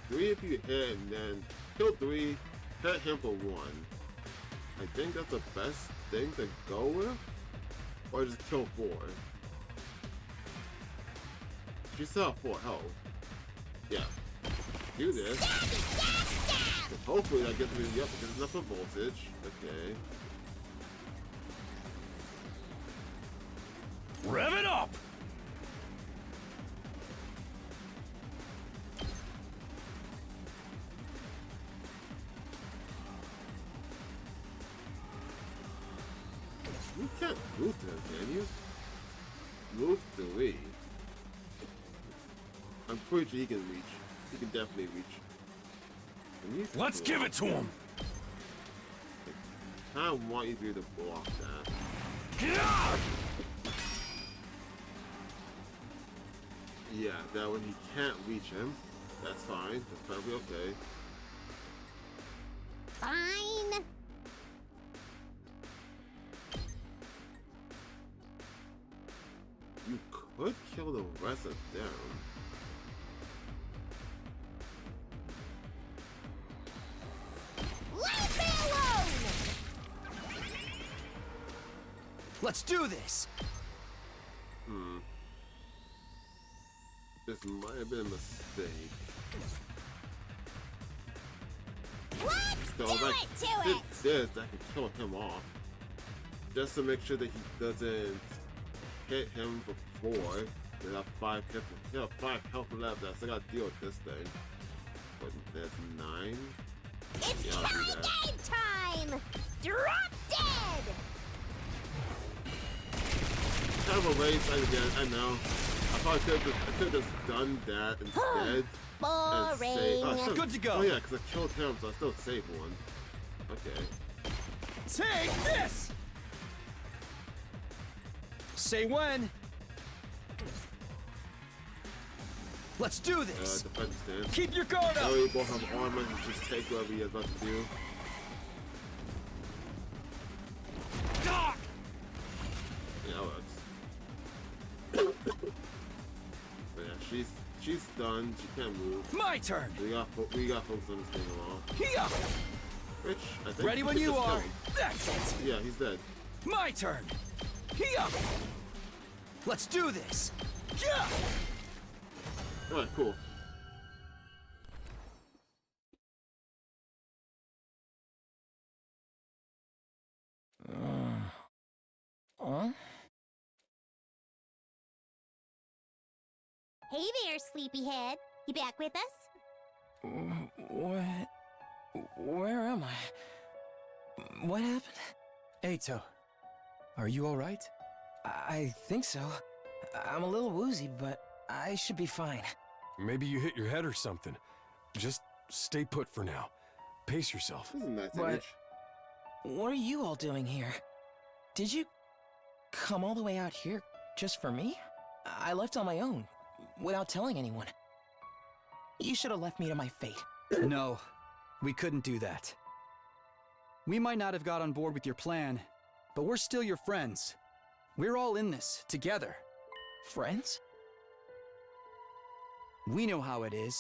3 if you hit, and then kill 3, hit him for 1. I think that's the best thing to go with? Or just kill 4? She still have 4 health. Yeah. Do this. Hopefully that gets me up because enough of voltage. Okay. Rev it up! You can't move to him, can you? Move 3. I'm pretty sure he can reach. He can definitely reach. Can you Let's give it to him! I want you to block that. Yeah! Yeah, that when he can't reach him, that's fine. That's probably okay. Fine. You could kill the rest of them. Leave me alone! Let's do this. This might have been a mistake. Let's So do if I it to did it! this, I can kill him off. Just to make sure that he doesn't hit him before. They have 5 hit. He have 5 health left. I still gotta deal with this thing. But there's 9. It's Yeah, I'll do killing that. game time! Drop dead! Kind of a waste again. I know. I probably could have just done that instead. And save. Boring. Oh, still- Good to go. Oh yeah, because I killed him, so I still saved 1. Okay. Take this. Say when. Let's do this. Defense stance. Keep your guard up. Oh, you both have armor, you just take whatever you're about to do. Ah! Yeah, that works. But yeah, she's stunned, she can't move. My turn. We got focus on this thing along. Here. Which I think Ready we when should you just kill are. him. That's it. Yeah, he's dead. My turn! Here! Let's do this! Yeah! Alright, cool. Hey there, sleepyhead. You back with us? What? Where am I? What happened? Eito, are you alright? I think so. I'm a little woozy, but I should be fine. Maybe you hit your head or something. Just stay put for now. Pace yourself. This is a nice But- image. What are you all doing here? Did you come all the way out here just for me? I left on my own, without telling anyone. You should have left me to my fate. No, we couldn't do that. We might not have got on board with your plan, but we're still your friends. We're all in this, together. Friends? We know how it is.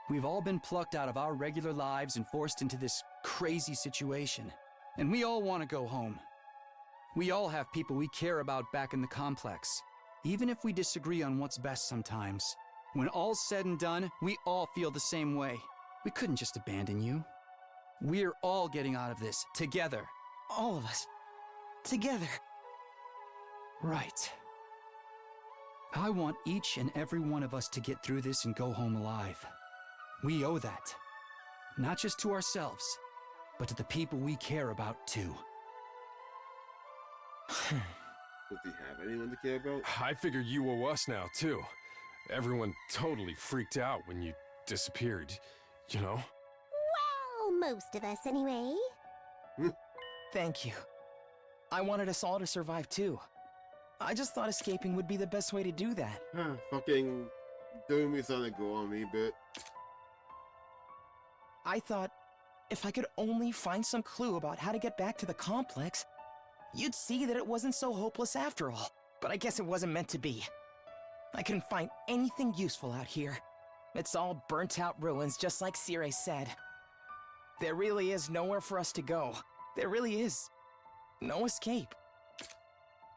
We've all been plucked out of our regular lives and forced into this crazy situation. And we all want to go home. We all have people we care about back in the complex. Even if we disagree on what's best sometimes. When all's said and done, we all feel the same way. We couldn't just abandon you. We're all getting out of this, together. All of us. Together. Right. I want each and every one of us to get through this and go home alive. We owe that. Not just to ourselves, but to the people we care about too. Does he have anyone to care about? I figure you owe us now, too. Everyone totally freaked out when you disappeared, you know? Well, most of us anyway. Thank you. I wanted us all to survive too. I just thought escaping would be the best way to do that. Fucking doing me something to go on me, but I thought if I could only find some clue about how to get back to the complex, you'd see that it wasn't so hopeless after all. But I guess it wasn't meant to be. I couldn't find anything useful out here. It's all burnt-out ruins, just like Sire said. There really is nowhere for us to go. There really is no escape.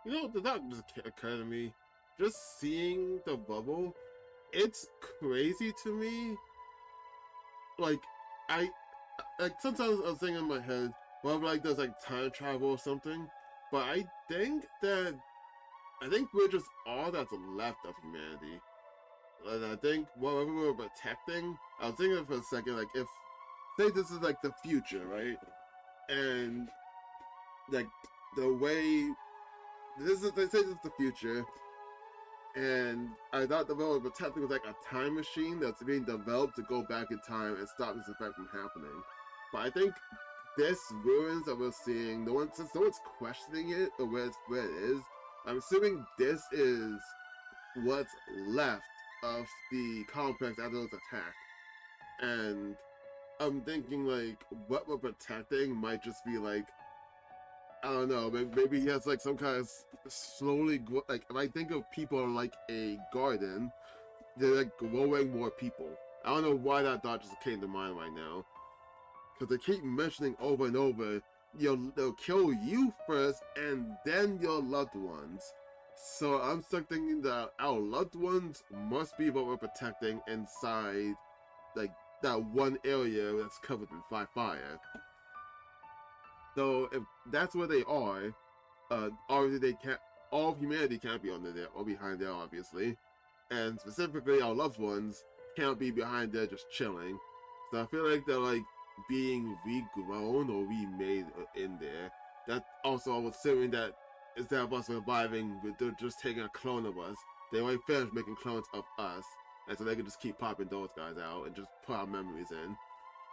you know, the thought just occurred to me. Just seeing the bubble, it's crazy to me. Like, sometimes I was thinking in my head, well, like there's like time travel or something, but I think we're just all that's left of humanity. And I think whatever we're protecting, I was thinking for a second, like if, say this is like the future, right? And like the way, they say this is the future, and I thought the what we're protecting was like a time machine that's being developed to go back in time and stop this effect from happening. But I think this ruins that we're seeing, since no one's questioning it or where it is, I'm assuming this is what's left of the complex after it was attacked. And I'm thinking like what we're protecting might just be like, I don't know, maybe he has like some kind of slowly like, if I think of people like a garden, they're like growing more people. I don't know why that thought just came to mind right now, because they keep mentioning over and over, they'll kill you first and then your loved ones. So I'm stuck thinking that our loved ones must be what we're protecting inside like that one area that's covered in fire. So if that's where they are, obviously they can't, all of humanity can't be under there or behind there, obviously. And specifically our loved ones can't be behind there just chilling. So I feel like they're like being regrown or remade in there. That also, I was assuming that instead of us surviving, they're just taking a clone of us. They already finished making clones of us, and so they can just keep popping those guys out and just put our memories in.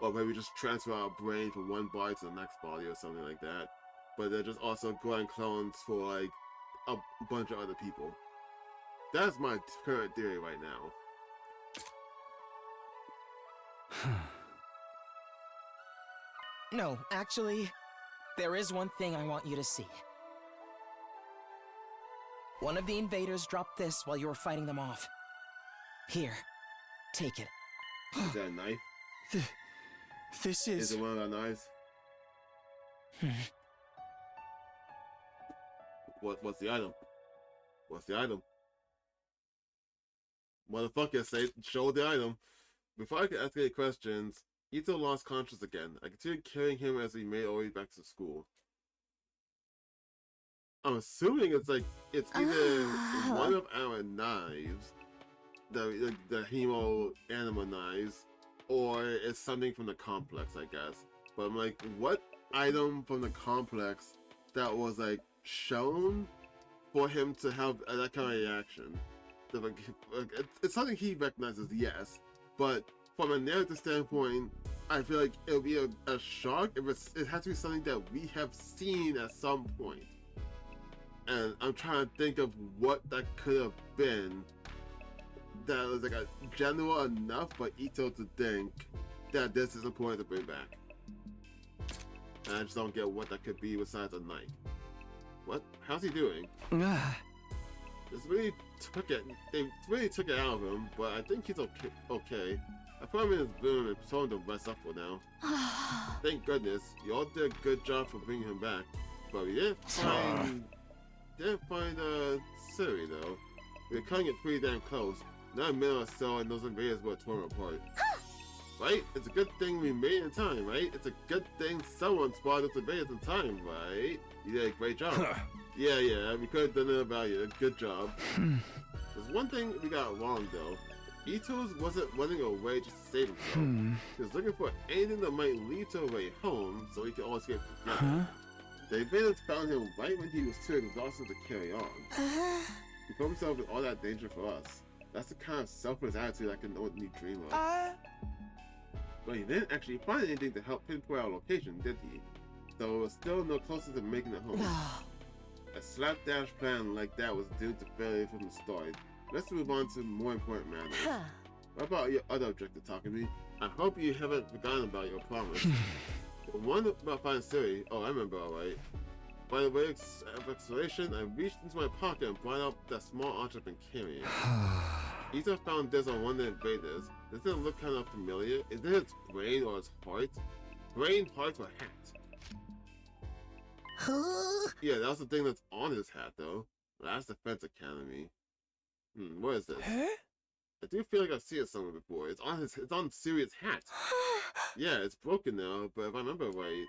Or maybe just transfer our brain from one body to the next body or something like that. But they're just also growing clones for like a bunch of other people. That's my current theory right now. No, actually, there is one thing I want you to see. One of the invaders dropped this while you were fighting them off. Here, take it. Is that a knife? This Is it one of our knives? What's the item? What's the item? Motherfucker, show the item. Before I can ask any questions, Ito lost conscience again. I continued carrying him as he made our way back to school. I'm assuming it's either one of our knives, the Hemo Anima knives, or it's something from the complex, I guess. But I'm like, what item from the complex that was like shown for him to have that kind of reaction? It's something he recognizes, yes, but from a narrative standpoint, I feel like it would be a shock if it has to be something that we have seen at some point. And I'm trying to think of what that could have been that was like a general enough for Ito to think that this is important to bring back. And I just don't get what that could be besides a knife. What? How's he doing? They really took it out of him, but I think he's okay. I put him in his room and told him to rest up for now. Thank goodness, you all did a good job for bringing him back. But we didn't find Siri though. We were cutting it pretty damn close. Not a minute or so and those invaders were torn apart. Right? It's a good thing we made it in time, right? It's a good thing someone spotted those invaders in time, right? You did a great job. Yeah, we could have done it about you. Good job. There's one thing we got wrong though. Ito's wasn't running away just to save himself. He was looking for anything that might lead to a way home so he could all escape together. The invaders found him right when he was too exhausted to carry on. He put himself in all that danger for us. That's the kind of selfless attitude I can only dream of. But he didn't actually find anything to help pinpoint our location, did he? So it was still no closer to making it home. A slapdash plan like that was doomed to failure from the start. Let's move on to more important matters. What about your other objective, Takumi? I hope you haven't forgotten about your promise. The one about finding Siri, oh, I remember alright. By the way of exploration, I reached into my pocket and brought out that small object I've been carrying. Ito found this on one of the invaders. Doesn't it look kind of familiar? Is it his brain or his heart? Brain, heart, or hat? Yeah, that was the thing that's on his hat, though. Last Defense Academy. What is this? I do feel like I've seen it somewhere before. It's on Siri's hat. Yeah, it's broken now, but if I remember right,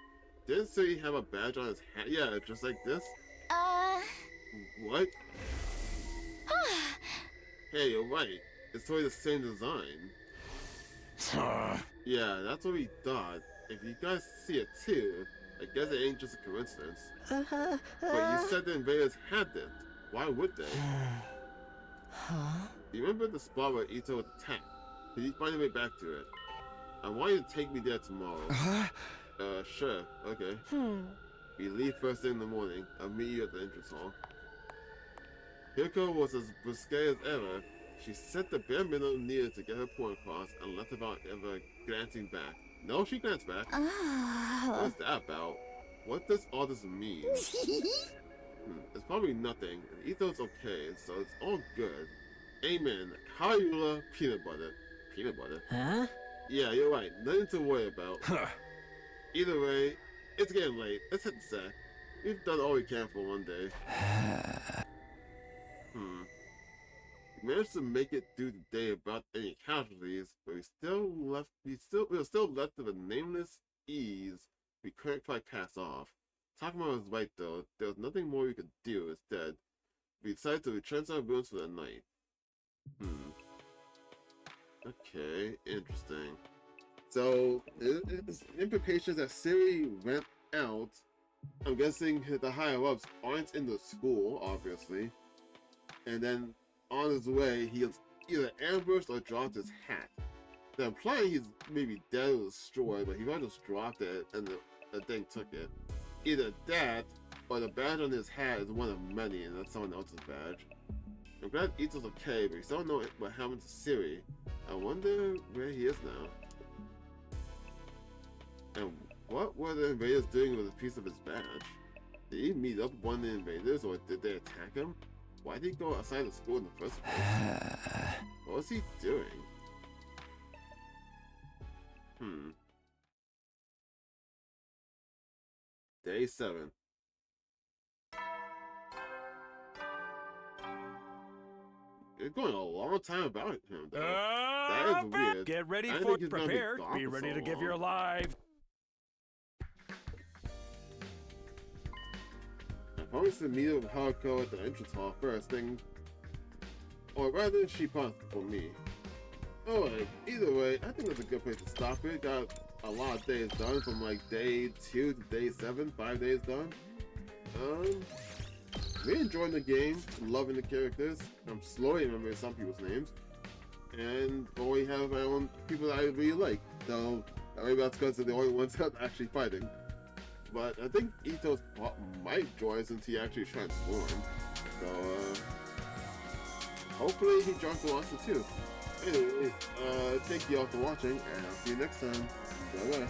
didn't Siri have a badge on his hat? Yeah, just like this? What? Hey, you're right. It's totally the same design. Yeah, that's what we thought. If you guys see it too, I guess it ain't just a coincidence. But you said the invaders had it. Why would they? You remember the spot where Ito was attacked? Can you find a way back to it? I want you to take me there tomorrow. Sure, okay. We leave first thing in the morning. I'll meet you at the entrance hall. Hiko was as risque as ever. She set the bare minimum needed to get her point across and left without ever glancing back. No, she glanced back. What's that about? What does all this mean? It's probably nothing. Ito's okay, so it's all good. Amen. Hayula peanut butter. Peanut butter? Huh? Yeah, you're right. Nothing to worry about. Either way, it's getting late. Let's hit the sack. We've done all we can for one day. We managed to make it through the day without any casualties, but we were still left with a nameless ease we couldn't quite cast off. Takuma was right though. There was nothing more we could do. Instead, we decided to return to our rooms for the night. Okay, interesting. So, it's implications that Siri went out. I'm guessing the higher-ups aren't in the school, obviously. And then, on his way, he either ambushed or dropped his hat. They're implying he's maybe dead or destroyed, but he might just dropped it and the thing took it. Either that, or the badge on his hat is one of many and that's someone else's badge. I'm glad Ito's okay, but we still don't know what happened to Siri. I wonder where he is now. And what were the invaders doing with a piece of his badge? Did he meet up with one of the invaders or did they attack him? Why did he go outside the school in the first place? What was he doing? Day 7. it's going a long time about him, though. That is weird. Get ready I for think he's gonna be prepared. gone Be for ready so to give long. your live. I promised to meet up with Haruko at the entrance hall first thing, or rather, she promised for me. Alright, either way, I think that's a good place to stop it. Got a lot of days done from like day 2 to day 7, 5 days done. Really enjoying the game, loving the characters. I'm slowly remembering some people's names. And always have my own people that I really like. So, maybe that's because they're the only ones that are actually fighting. But I think Ito's might join since he actually transformed. So, hopefully he joins the roster too. Anyway, thank you all for watching, and I'll see you next time. Bye bye.